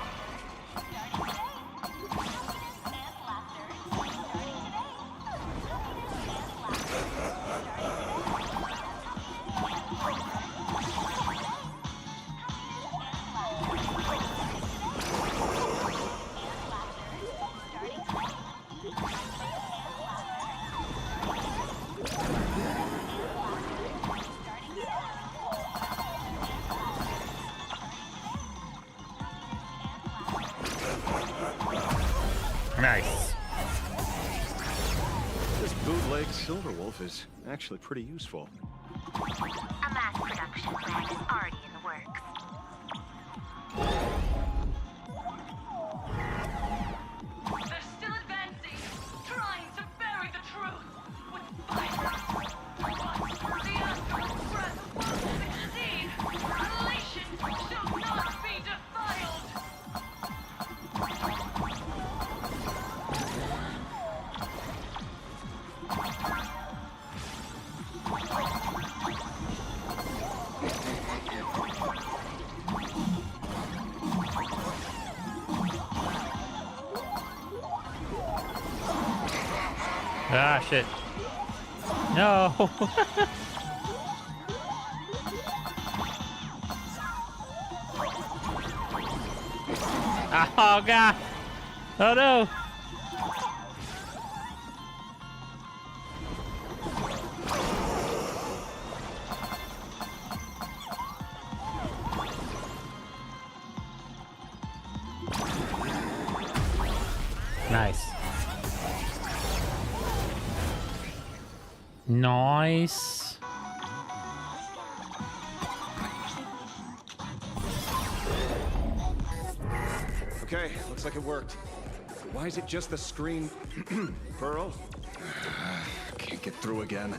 Speaker 1: Nice.
Speaker 6: This bootleg Silverwolf is actually pretty useful.
Speaker 17: A mass production plan is already in the works.
Speaker 16: They're still advancing, trying to bury the truth with violence. But the Astral Express will succeed. Relation shall not be defiled.
Speaker 1: Ah, shit. No. Oh, God. Oh, no. Nice. Nice.
Speaker 6: Okay, looks like it worked. Why is it just the screen? Pearl? Can't get through again.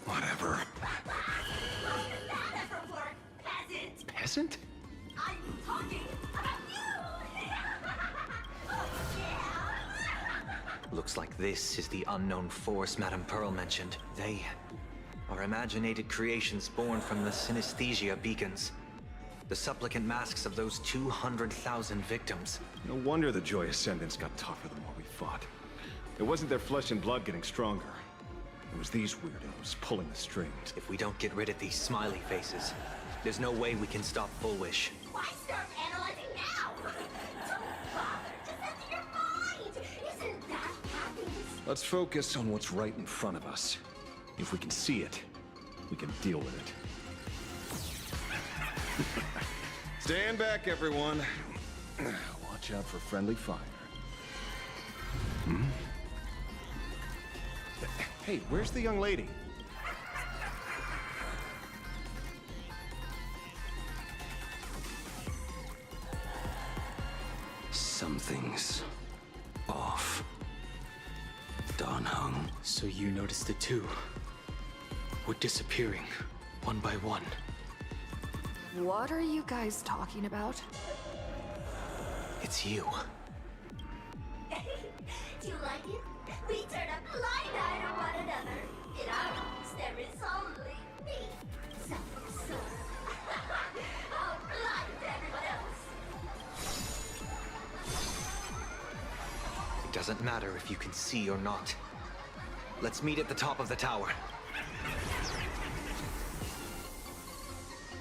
Speaker 6: Whatever. Peasant?
Speaker 13: I'm talking about
Speaker 7: Looks like this is the unknown force Madame Pearl mentioned. They are imaginated creations born from the synesthesia beacons. The supplicant masks of those 200,000 victims.
Speaker 6: No wonder the Joy Ascendants got tougher the more we fought.
Speaker 3: It wasn't their flesh and blood getting stronger. It was these weirdos pulling the strings.
Speaker 7: If we don't get rid of these smiley faces, there's no way we can stop Full Wish.
Speaker 17: Why start analyzing now? Don't bother. Just enter your mind. Isn't that happiness?
Speaker 3: Let's focus on what's right in front of us. If we can see it, we can deal with it. Stand back, everyone. Watch out for friendly fire. Hmm? Hey, where's the young lady?
Speaker 19: Something's off. Dan Heng.
Speaker 5: So you noticed it too. We're disappearing, one by one.
Speaker 4: What are you guys talking about?
Speaker 7: It's you.
Speaker 17: Do you like it? We turn a blind eye to one another. In our arms, there is only me. So, I'll blind everyone else.
Speaker 7: It doesn't matter if you can see or not. Let's meet at the top of the tower.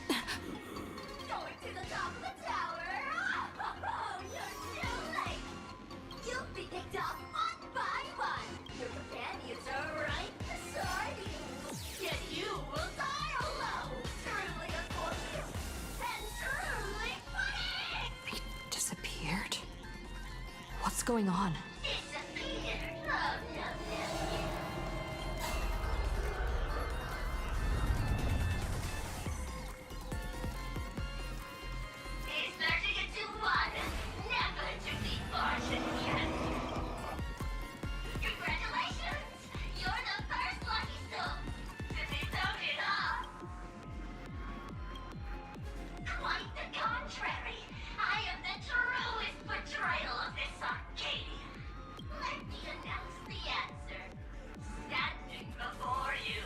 Speaker 17: Going to the top of the tower. Oh, you're too late. You'll be picked off one by one. Your companions are right beside you. Yet you will die alone. Truly unfortunate and truly funny.
Speaker 4: They disappeared? What's going on?
Speaker 17: Disappeared. Oh, no. He's merging into one, never to be parted again. Congratulations! You're the first lucky soul to be voted off. Quite the contrary. I am the truest portrayal of this Arcadia. Let me announce the answer. Standing before you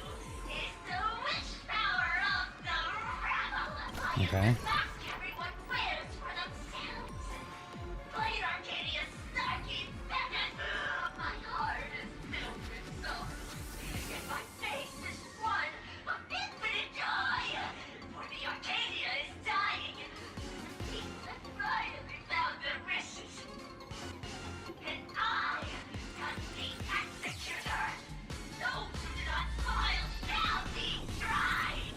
Speaker 17: is the wish power of the rebel.
Speaker 1: Okay.
Speaker 17: Everyone wears for themselves. Blade Arcadia's Sarky Bennett. My heart is filled with sorrow, and my face is one of infinite joy. For the Arcadia is dying. Peace has finally found their wishes. And I am the executor. Those who do not smile shall be tried.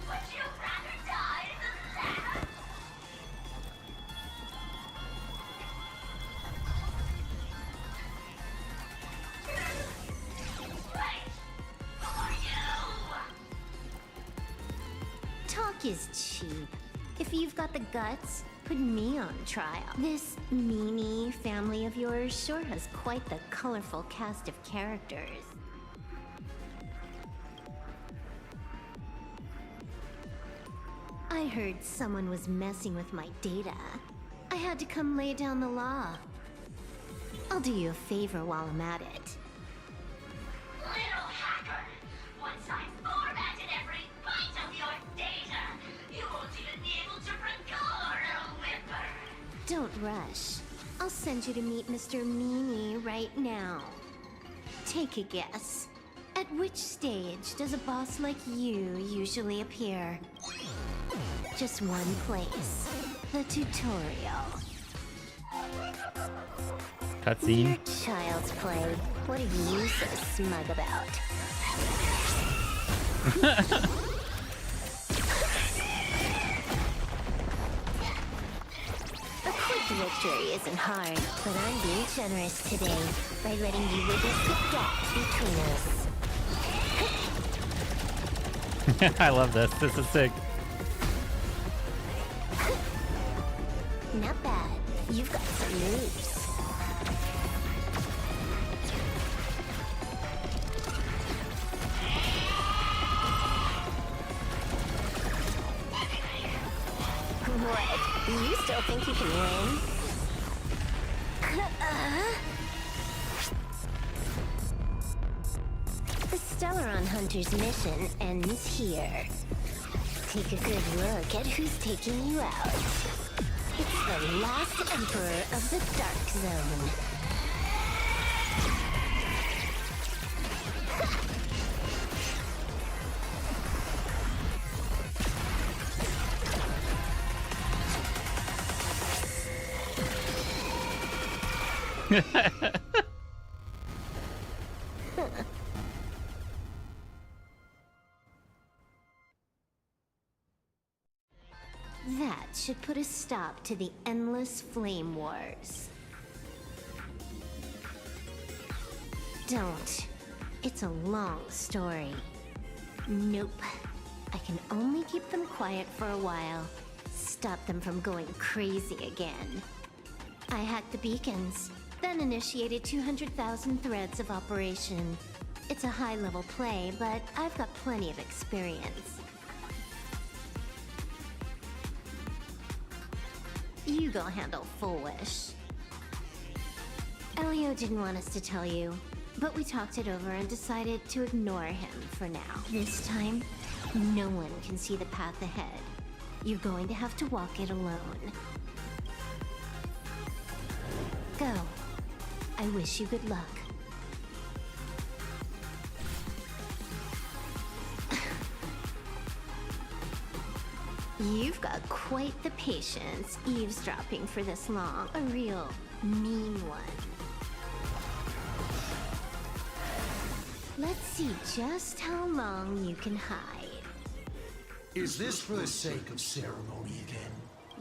Speaker 17: Would you rather die than that? Wait! Who are you?
Speaker 11: Talk is cheap. If you've got the guts, put me on trial. This meanie family of yours sure has quite the colorful cast of characters. I heard someone was messing with my data. I had to come lay down the law. I'll do you a favor while I'm at it.
Speaker 17: Little hacker! Once I've formatted every byte of your data, you won't even be able to record a whimper!
Speaker 11: Don't rush. I'll send you to meet Mr. Meanie right now. Take a guess. At which stage does a boss like you usually appear? Just one place. The tutorial.
Speaker 1: Cutscene.
Speaker 11: Your child's play. What are you so smug about? A quick victory isn't hard, but I'm being generous today by letting you witness the gap between us.
Speaker 1: I love this. This is sick.
Speaker 11: Not bad. You've got some moves. What? You still think you can win? The Stellaron Hunter's mission ends here. Take a good look at who's taking you out. It's the last Emperor of the Dark Zone. That should put a stop to the endless flame wars. Don't. It's a long story. Nope. I can only keep them quiet for a while. Stop them from going crazy again. I hacked the beacons, then initiated 200,000 threads of operation. It's a high-level play, but I've got plenty of experience. You go handle Full Wish. Elio didn't want us to tell you, but we talked it over and decided to ignore him for now. This time, no one can see the path ahead. You're going to have to walk it alone. Go. I wish you good luck. You've got quite the patience eavesdropping for this long. A real mean one. Let's see just how long you can hide.
Speaker 15: Is this for the sake of ceremony again?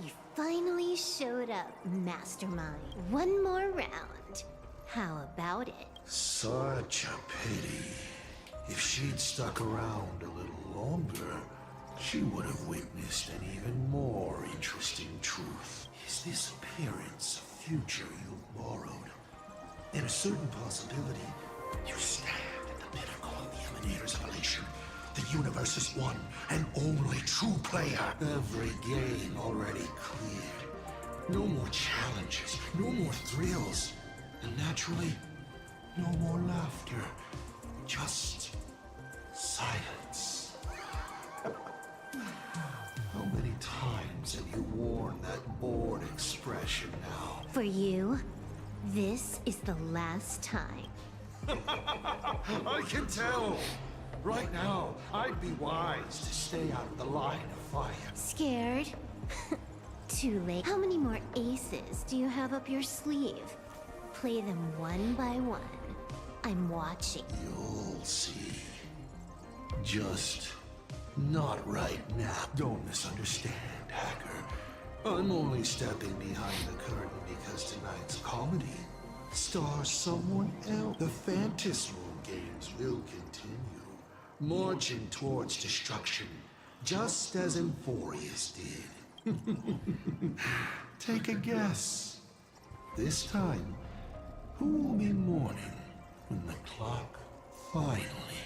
Speaker 11: You finally showed up, Mastermind. One more round. How about it?
Speaker 15: Such a pity. If she'd stuck around a little longer, she would have witnessed an even more interesting truth. Is this appearance a future you've borrowed? In a certain possibility, you stand at the pinnacle of the Emanators of Elation, the universe's one and only true player. Every game already cleared. No more challenges, no more thrills, and naturally, no more laughter. Just silence. How many times have you worn that bored expression now?
Speaker 11: For you, this is the last time.
Speaker 15: I can tell! Right now, I'd be wise to stay out of the line of fire.
Speaker 11: Scared? Too late. How many more aces do you have up your sleeve? Play them one by one. I'm watching.
Speaker 15: You'll see. Just not right now. Don't misunderstand, Hacker. I'm only stepping behind the curtain because tonight's comedy stars someone else. The Phantasmal games will continue, marching towards destruction, just as Emphorius did. Take a guess. This time, who will be mourning when the clock finally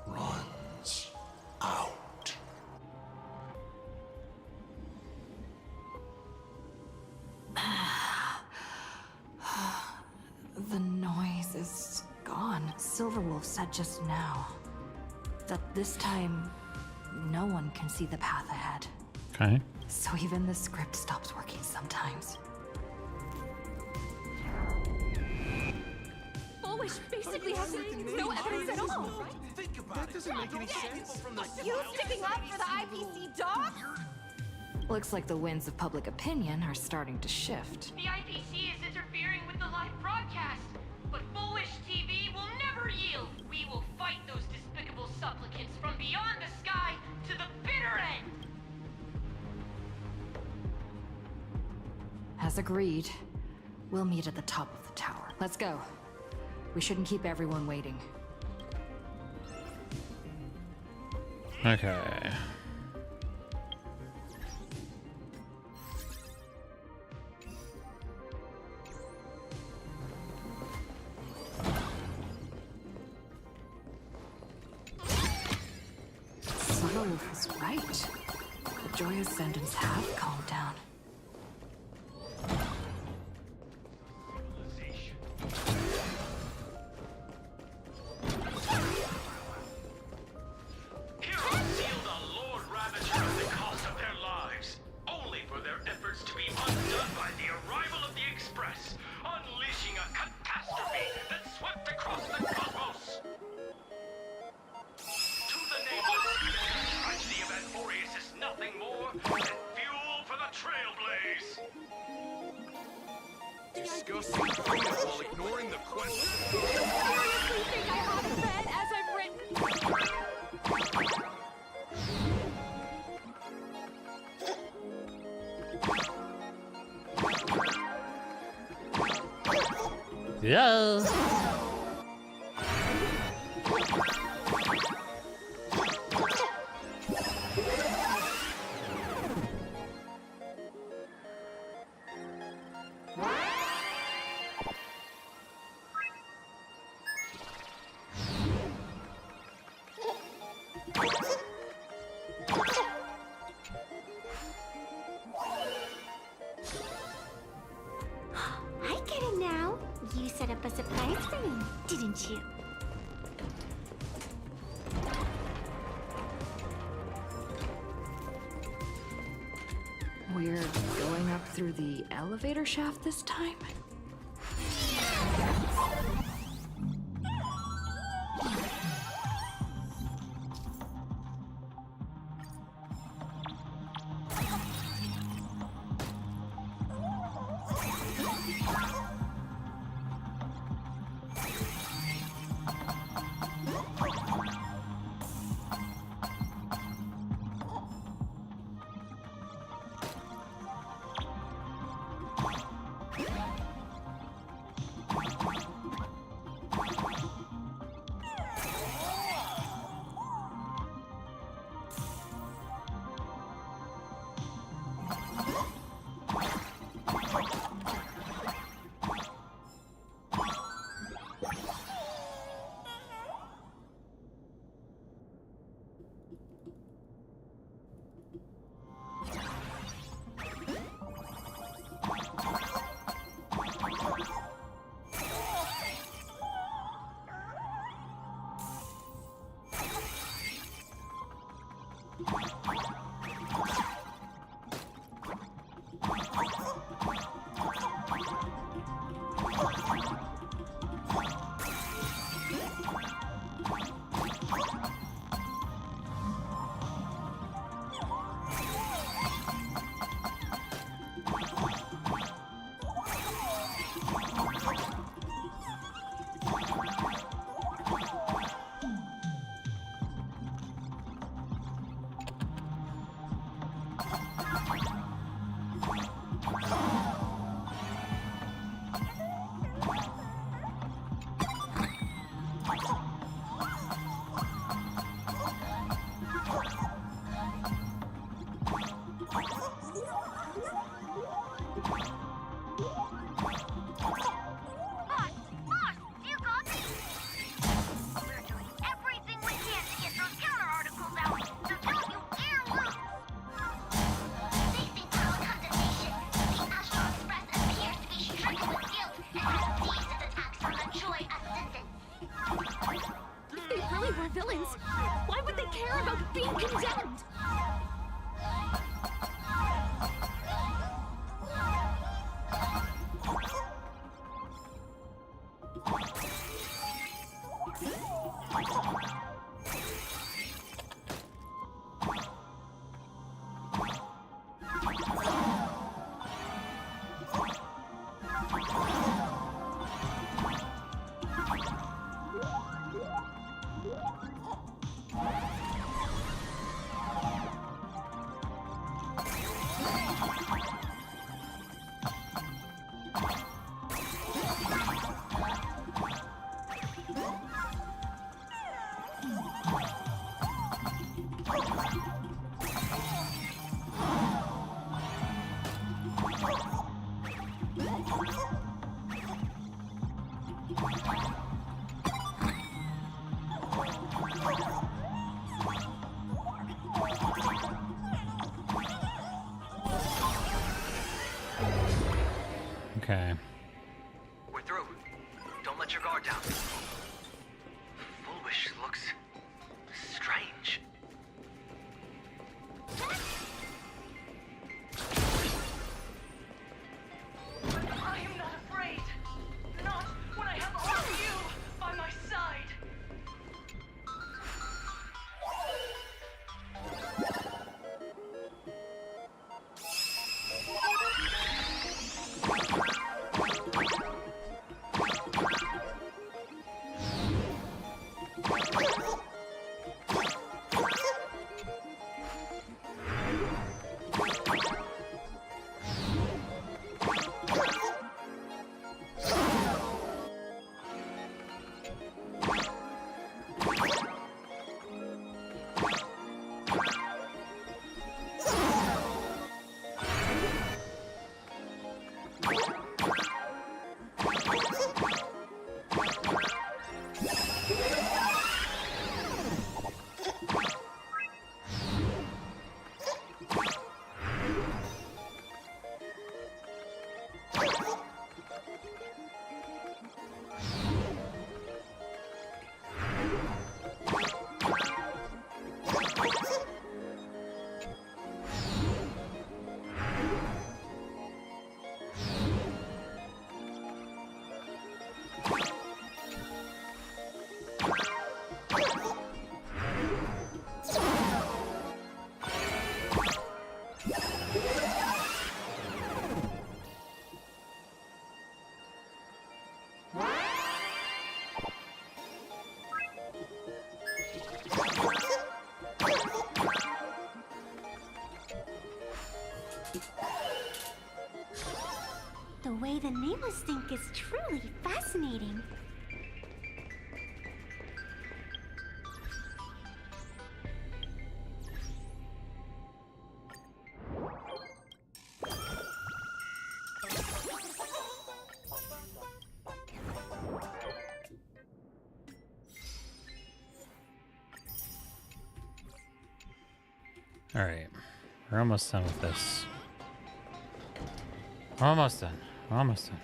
Speaker 15: runs out?
Speaker 4: The noise is gone. Silverwolf said just now that this time no one can see the path ahead.
Speaker 1: Okay.
Speaker 4: So even the script stops working sometimes.
Speaker 13: Full Wish basically has no evidence at all.
Speaker 3: Think about that doesn't make any sense.
Speaker 13: You sticking up for the IPC dog?
Speaker 4: Looks like the winds of public opinion are starting to shift.
Speaker 16: The IPC is interfering with the live broadcast, but Full Wish TV will never yield. We will fight those despicable supplicants from beyond the sky to the bitter end.
Speaker 4: As agreed, we'll meet at the top of the tower. Let's go. We shouldn't keep everyone waiting.
Speaker 1: Okay.
Speaker 4: Silverwolf was right. The Joy Ascendants have calmed down.
Speaker 10: Heroes seal the Lord Ravager at the cost of their lives, only for their efforts to be undone. discussing cleanup while ignoring the question.
Speaker 13: You seriously think I haven't read as I've written?
Speaker 1: Yeah.
Speaker 2: I get it now. You set up a surprise for me, didn't you?
Speaker 4: We're going up through the elevator shaft this time?
Speaker 13: Villains. Why would they care about being condemned?
Speaker 1: Okay.
Speaker 7: We're through. Don't let your guard down. Foolish looks strange.
Speaker 8: I am not afraid. Not when I have all of you by my side.
Speaker 2: The way the Nameless think is truly fascinating.
Speaker 1: All right, we're almost done with this. Almost done. Almost done.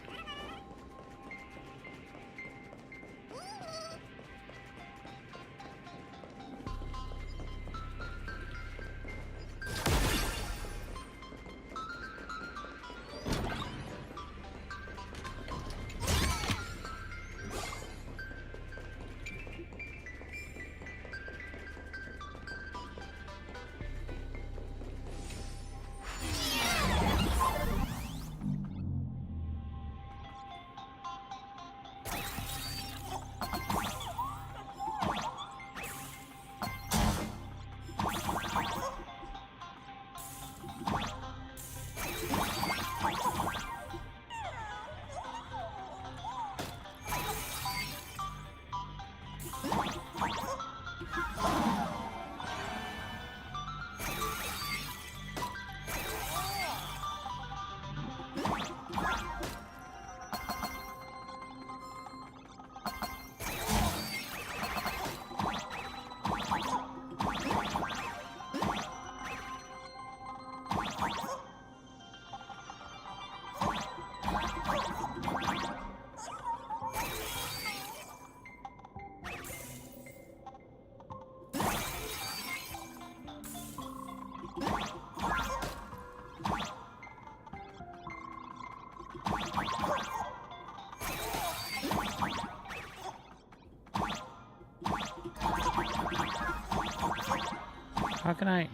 Speaker 1: How can I?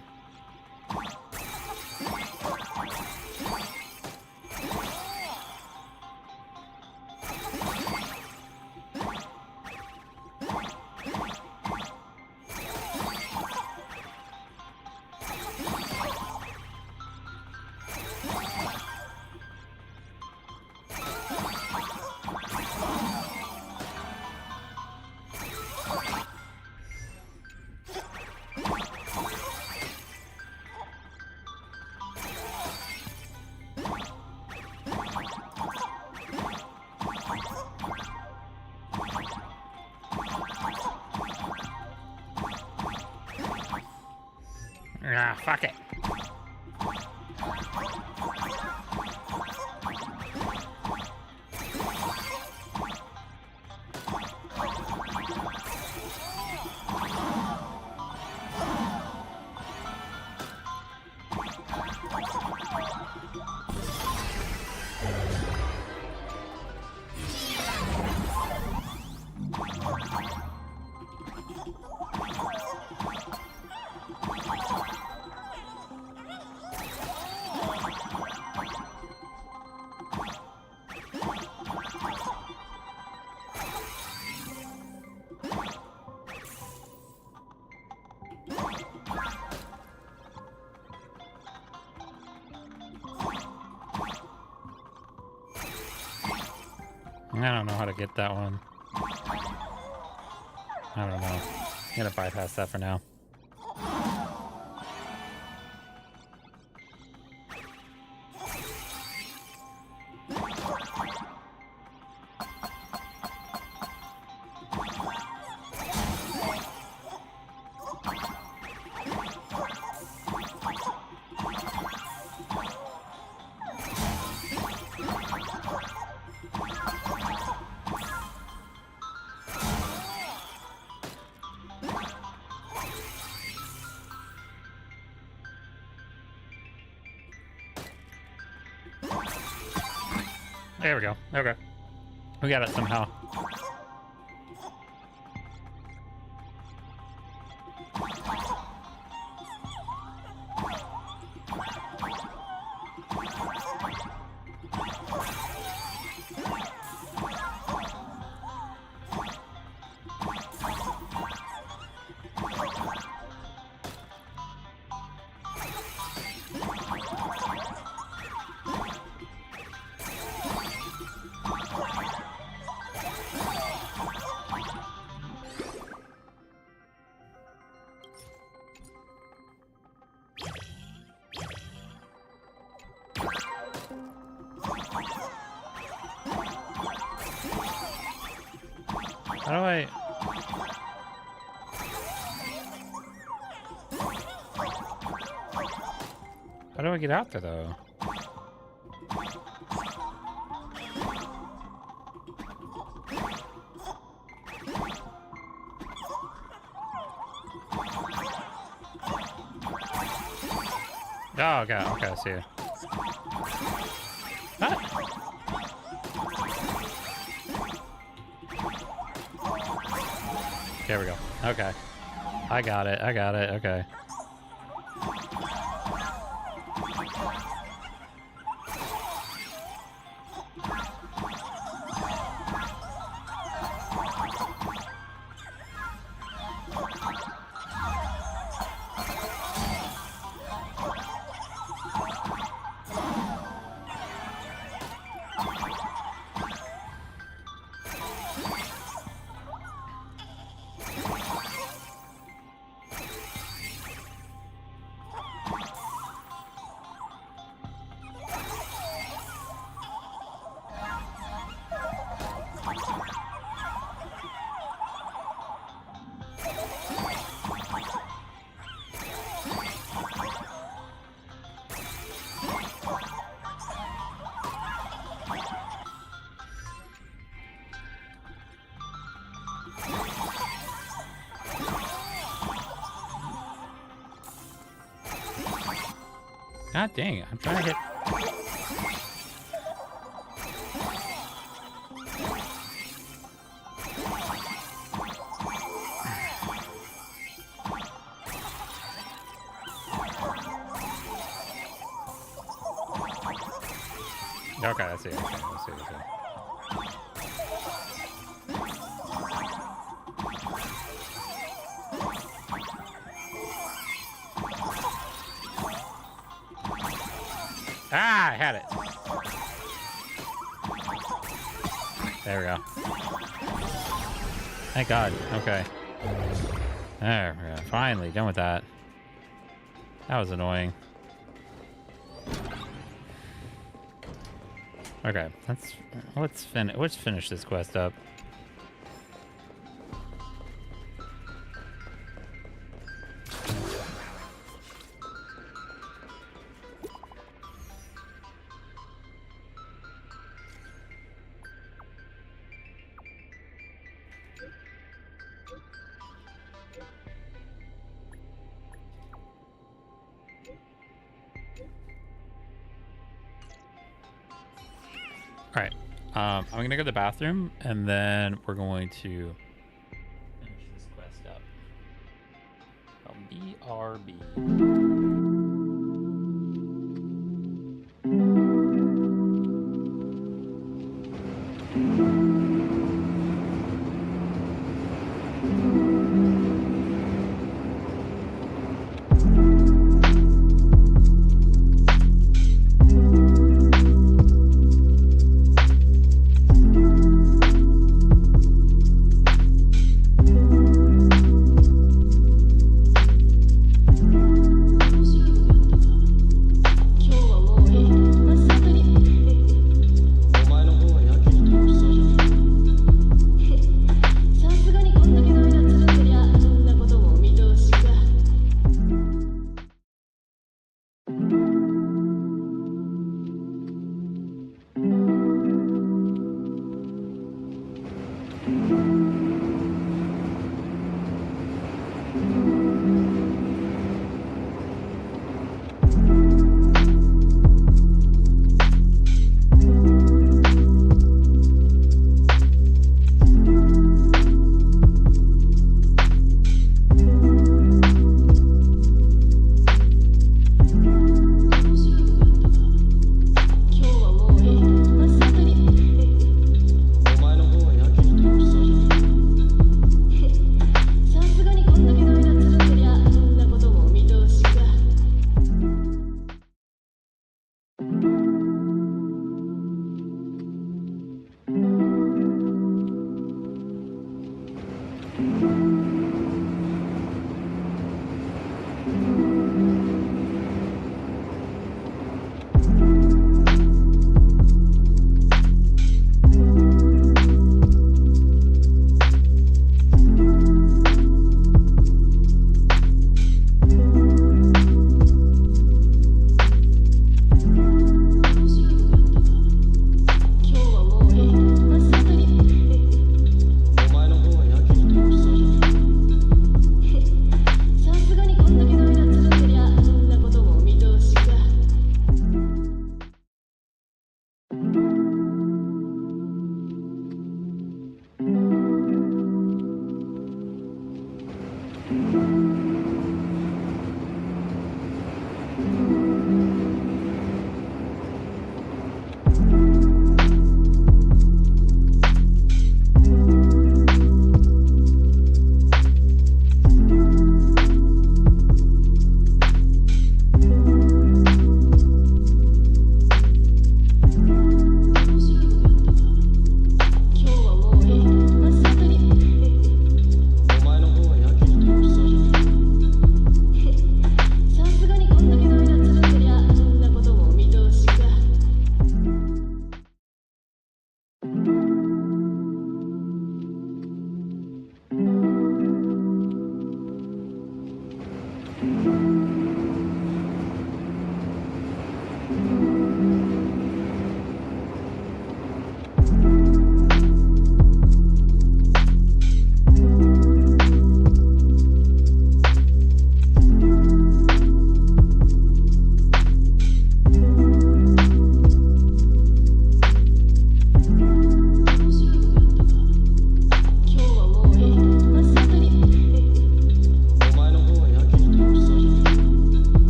Speaker 1: Ah, fuck it. I don't know how to get that one. I don't know. I'm gonna bypass that for now. There we go. Okay. We got it somehow. How do I... How do I get out there, though? Oh, okay, okay, I see you. Ah! There we go. Okay. I got it, okay. God dang it, I'm trying to hit... Okay, I see, I see. Ah, I had it. There we go. Thank God. Okay. There we go. Finally, done with that. That was annoying. Okay, let's finish this quest up. All right, I'm gonna go to the bathroom, and then we're going to finish this quest up. BRB.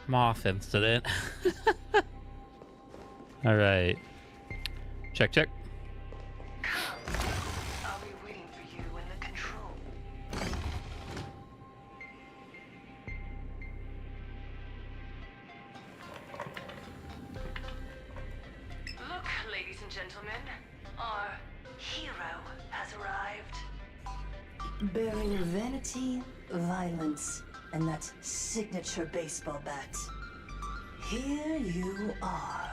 Speaker 1: Moth incident. All right. Check, check.
Speaker 8: I'll be waiting for you in the control. Look, ladies and gentlemen, our hero has arrived. Bearing vanity, violence, and that signature baseball bat. Here you are.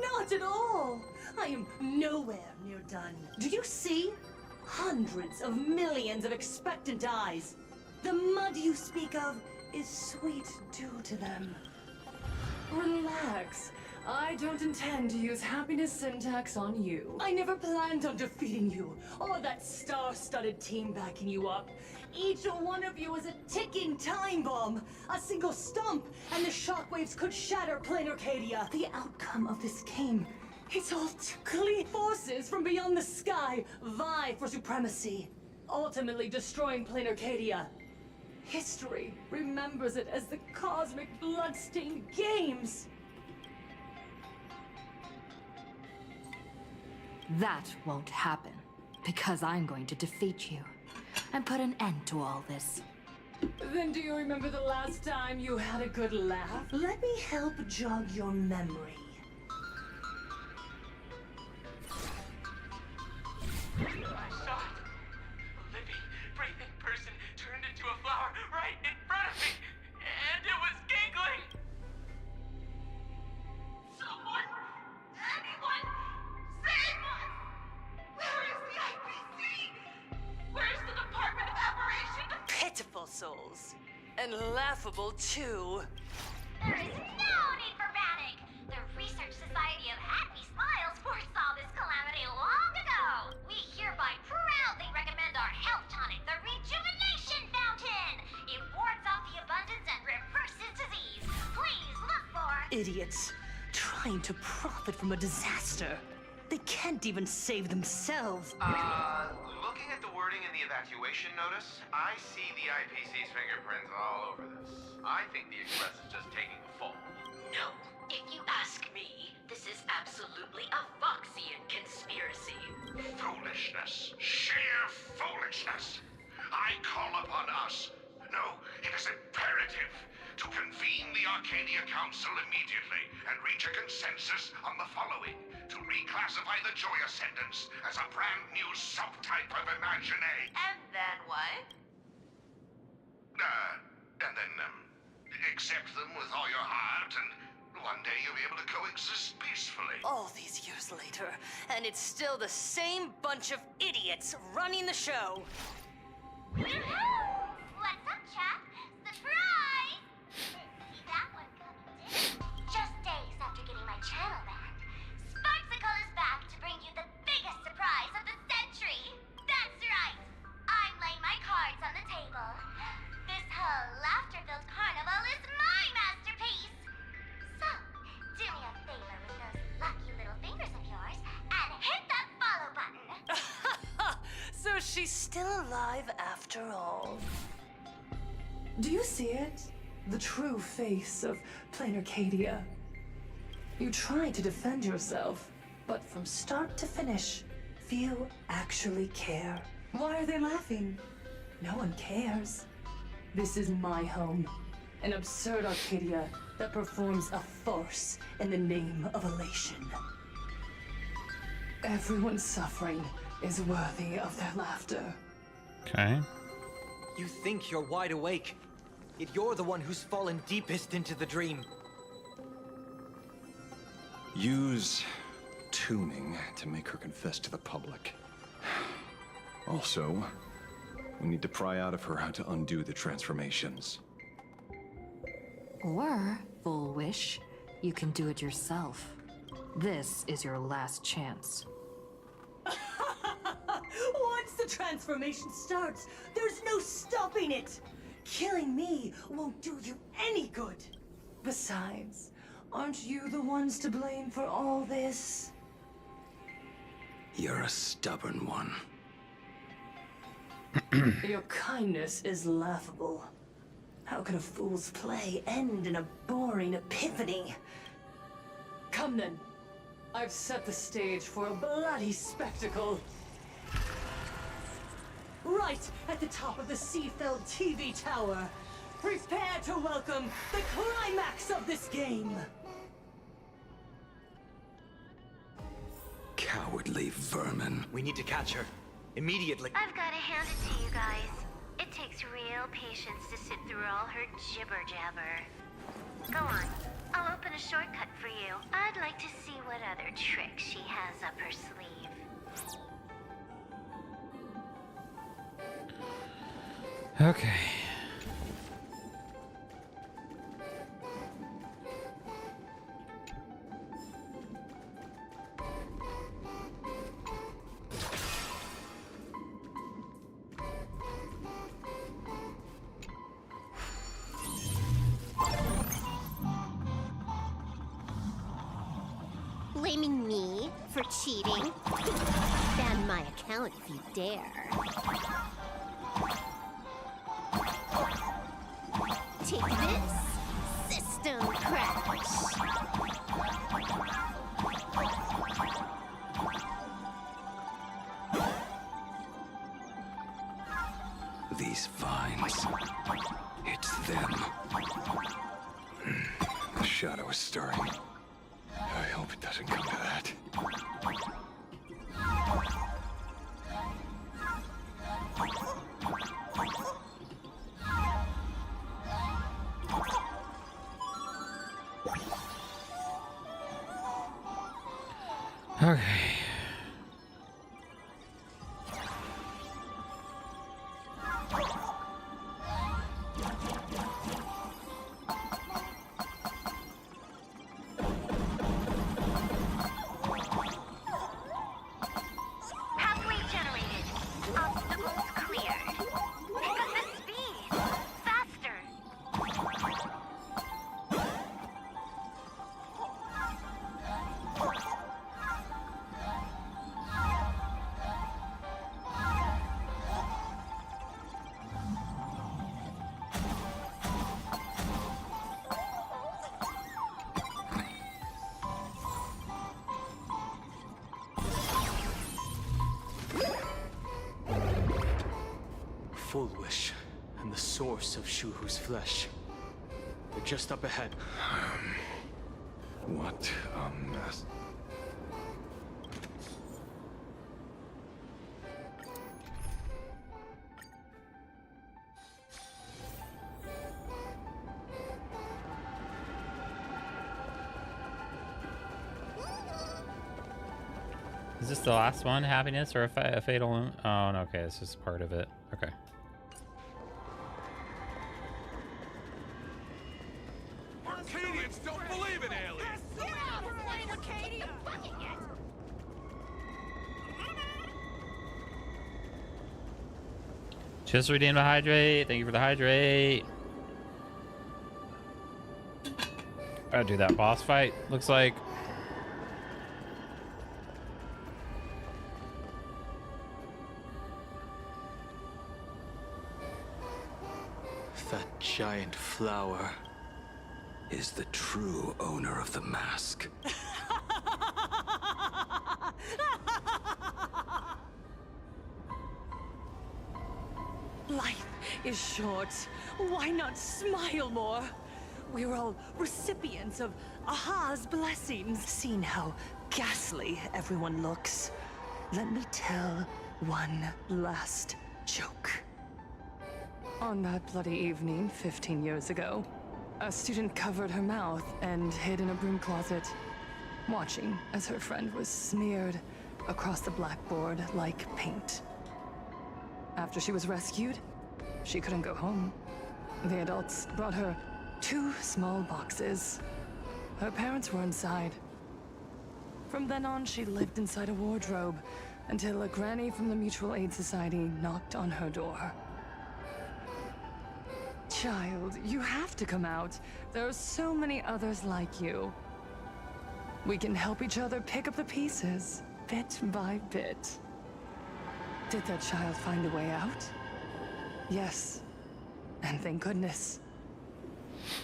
Speaker 8: Not at all! I am nowhere near done. Do you see? Hundreds of millions of expectant eyes. The mud you speak of is sweet due to them. Relax. I don't intend to use happiness syntax on you. I never planned on defeating you, or that star-studded team backing you up. Each one of you is a ticking time bomb. A single stomp, and the shockwaves could shatter Plain Arcadia. The outcome of this game, it's all clean forces from beyond the sky vie for supremacy, ultimately destroying Plain Arcadia. History remembers it as the cosmic bloodstained games.
Speaker 9: That won't happen, because I'm going to defeat you and put an end to all this.
Speaker 8: Then do you remember the last time you had a good laugh? Let me help jog your memory.
Speaker 10: I saw it. A living, breathing person turned into a flower right in front of me, and it was giggling. Someone, anyone, save us! Where is the IPC? Where's the Department of Aberration?
Speaker 8: Pitiful souls. And laughable, too.
Speaker 17: There is no need for panic! The Research Society of Happy Smiles foresaw this calamity long ago! We hereby proudly recommend our health tonic, the Rejuvenation Fountain! It wards off the abundance and reverses disease. Please look for...
Speaker 8: Idiots. Trying to profit from a disaster. They can't even save themselves.
Speaker 20: Looking at the wording in the evacuation notice, I see the IPC's fingerprints all over this. I think the Express is just taking the fall.
Speaker 12: No. If you ask me, this is absolutely a Foxian conspiracy.
Speaker 21: Foolishness. Sheer foolishness. I call upon us. No, it is imperative to convene the Arcadia Council immediately and reach a consensus on the following. To reclassify the Joy Ascendants as a brand new subtype of Imaginae.
Speaker 12: And then what?
Speaker 21: And then, accept them with all your heart, and one day you'll be able to coexist peacefully.
Speaker 8: All these years later, and it's still the same bunch of idiots running the show.
Speaker 17: Woohoo! What's up, chap? Surprise! See that one coming, didn't you? Just days after getting my channel banned, Sparksicle is back to bring you the biggest surprise of the century! That's right! I'm laying my cards on the table. This whole laughter-filled carnival is my masterpiece! So, do me a favor with those lucky little fingers of yours and hit that follow button!
Speaker 8: So she's still alive after all. Do you see it? The true face of Plain Arcadia. You try to defend yourself, but from start to finish, few actually care. Why are they laughing? No one cares. This is my home. An absurd Arcadia that performs a farce in the name of elation. Everyone's suffering is worthy of their laughter.
Speaker 1: Okay.
Speaker 7: You think you're wide awake, yet you're the one who's fallen deepest into the dream.
Speaker 6: Use tuning to make her confess to the public. Also, we need to pry out of her how to undo the transformations.
Speaker 9: Or, full wish, you can do it yourself. This is your last chance.
Speaker 8: Once the transformation starts, there's no stopping it! Killing me won't do you any good. Besides, aren't you the ones to blame for all this?
Speaker 19: You're a stubborn one.
Speaker 8: Your kindness is laughable. How can a fool's play end in a boring epiphany? Come then. I've set the stage for a bloody spectacle. Right at the top of the Seafeld TV tower. Prepare to welcome the climax of this game.
Speaker 19: Cowardly vermin.
Speaker 7: We need to catch her. Immediately.
Speaker 11: I've got to hand it to you guys. It takes real patience to sit through all her jibber-jabber. Go on. I'll open a shortcut for you. I'd like to see what other tricks she has up her sleeve.
Speaker 1: Okay.
Speaker 11: Blaming me for cheating? Ban my account if you dare. Take this, System Crash.
Speaker 19: These vines. It's them.
Speaker 6: The shadow is stirring. I hope it doesn't come to that.
Speaker 1: Okay.
Speaker 11: Pathway generated. Obstacles cleared. Pick up the speed. Faster.
Speaker 5: Full Wish and the source of Shuhu's flesh. They're just up ahead.
Speaker 6: What a mess.
Speaker 1: Is this the last one? Happiness or a fatal? Oh, no, okay, this is part of it. Okay.
Speaker 10: Arcadians don't believe in aliens!
Speaker 13: Yeah, we're playing Arcadia! Fucking it!
Speaker 1: Just redeemed a hydrate. Thank you for the hydrate. Gotta do that boss fight, looks like.
Speaker 5: That giant flower
Speaker 19: is the true owner of the mask.
Speaker 8: Life is short. Why not smile more? We're all recipients of Aha's blessings. Seen how ghastly everyone looks. Let me tell one last joke. On that bloody evening 15 years ago, a student covered her mouth and hid in a broom closet, watching as her friend was smeared across the blackboard like paint. After she was rescued, she couldn't go home. The adults brought her 2 small boxes. Her parents were inside. From then on, she lived inside a wardrobe until a granny from the Mutual Aid Society knocked on her door. Child, you have to come out. There are so many others like you. We can help each other pick up the pieces, bit by bit. Did that child find a way out? Yes, and thank goodness.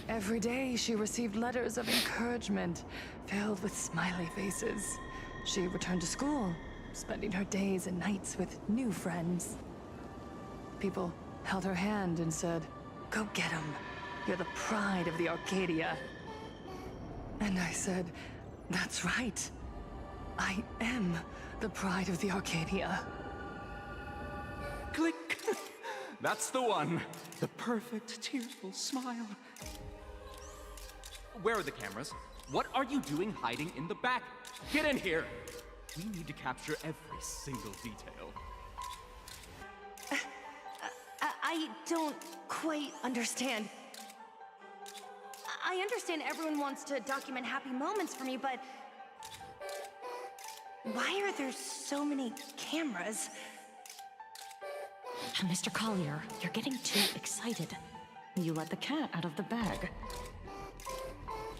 Speaker 8: Every day she received letters of encouragement filled with smiley faces. She returned to school, spending her days and nights with new friends. People held her hand and said, "Go get him. You're the pride of the Arcadia." And I said, "That's right. I am the pride of the Arcadia."
Speaker 14: Click! That's the one. The perfect, tearful smile. Where are the cameras? What are you doing hiding in the back? Get in here! We need to capture every single detail.
Speaker 8: I don't quite understand. I understand everyone wants to document happy moments for me, but why are there so many cameras?
Speaker 22: Mr. Collier, you're getting too excited. You let the cat out of the bag.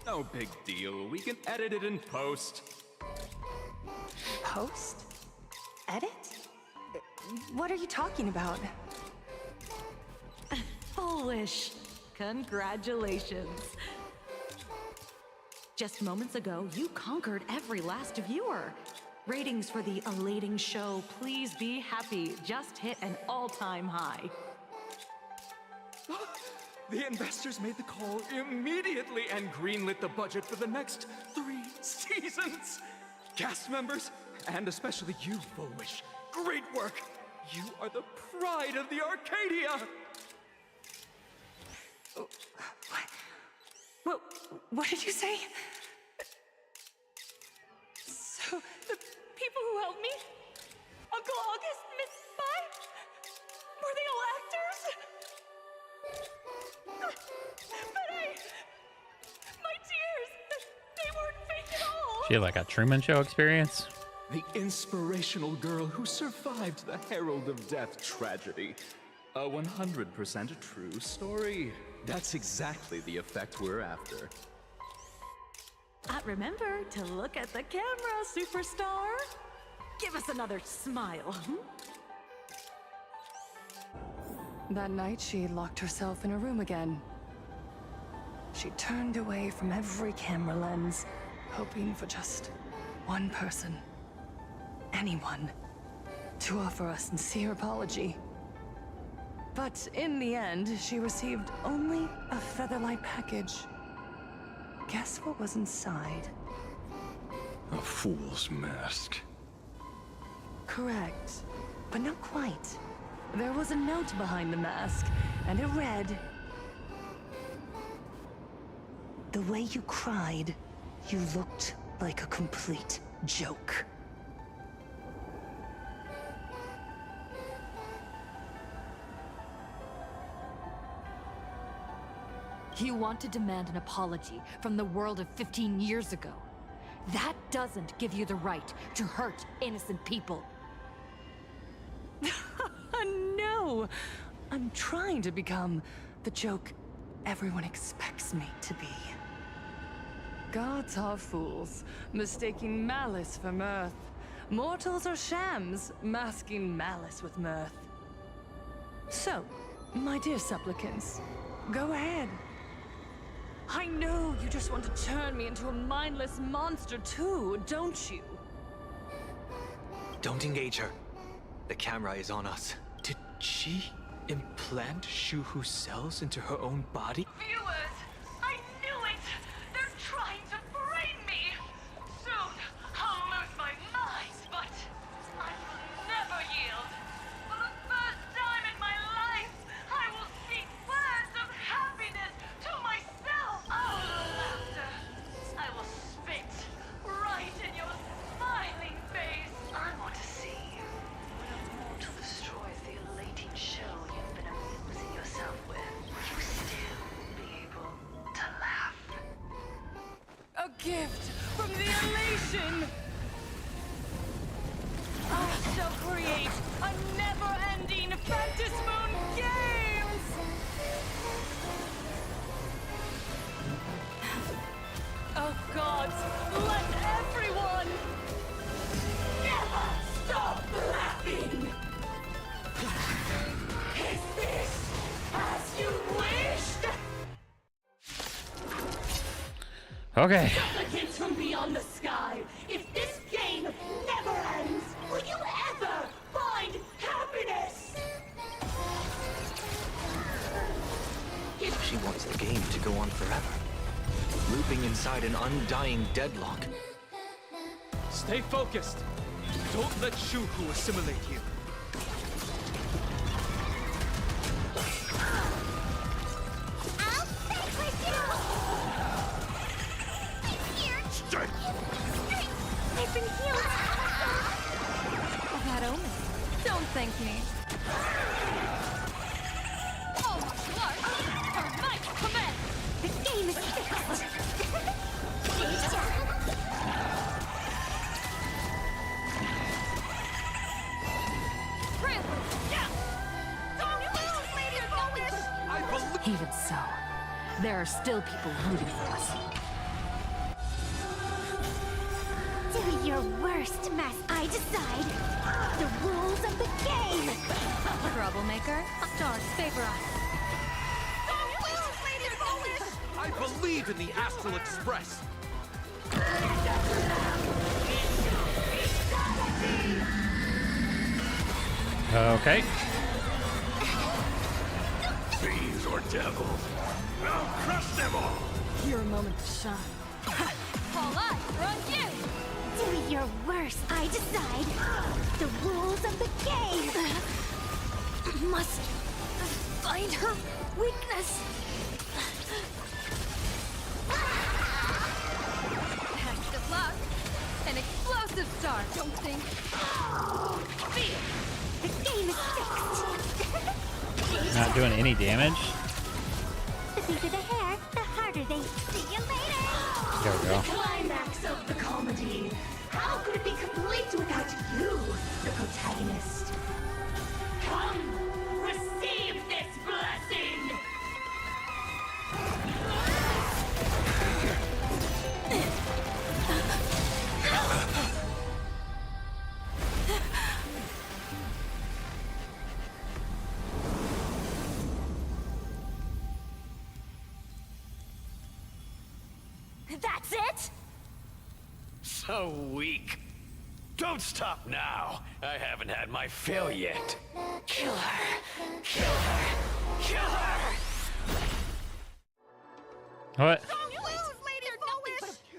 Speaker 14: No big deal. We can edit it in post.
Speaker 8: Post? Edit? What are you talking about?
Speaker 22: Foolish. Congratulations. Just moments ago, you conquered every last viewer. Ratings for the elating show, Please Be Happy, just hit an all-time high.
Speaker 14: The investors made the call immediately and greenlit the budget for the next 3 seasons. Cast members, and especially you, Foolish, great work. You are the pride of the Arcadia.
Speaker 8: What did you say? So, the people who helped me? Uncle August, Miss Spy? Were they all actors? But my tears, they weren't fake at all.
Speaker 1: She had like a Truman Show experience.
Speaker 14: The inspirational girl who survived the Herald of Death tragedy. A 100% true story. That's exactly the effect we're after.
Speaker 22: Remember to look at the camera, superstar. Give us another smile.
Speaker 8: That night, she locked herself in a room again. She turned away from every camera lens, hoping for just one person, anyone, to offer a sincere apology. But in the end, she received only a featherlight package. Guess what was inside?
Speaker 6: A fool's mask.
Speaker 8: Correct, but not quite. There was a note behind the mask, and it read, "The way you cried, you looked like a complete joke."
Speaker 22: You want to demand an apology from the world of 15 years ago. That doesn't give you the right to hurt innocent people.
Speaker 8: No! I'm trying to become the joke everyone expects me to be. Gods are fools, mistaking malice for mirth. Mortals are shams, masking malice with mirth. So, my dear supplicants, go ahead. I know you just want to turn me into a mindless monster too, don't you?
Speaker 7: Don't engage her. The camera is on us.
Speaker 5: Did she implant Shuhu cells into her own body?
Speaker 16: Viewers, I knew it! They're trying to frame me! Soon, I'll lose my mind, but I will never yield. For the first time in my life, I will speak words of happiness to myself! Oh, laughter! I will spit right in your smiling face! I want to see when a mortal destroys the elating shell you've been amusing yourself with. Will you still be able to laugh?
Speaker 8: A gift from the elation! I shall create a never-ending Phantasmoon game! Oh gods, let everyone never stop laughing! Is this
Speaker 1: Okay.
Speaker 13: Supplicants from beyond the sky, if this game never ends, will you ever find happiness?
Speaker 7: She wants the game to go on forever, looping inside an undying deadlock.
Speaker 14: Stay focused. Don't let Shuhu assimilate you.
Speaker 13: I'll stay with you!
Speaker 21: Stay!
Speaker 2: I've been healed.
Speaker 9: That omen. Don't thank me.
Speaker 13: Oh, Clark! Her might command!
Speaker 2: The game is fixed.
Speaker 22: Even so, there are still people rooting for us.
Speaker 2: Do your worst, Mass. I decide the rules of the game.
Speaker 9: Troublemaker, stars favor us.
Speaker 14: I believe in the Astral Express.
Speaker 1: Okay.
Speaker 21: Fiends or devils, I'll crush them all!
Speaker 22: Your moment to shine.
Speaker 13: All eyes are on you!
Speaker 2: Do your worst. I decide the rules of the game.
Speaker 9: Must find her weakness.
Speaker 13: Act of luck. An explosive star, don't think. Feel!
Speaker 2: The game is fixed.
Speaker 1: Not doing any damage.
Speaker 2: The bigger the hair, the harder they. See you later.
Speaker 1: There we go.
Speaker 13: Climax of the comedy. How could it be complete without you, the protagonist? Come, receive this blessing!
Speaker 2: That's it?
Speaker 10: So weak. Don't stop now. I haven't had my fill yet.
Speaker 13: Kill her! Kill her! Kill her!
Speaker 1: What?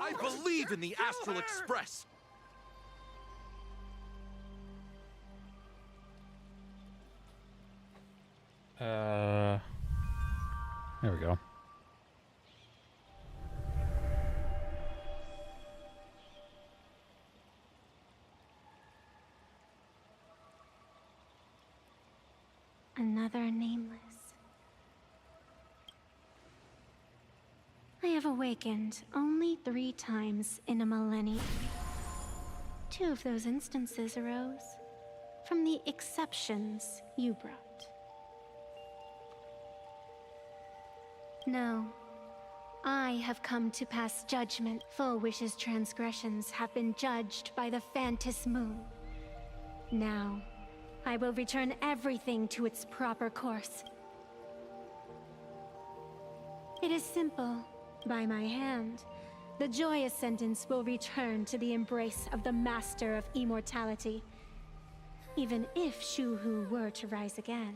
Speaker 14: I believe in the Astral Express.
Speaker 1: There we go.
Speaker 2: Another nameless. I have awakened only 3 times in a millennium. 2 of those instances arose from the exceptions you brought. No, I have come to pass judgment. Full Wish's transgressions have been judged by the Phantus Moon. Now, I will return everything to its proper course. It is simple. By my hand, the joyous sentence will return to the embrace of the Master of Immortality. Even if Shuhu were to rise again,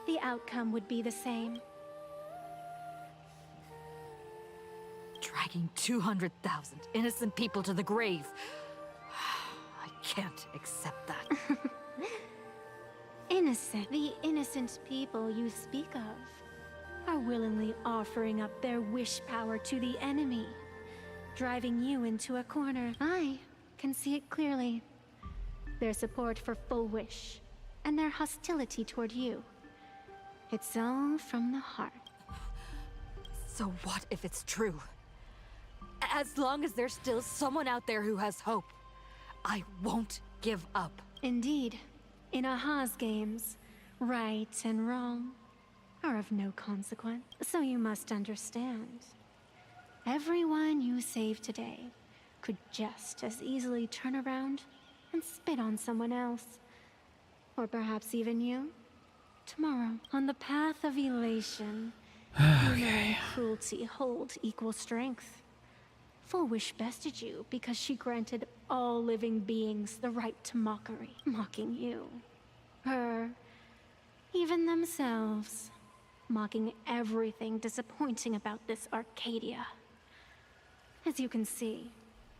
Speaker 2: the outcome would be the same.
Speaker 22: Dragging 200,000 innocent people to the grave. I can't accept that.
Speaker 2: Innocent. The innocent people you speak of are willingly offering up their wish power to the enemy, driving you into a corner. I can see it clearly. Their support for Full Wish, and their hostility toward you. It's all from the heart.
Speaker 22: So what if it's true? As long as there's still someone out there who has hope, I won't give up.
Speaker 2: Indeed. In Aha's games, right and wrong are of no consequence. So you must understand. Everyone you save today could just as easily turn around and spit on someone else. Or perhaps even you. Tomorrow, on the path of elation, humor and cruelty hold equal strength. Full Wish bested you because she granted all living beings the right to mockery. Mocking you. Her. Even themselves. Mocking everything disappointing about this Arcadia. As you can see,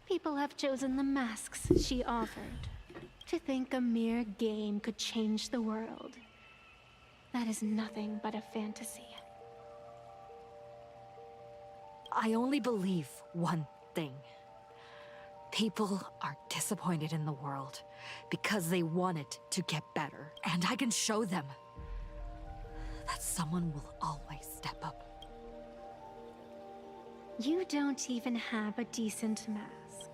Speaker 2: people have chosen the masks she offered. To think a mere game could change the world. That is nothing but a fantasy.
Speaker 22: I only believe one thing. People are disappointed in the world because they want it to get better. And I can show them that someone will always step up.
Speaker 2: You don't even have a decent mask.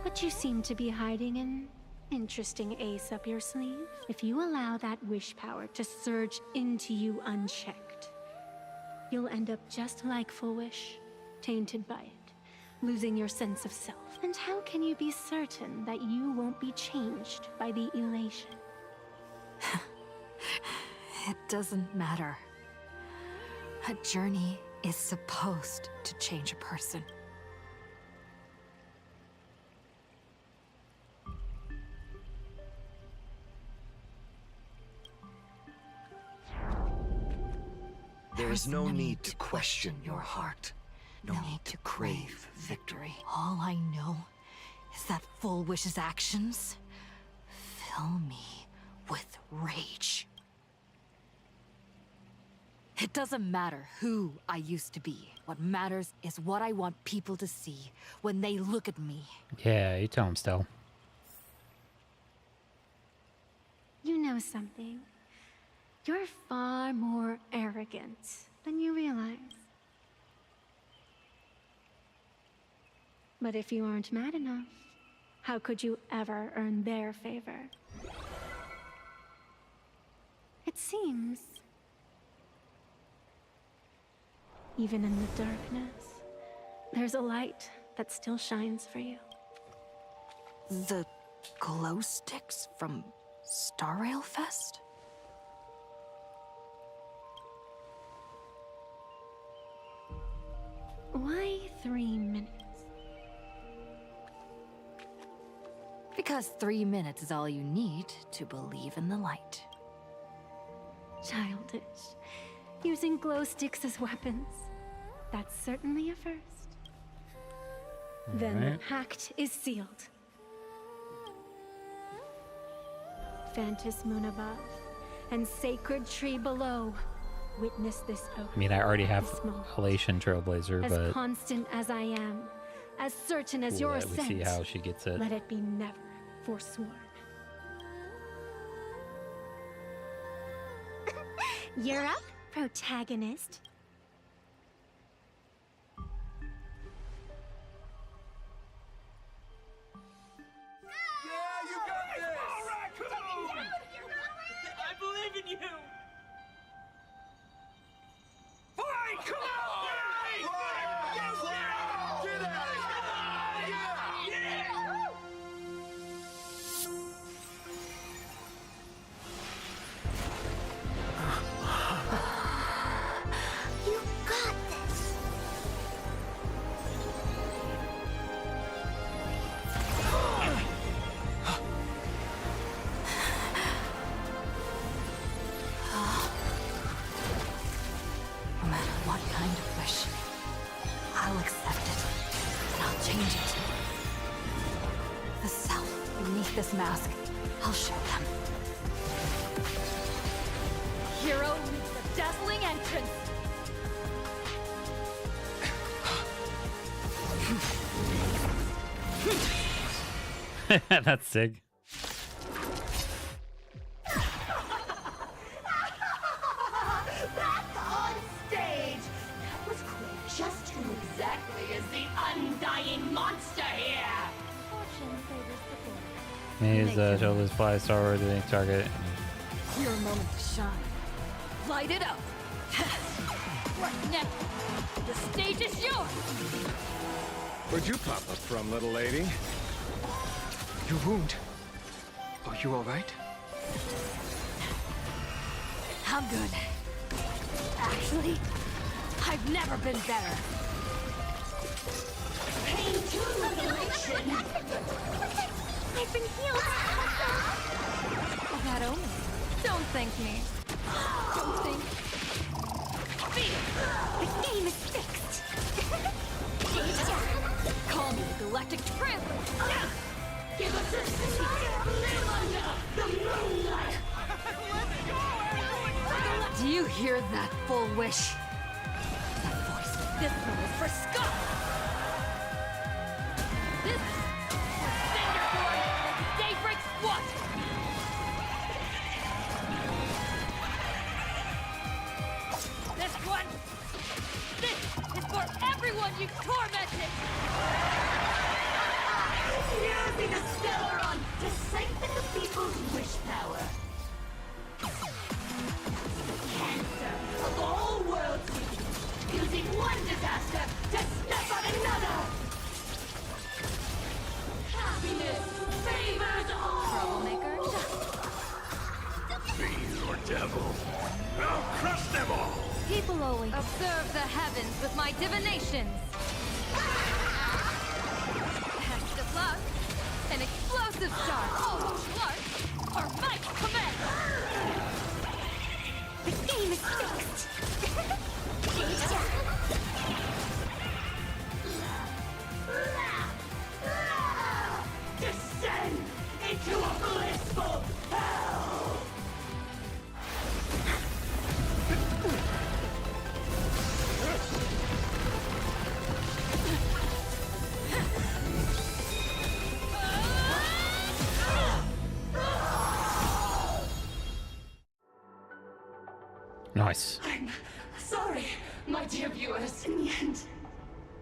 Speaker 2: But you seem to be hiding an interesting ace up your sleeve. If you allow that wish power to surge into you unchecked, you'll end up just like Full Wish, tainted by it, losing your sense of self. And how can you be certain that you won't be changed by the elation?
Speaker 22: It doesn't matter. A journey is supposed to change a person.
Speaker 19: There is no need to question your heart. No need to crave victory.
Speaker 22: All I know is that Full Wish's actions fill me with rage. It doesn't matter who I used to be. What matters is what I want people to see when they look at me.
Speaker 1: Yeah, you tell him, Stell.
Speaker 2: You know something. You're far more arrogant than you realize. But if you aren't mad enough, how could you ever earn their favor? It seems, even in the darkness, there's a light that still shines for you.
Speaker 22: The glow sticks from Star Rail Fest?
Speaker 2: Why 3 minutes?
Speaker 22: Because 3 minutes is all you need to believe in the light.
Speaker 2: Childish. Using glow sticks as weapons. That's certainly a first. Then the pact is sealed. Fantas moon above and sacred tree below. Witness this oath.
Speaker 1: I mean, I already have Elation Trailblazer,
Speaker 2: As
Speaker 1: but
Speaker 2: constant as I am, as certain as
Speaker 1: cool
Speaker 2: your
Speaker 1: that we
Speaker 2: ascent,
Speaker 1: see how she gets it.
Speaker 2: let it be never forsworn. You're up, protagonist.
Speaker 14: Yeah, you got this! All right, come on! I believe in you! Fine, come on! Get out of here! Yeah!
Speaker 11: You got this!
Speaker 22: No matter what kind of wish, I'll accept it, and I'll change it. The self beneath this mask, I'll show them. Hero meets the dazzling entrance!
Speaker 1: That's sick.
Speaker 13: Back on stage! That was quick. Just who exactly is the undying monster here?
Speaker 1: Maze shoulders fly starward to the next target.
Speaker 22: Your moment to shine. Light it up! What next? The stage is yours!
Speaker 3: Where'd you pop up from, little lady?
Speaker 5: Your wound. Are you all right?
Speaker 22: I'm good. Actually, I've never been better.
Speaker 13: Pain to mutilation.
Speaker 2: I've been healed.
Speaker 9: Oh, that only. Don't thank me. Don't think.
Speaker 2: The game is fixed.
Speaker 22: Call me the Galactic Tramp.
Speaker 13: Give us a chance to live under the moonlight.
Speaker 22: Do you hear that, Full Wish? That voice. This one is for Scott. This is for Cinderborn and the Daybreak Squad. This one. This is for everyone you tormented.
Speaker 13: Here be the Stellaron to strengthen the people's wish power. Cancer of all worlds, using one disaster to step on another. Happiness favors all.
Speaker 9: Troublemakers?
Speaker 21: Fiend or devil, I'll crush them all!
Speaker 9: People always observe the heavens with my divinations. Best of luck. An explosive star. All martial arts are my command.
Speaker 2: The game is fixed.
Speaker 13: Descend into a blissful hell.
Speaker 1: Nice.
Speaker 13: I'm sorry, my dear viewers. In the end,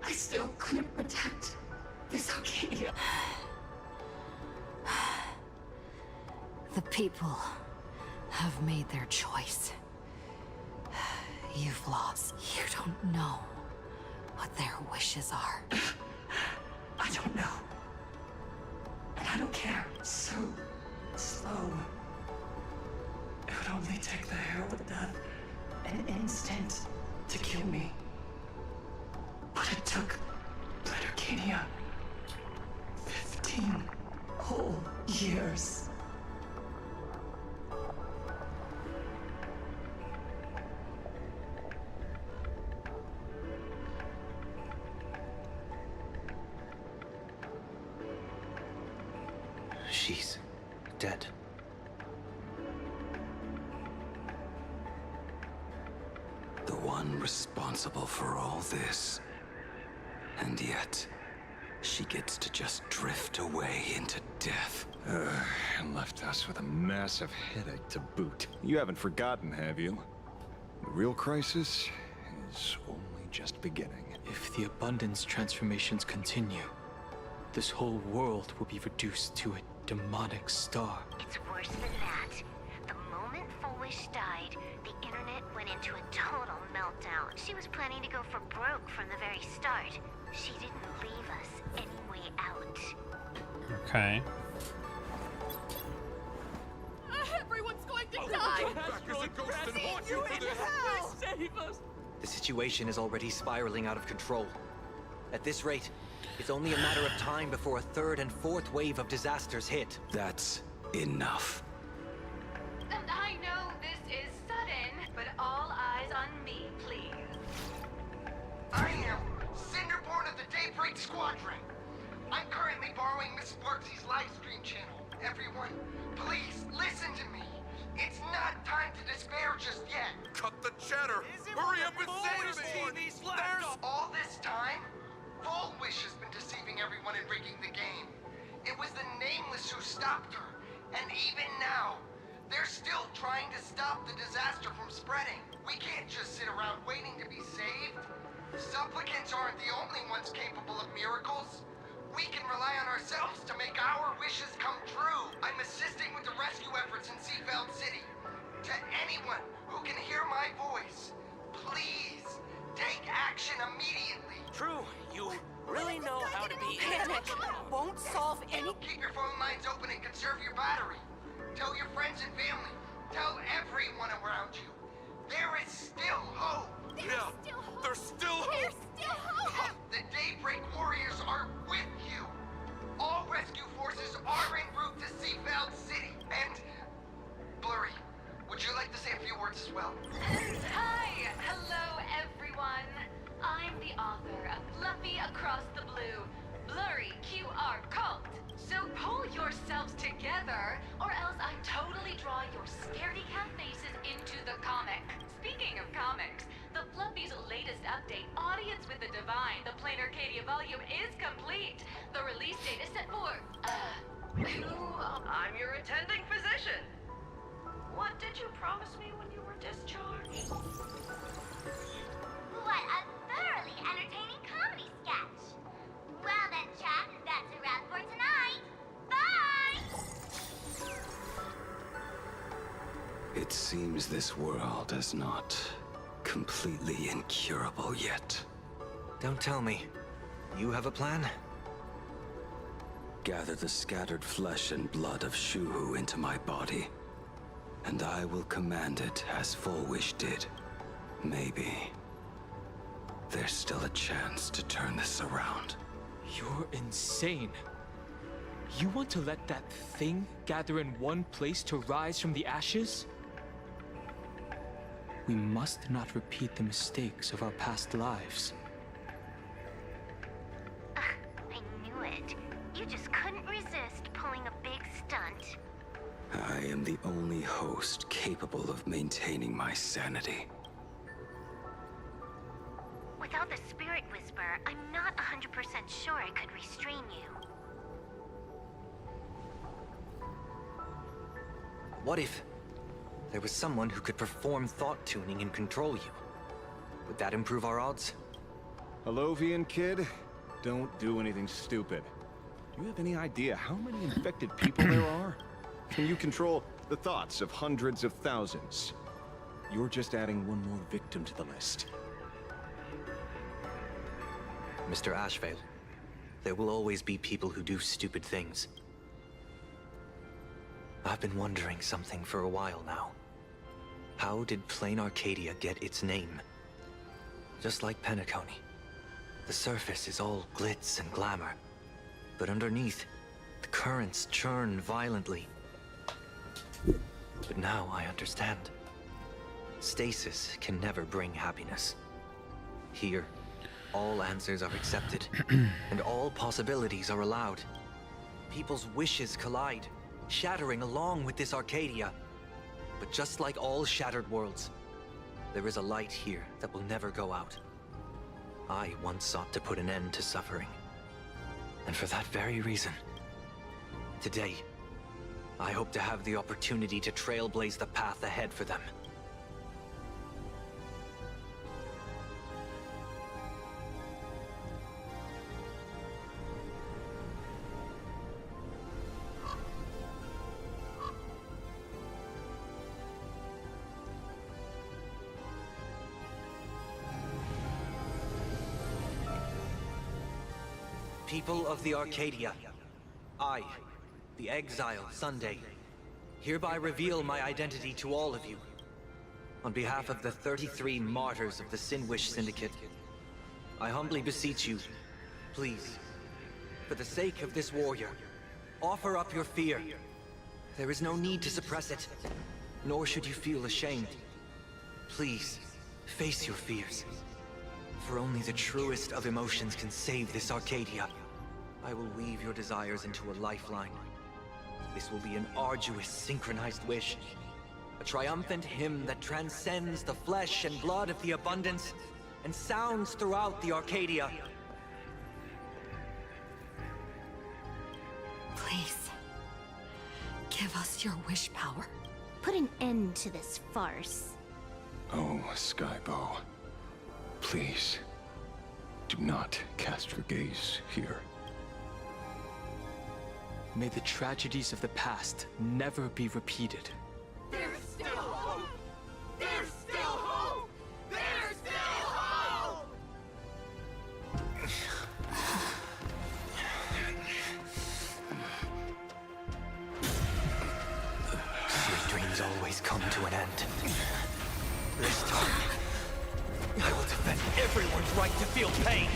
Speaker 13: I still couldn't protect this Arcadia.
Speaker 22: The people have made their choice. You've lost. You don't know what their wishes are.
Speaker 13: I don't know. And I don't care. So slow. It would only take the herald death an instant to kill me. But it took Blade Arcadia 15 whole years.
Speaker 7: She's dead.
Speaker 19: The one responsible for all this. And yet, she gets to just drift away into death.
Speaker 6: And left us with a massive headache to boot. You haven't forgotten, have you? The real crisis is only just beginning.
Speaker 5: If the abundance transformations continue, this whole world will be reduced to a demonic star.
Speaker 11: It's worse than that. The moment Foolish died, the internet went into a total meltdown. She was planning to go for broke from the very start. She didn't leave us any way out.
Speaker 1: Okay.
Speaker 13: Everyone's going to die! Save us!
Speaker 7: The situation is already spiraling out of control. At this rate, it's only a matter of time before a third and fourth wave of disasters hit.
Speaker 19: That's enough.
Speaker 12: And I know this is sudden, but all eyes on me, please.
Speaker 20: I am Cinderborn of the Daybreak Squadron. I'm currently borrowing Miss Sparksy's live stream channel. Everyone, please listen to me. It's not time to despair just yet.
Speaker 21: Cut the chatter! Hurry up and save me!
Speaker 20: There's all this time, Full Wish has been deceiving everyone and rigging the game. It was the Nameless who stopped her, and even now, they're still trying to stop the disaster from spreading. We can't just sit around waiting to be saved. Supplicants aren't the only ones capable of miracles. We can rely on ourselves to make our wishes come true. I'm assisting with the rescue efforts in Seafeld City. To anyone who can hear my voice, please take action immediately.
Speaker 15: True, you really know how to be. Panic won't solve any.
Speaker 20: Keep your phone lines open and conserve your battery. Tell your friends and family. Tell everyone around you. There is still hope.
Speaker 12: Hi! Hello, everyone! I'm the author of Fluffy Across the Blue, Blurry QR Cult. So pull yourselves together, or else I totally draw your scaredy cat faces into the comic. Speaking of comics, the Fluffy's latest update, Audience with the Divine, the Plain Arcadia volume, is complete. The release date is set for, I'm your attending physician. What did you promise me when you were discharged?
Speaker 17: What a thoroughly entertaining comedy sketch. Well then, chat, that's a wrap for tonight. Bye!
Speaker 19: It seems this world is not completely incurable yet.
Speaker 7: Don't tell me. You have a plan?
Speaker 19: Gather the scattered flesh and blood of Shuhu into my body, and I will command it as Fullwish did. Maybe there's still a chance to turn this around.
Speaker 14: You're insane. You want to let that thing gather in one place to rise from the ashes? We must not repeat the mistakes of our past lives.
Speaker 17: I knew it. You just couldn't resist pulling a big stunt.
Speaker 19: I am the only host capable of maintaining my sanity.
Speaker 17: Without the Spirit Whisper, I'm not 100% sure I could restrain you.
Speaker 7: What if there was someone who could perform thought tuning and control you? Would that improve our odds?
Speaker 6: Alovian kid, don't do anything stupid. Do you have any idea how many infected people there are? Can you control the thoughts of hundreds of thousands? You're just adding one more victim to the list.
Speaker 7: Mr. Ashvale, there will always be people who do stupid things. I've been wondering something for a while now. How did Plain Arcadia get its name? Just like Penacony, the surface is all glitz and glamour, but underneath, the currents churn violently. But now I understand. Stasis can never bring happiness. Here, all answers are accepted, and all possibilities are allowed. People's wishes collide, shattering along with this Arcadia. But just like all shattered worlds, there is a light here that will never go out. I once sought to put an end to suffering. And for that very reason, today, I hope to have the opportunity to trailblaze the path ahead for them. People of the Arcadia, I, the Exile Sunday, hereby reveal my identity to all of you. On behalf of the 33 martyrs of the Sinwish Syndicate, I humbly beseech you, please, for the sake of this warrior, offer up your fear. There is no need to suppress it, nor should you feel ashamed. Please, face your fears. For only the truest of emotions can save this Arcadia. I will weave your desires into a lifeline. This will be an arduous, synchronized wish. A triumphant hymn that transcends the flesh and blood of the abundance and sounds throughout the Arcadia.
Speaker 22: Please, give us your wish power.
Speaker 11: Put an end to this farce.
Speaker 6: Oh, Skybow. Please, do not cast your gaze here.
Speaker 14: May the tragedies of the past never be repeated.
Speaker 15: There's still hope! There's still hope! There's still hope!
Speaker 7: Your dreams always come to an end. This time, I will defend everyone's right to feel pain!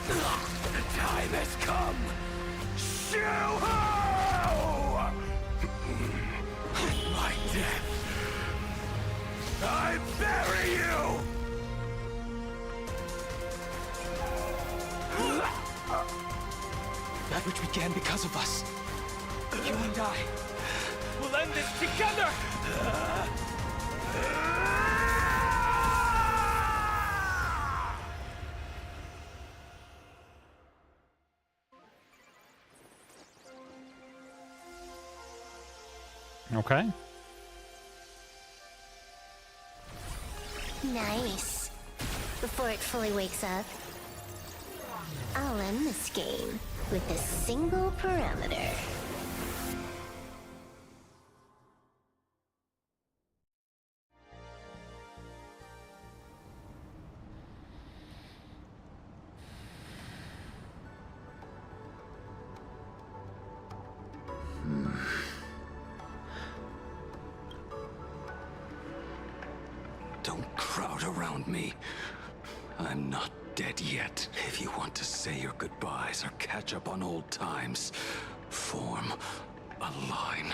Speaker 19: The time has come! Shu-Ho! With my death, I bury you!
Speaker 14: That which began because of us. You and I will end this together!
Speaker 1: Okay.
Speaker 11: Nice. Before it fully wakes up, I'll end this game with a single parameter.
Speaker 19: Don't crowd around me. I'm not dead yet. If you want to say your goodbyes or catch up on old times, form a line.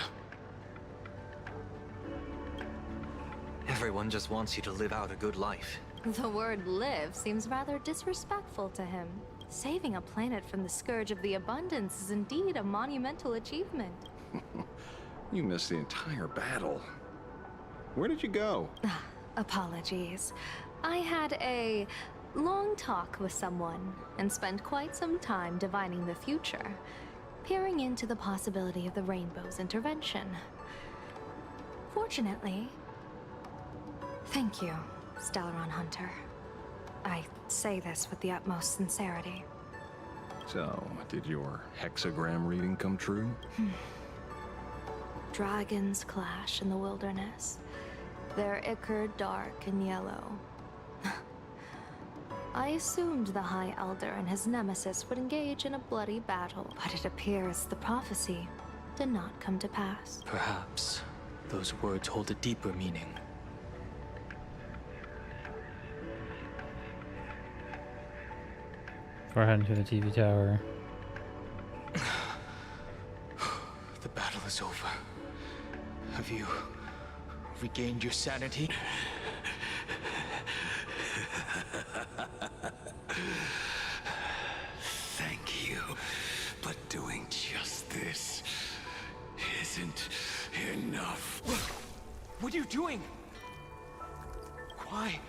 Speaker 7: Everyone just wants you to live out a good life.
Speaker 9: The word live seems rather disrespectful to him. Saving a planet from the scourge of the abundance is indeed a monumental achievement.
Speaker 6: You missed the entire battle. Where did you go?
Speaker 9: Apologies. I had a long talk with someone and spent quite some time divining the future, peering into the possibility of the Rainbow's intervention. Fortunately... Thank you, Stellaron Hunter. I say this with the utmost sincerity.
Speaker 6: So, did your hexagram reading come true?
Speaker 9: Dragons clash in the wilderness. Their ichor dark and yellow. I assumed the High Elder and his nemesis would engage in a bloody battle, but it appears the prophecy did not come to pass.
Speaker 5: Perhaps those words hold a deeper meaning.
Speaker 1: We're heading to the TV tower.
Speaker 5: The battle is over. Have you regained your sanity?
Speaker 19: Thank you, but doing just this isn't enough.
Speaker 14: What are you doing? Why?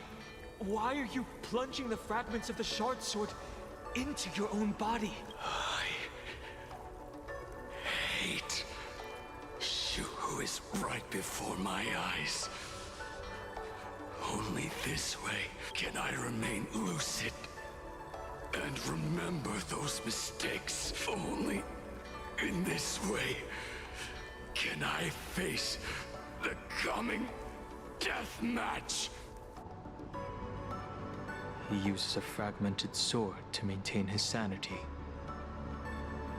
Speaker 14: Why are you plunging the fragments of the shard sword into your own body?
Speaker 19: I hate Shu-Hu is right before my eyes. Only this way can I remain lucid and remember those mistakes. Only in this way can I face the coming death match.
Speaker 5: He uses a fragmented sword to maintain his sanity.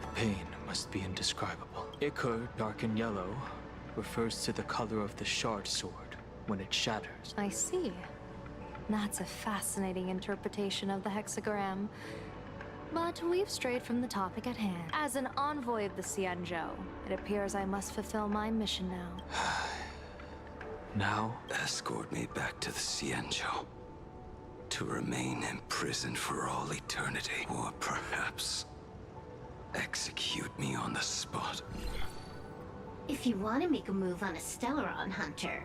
Speaker 5: The pain must be indescribable. Ichor, dark and yellow, refers to the color of the shard sword when it shatters.
Speaker 9: I see. That's a fascinating interpretation of the hexagram. But we've strayed from the topic at hand. As an envoy of the Xianzhou, it appears I must fulfill my mission now.
Speaker 5: Now?
Speaker 19: Escort me back to the Xianzhou. To remain imprisoned for all eternity. Or perhaps execute me on the spot.
Speaker 11: If you want to make a move on a Stellaron Hunter,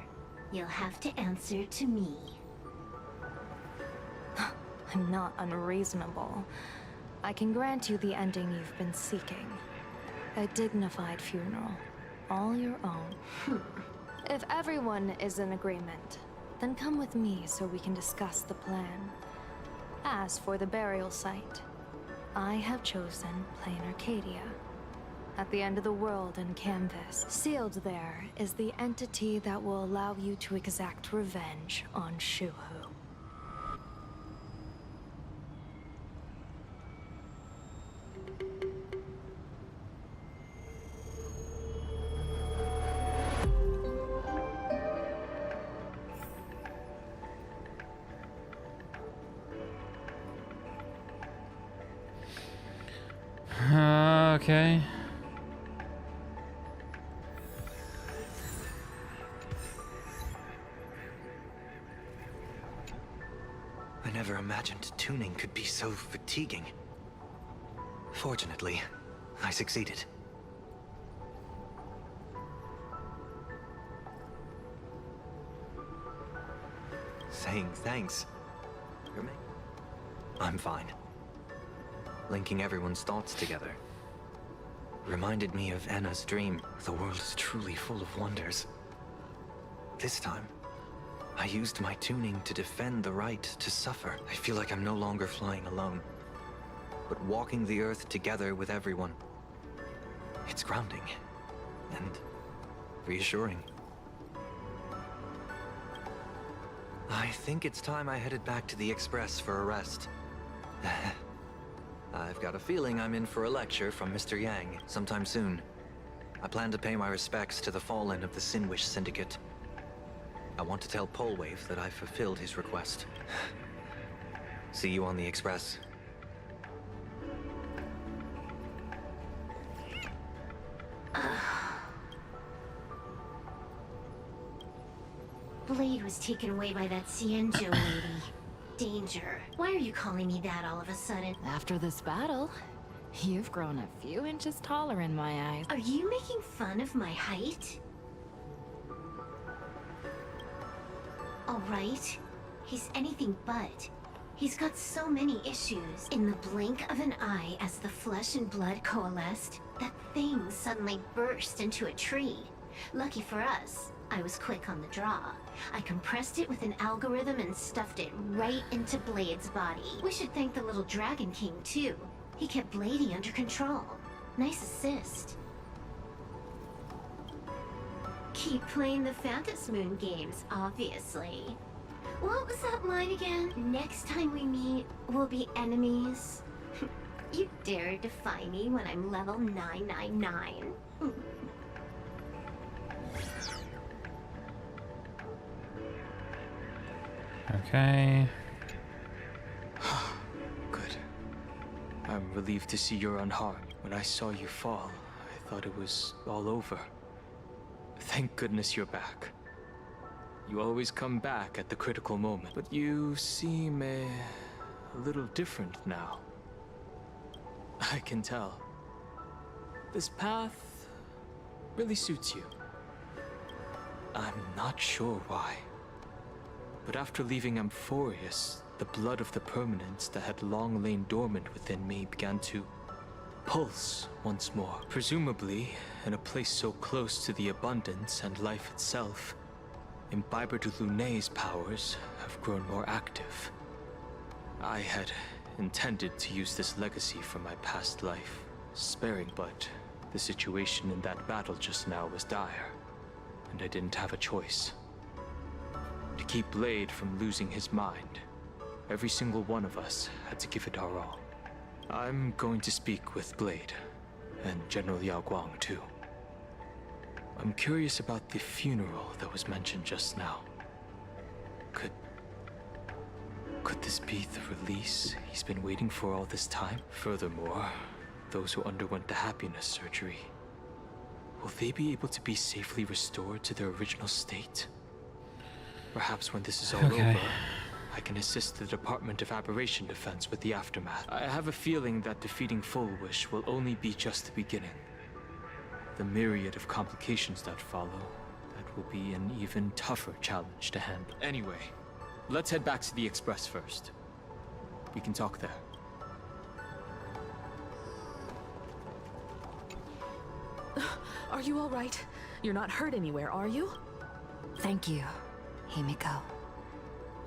Speaker 11: you'll have to answer to me.
Speaker 9: I'm not unreasonable. I can grant you the ending you've been seeking. A dignified funeral, all your own. If everyone is in agreement, then come with me so we can discuss the plan. As for the burial site, I have chosen Plain Arcadia. At the end of the world in canvas, sealed there is the entity that will allow you to exact revenge on Shu-Hu.
Speaker 1: Okay.
Speaker 7: I never imagined tuning could be so fatiguing. Fortunately, I succeeded. Saying thanks. I'm fine. Linking everyone's thoughts together reminded me of Anna's dream. The world is truly full of wonders. This time, I used my tuning to defend the right to suffer. I feel like I'm no longer flying alone, but walking the earth together with everyone. It's grounding and reassuring. I think it's time I headed back to the Express for a rest. I've got a feeling I'm in for a lecture from Mr. Yang sometime soon. I plan to pay my respects to the fallen of the Sinwish Syndicate. I want to tell Polwave that I fulfilled his request. See you on the Express.
Speaker 11: Blade was taken away by that Cienjo lady. Danger. Why are you calling me that all of a sudden?
Speaker 4: After this battle, you've grown a few inches taller in my eyes.
Speaker 11: Are you making fun of my height? Alright. He's anything but. He's got so many issues. In the blink of an eye, as the flesh and blood coalesced, that thing suddenly burst into a tree. Lucky for us, I was quick on the draw. I compressed it with an algorithm and stuffed it right into Blade's body. We should thank the little Dragon King, too. He kept Bladey under control. Nice assist. Keep playing the Phantasmoon games, obviously. What was that line again? Next time we meet, we'll be enemies. You dare defy me when I'm level 999.
Speaker 1: Okay.
Speaker 5: Good. I'm relieved to see you're unharmed. When I saw you fall, I thought it was all over. Thank goodness you're back. You always come back at the critical moment, but you seem a little different now. I can tell. This path really suits you. I'm not sure why. But after leaving Amphorius, the blood of the permanence that had long lain dormant within me began to pulse once more. Presumably, in a place so close to the abundance and life itself, Imbiber de Lunay's powers have grown more active. I had intended to use this legacy from my past life, sparing, but the situation in that battle just now was dire, and I didn't have a choice. To keep Blade from losing his mind, every single one of us had to give it our all. I'm going to speak with Blade, and General Yao Guang too. I'm curious about the funeral that was mentioned just now. Could this be the release he's been waiting for all this time? Furthermore, those who underwent the happiness surgery, will they be able to be safely restored to their original state? Perhaps when this is all over, I can assist the Department of Aberration Defense with the aftermath. I have a feeling that defeating Full Wish will only be just the beginning. The myriad of complications that follow, that will be an even tougher challenge to handle. Anyway, let's head back to the Express first. We can talk there.
Speaker 4: Are you all right? You're not hurt anywhere, are you?
Speaker 22: Thank you, Himiko,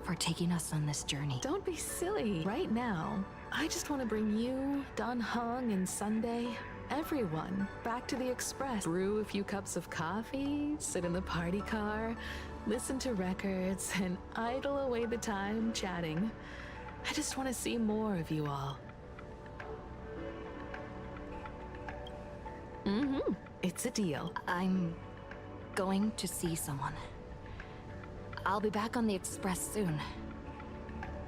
Speaker 22: for taking us on this journey.
Speaker 4: Don't be silly. Right now, I just want to bring you, Dan Heng, and Sunday, everyone, back to the Express. Brew a few cups of coffee, sit in the party car, listen to records, and idle away the time chatting. I just want to see more of you all. It's a deal.
Speaker 22: I'm going to see someone. I'll be back on the Express soon.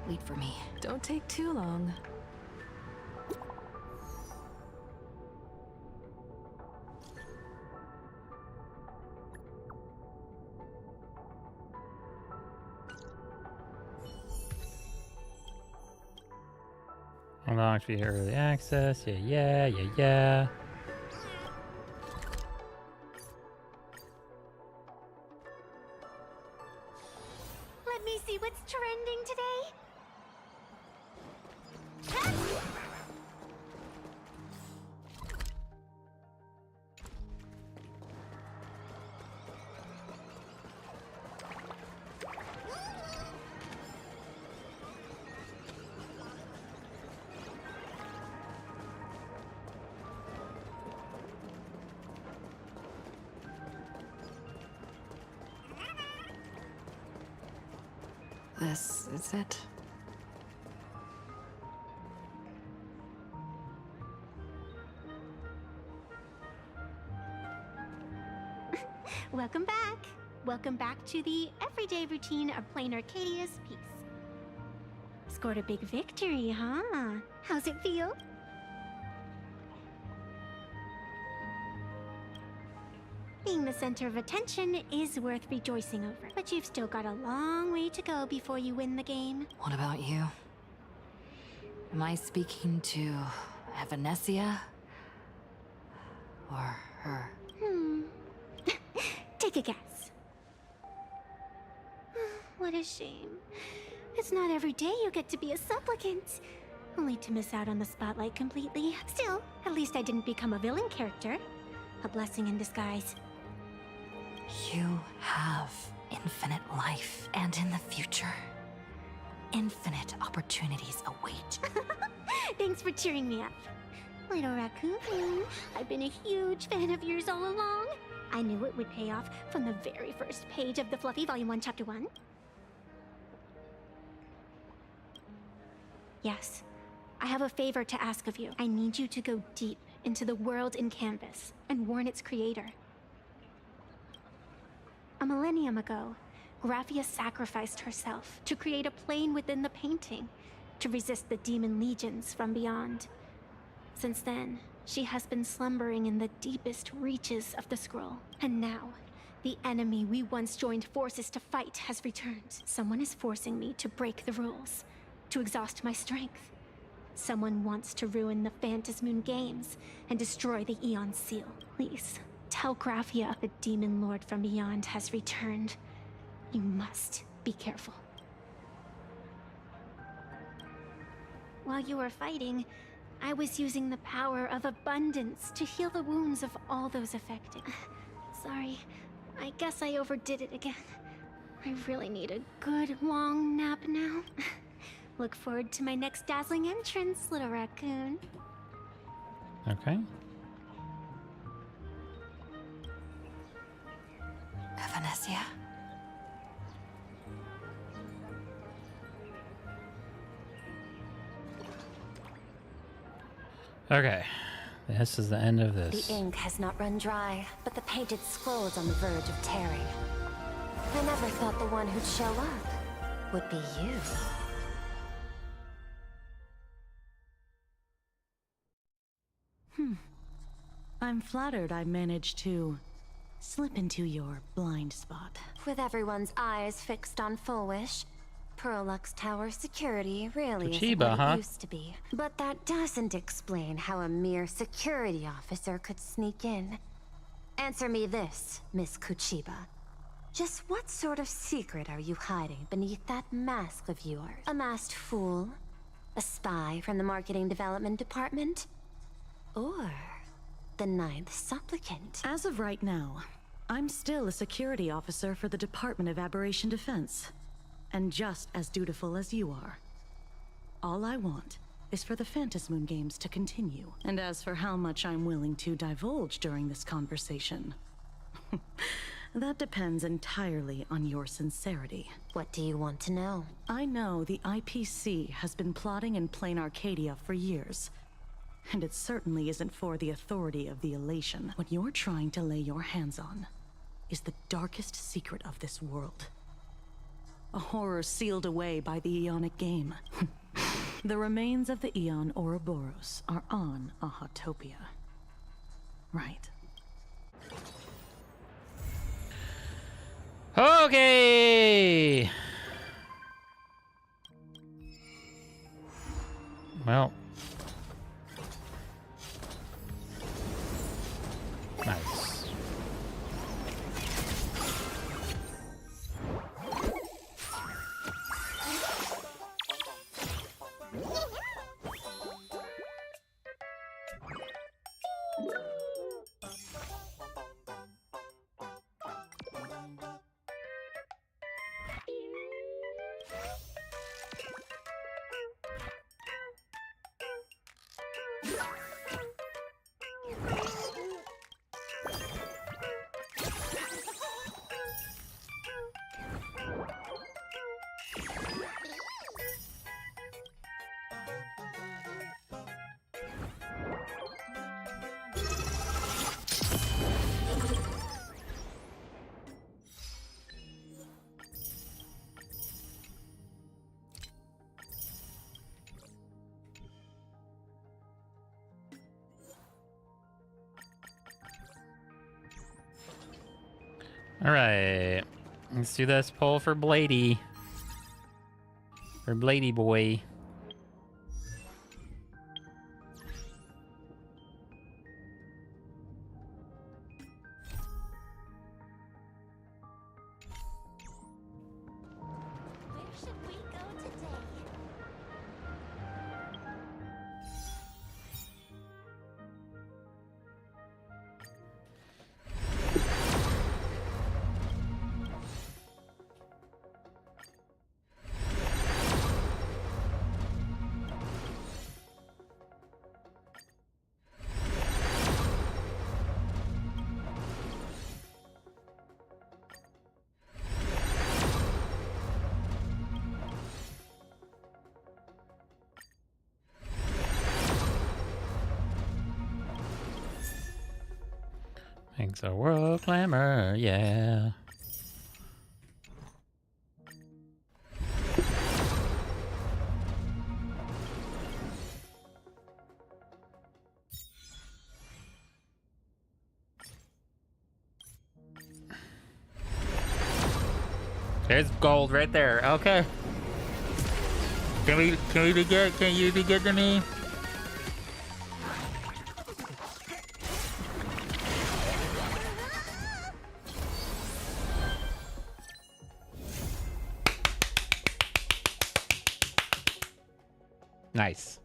Speaker 22: Wait for me.
Speaker 4: Don't take too long.
Speaker 1: Unlocked via early access. Yeah.
Speaker 2: Let me see what's trending today.
Speaker 4: This is it.
Speaker 2: Welcome back. Welcome back to the everyday routine of playing Arcadia's Peace. Scored a big victory, huh? How's it feel? Being the center of attention is worth rejoicing over, but you've still got a long way to go before you win the game.
Speaker 22: What about you? Am I speaking to Evanesia? Or her?
Speaker 2: Take a guess. What a shame. It's not every day you get to be a supplicant. Only to miss out on the spotlight completely. Still, at least I didn't become a villain character. A blessing in disguise.
Speaker 22: You have infinite life, and in the future, infinite opportunities await.
Speaker 2: Thanks for cheering me up. Little raccoon, I've been a huge fan of yours all along. I knew it would pay off from the very first page of the Fluffy Volume 1, Chapter 1. Yes, I have a favor to ask of you. I need you to go deep into the world in Canvas and warn its creator. A millennium ago, Graphia sacrificed herself to create a plane within the painting to resist the demon legions from beyond. Since then, she has been slumbering in the deepest reaches of the scroll. And now, the enemy we once joined forces to fight has returned. Someone is forcing me to break the rules, to exhaust my strength. Someone wants to ruin the Phantasmoon games and destroy the Eon Seal. Please, tell Graphia the demon lord from beyond has returned. You must be careful. While you were fighting, I was using the power of abundance to heal the wounds of all those affected. Sorry, I guess I overdid it again. I really need a good long nap now. Look forward to my next dazzling entrance, little raccoon.
Speaker 1: Okay.
Speaker 22: Evanesia?
Speaker 1: Okay. This is the end of this.
Speaker 11: The ink has not run dry, but the painted scroll is on the verge of tearing. I never thought the one who'd show up would be you.
Speaker 16: I'm flattered I managed to slip into your blind spot.
Speaker 11: With everyone's eyes fixed on Full Wish, Pearlux Tower security really isn't
Speaker 1: Kuchiba,
Speaker 11: what
Speaker 1: huh?
Speaker 11: it used to be. But that doesn't explain how a mere security officer could sneak in. Answer me this, Miss Kuchiba. Just what sort of secret are you hiding beneath that mask of yours? A masked fool? A spy from the Marketing Development Department? Or the Ninth Supplicant?
Speaker 16: As of right now, I'm still a security officer for the Department of Aberration Defense, and just as dutiful as you are. All I want is for the Phantasmoon games to continue. And as for how much I'm willing to divulge during this conversation, that depends entirely on your sincerity.
Speaker 11: What do you want to know?
Speaker 16: I know the IPC has been plotting in plain Arcadia for years, and it certainly isn't for the authority of the Elation. What you're trying to lay your hands on is the darkest secret of this world. A horror sealed away by the Eonic game. The remains of the Eon Ouroboros are on a Hotopia. Right.
Speaker 1: Okay. Well, All right, let's do this pull for Bladey. For Bladey boy. Thanks a world clamor, yeah. There's gold right there. Okay. Can you be good to me? Nice.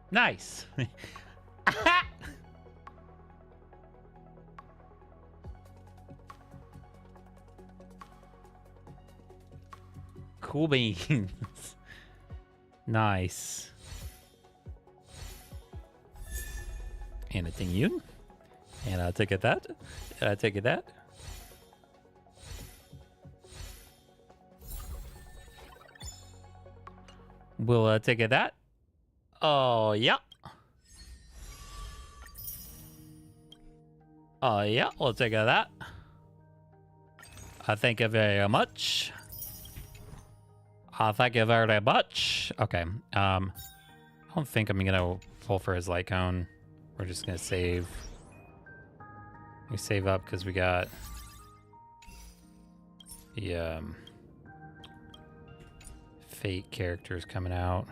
Speaker 1: Nice. Cool beans. Nice. And a thing you. And I'll take it that. And I'll take it that. We'll take it that. Oh, yeah. Oh, yeah. We'll take it that. Thank you very much. Thank you very much. Okay. I don't think I'm gonna pull for his light cone. We're just gonna save. We save up because we got the fate characters coming out.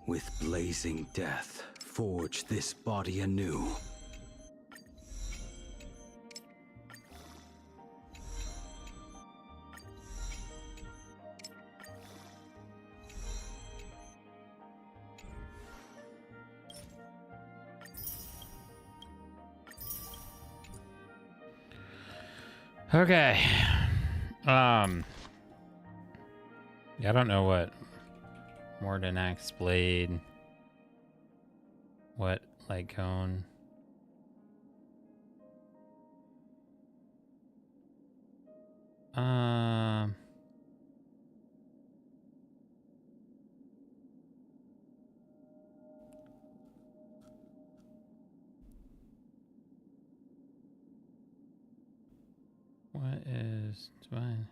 Speaker 19: With blazing death, forge this body anew.
Speaker 1: Okay. Yeah, I don't know what MORTENAX blade. What light cone? What is divine?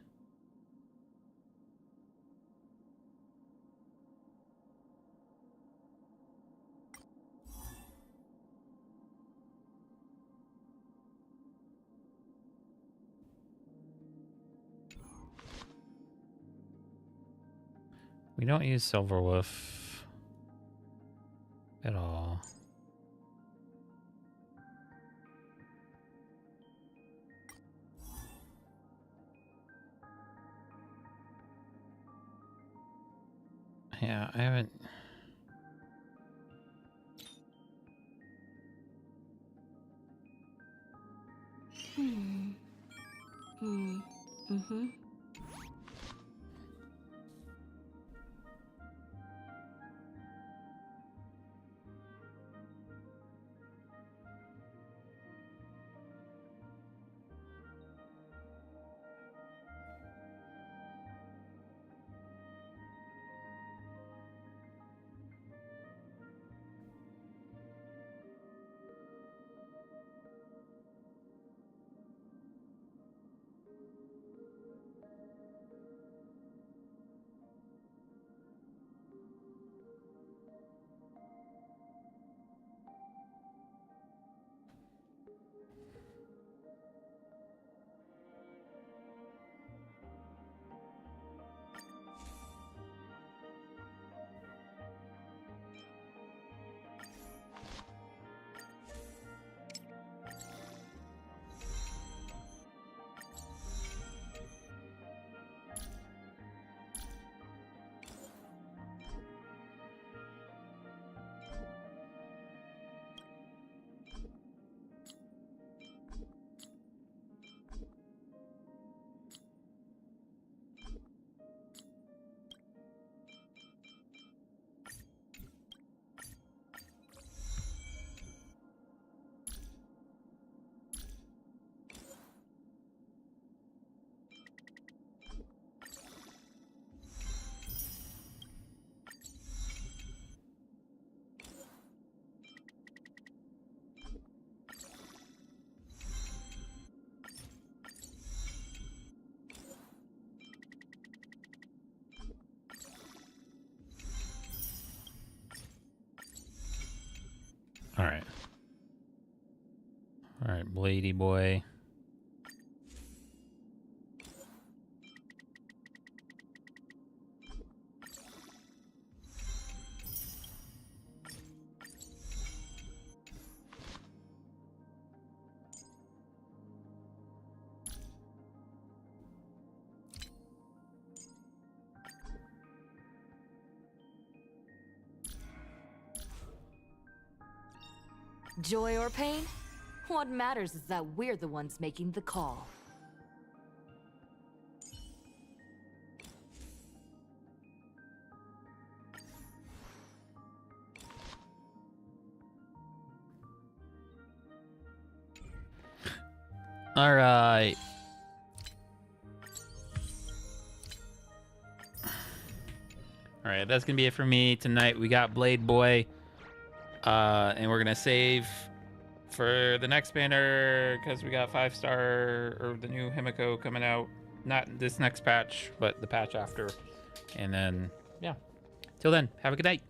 Speaker 1: We don't use Silverwolf at all. Yeah, I haven't.
Speaker 16: Mm-hmm.
Speaker 1: All right. All right, Bladey boy.
Speaker 22: Joy or pain? What matters is that we're the ones making the call.
Speaker 1: All right. All right, that's gonna be it for me tonight. We got Blade Boy, and we're gonna save for the next banner because we got 5-star or the new Himiko coming out. Not this next patch, but the patch after. And then, yeah. Till then, have a good night.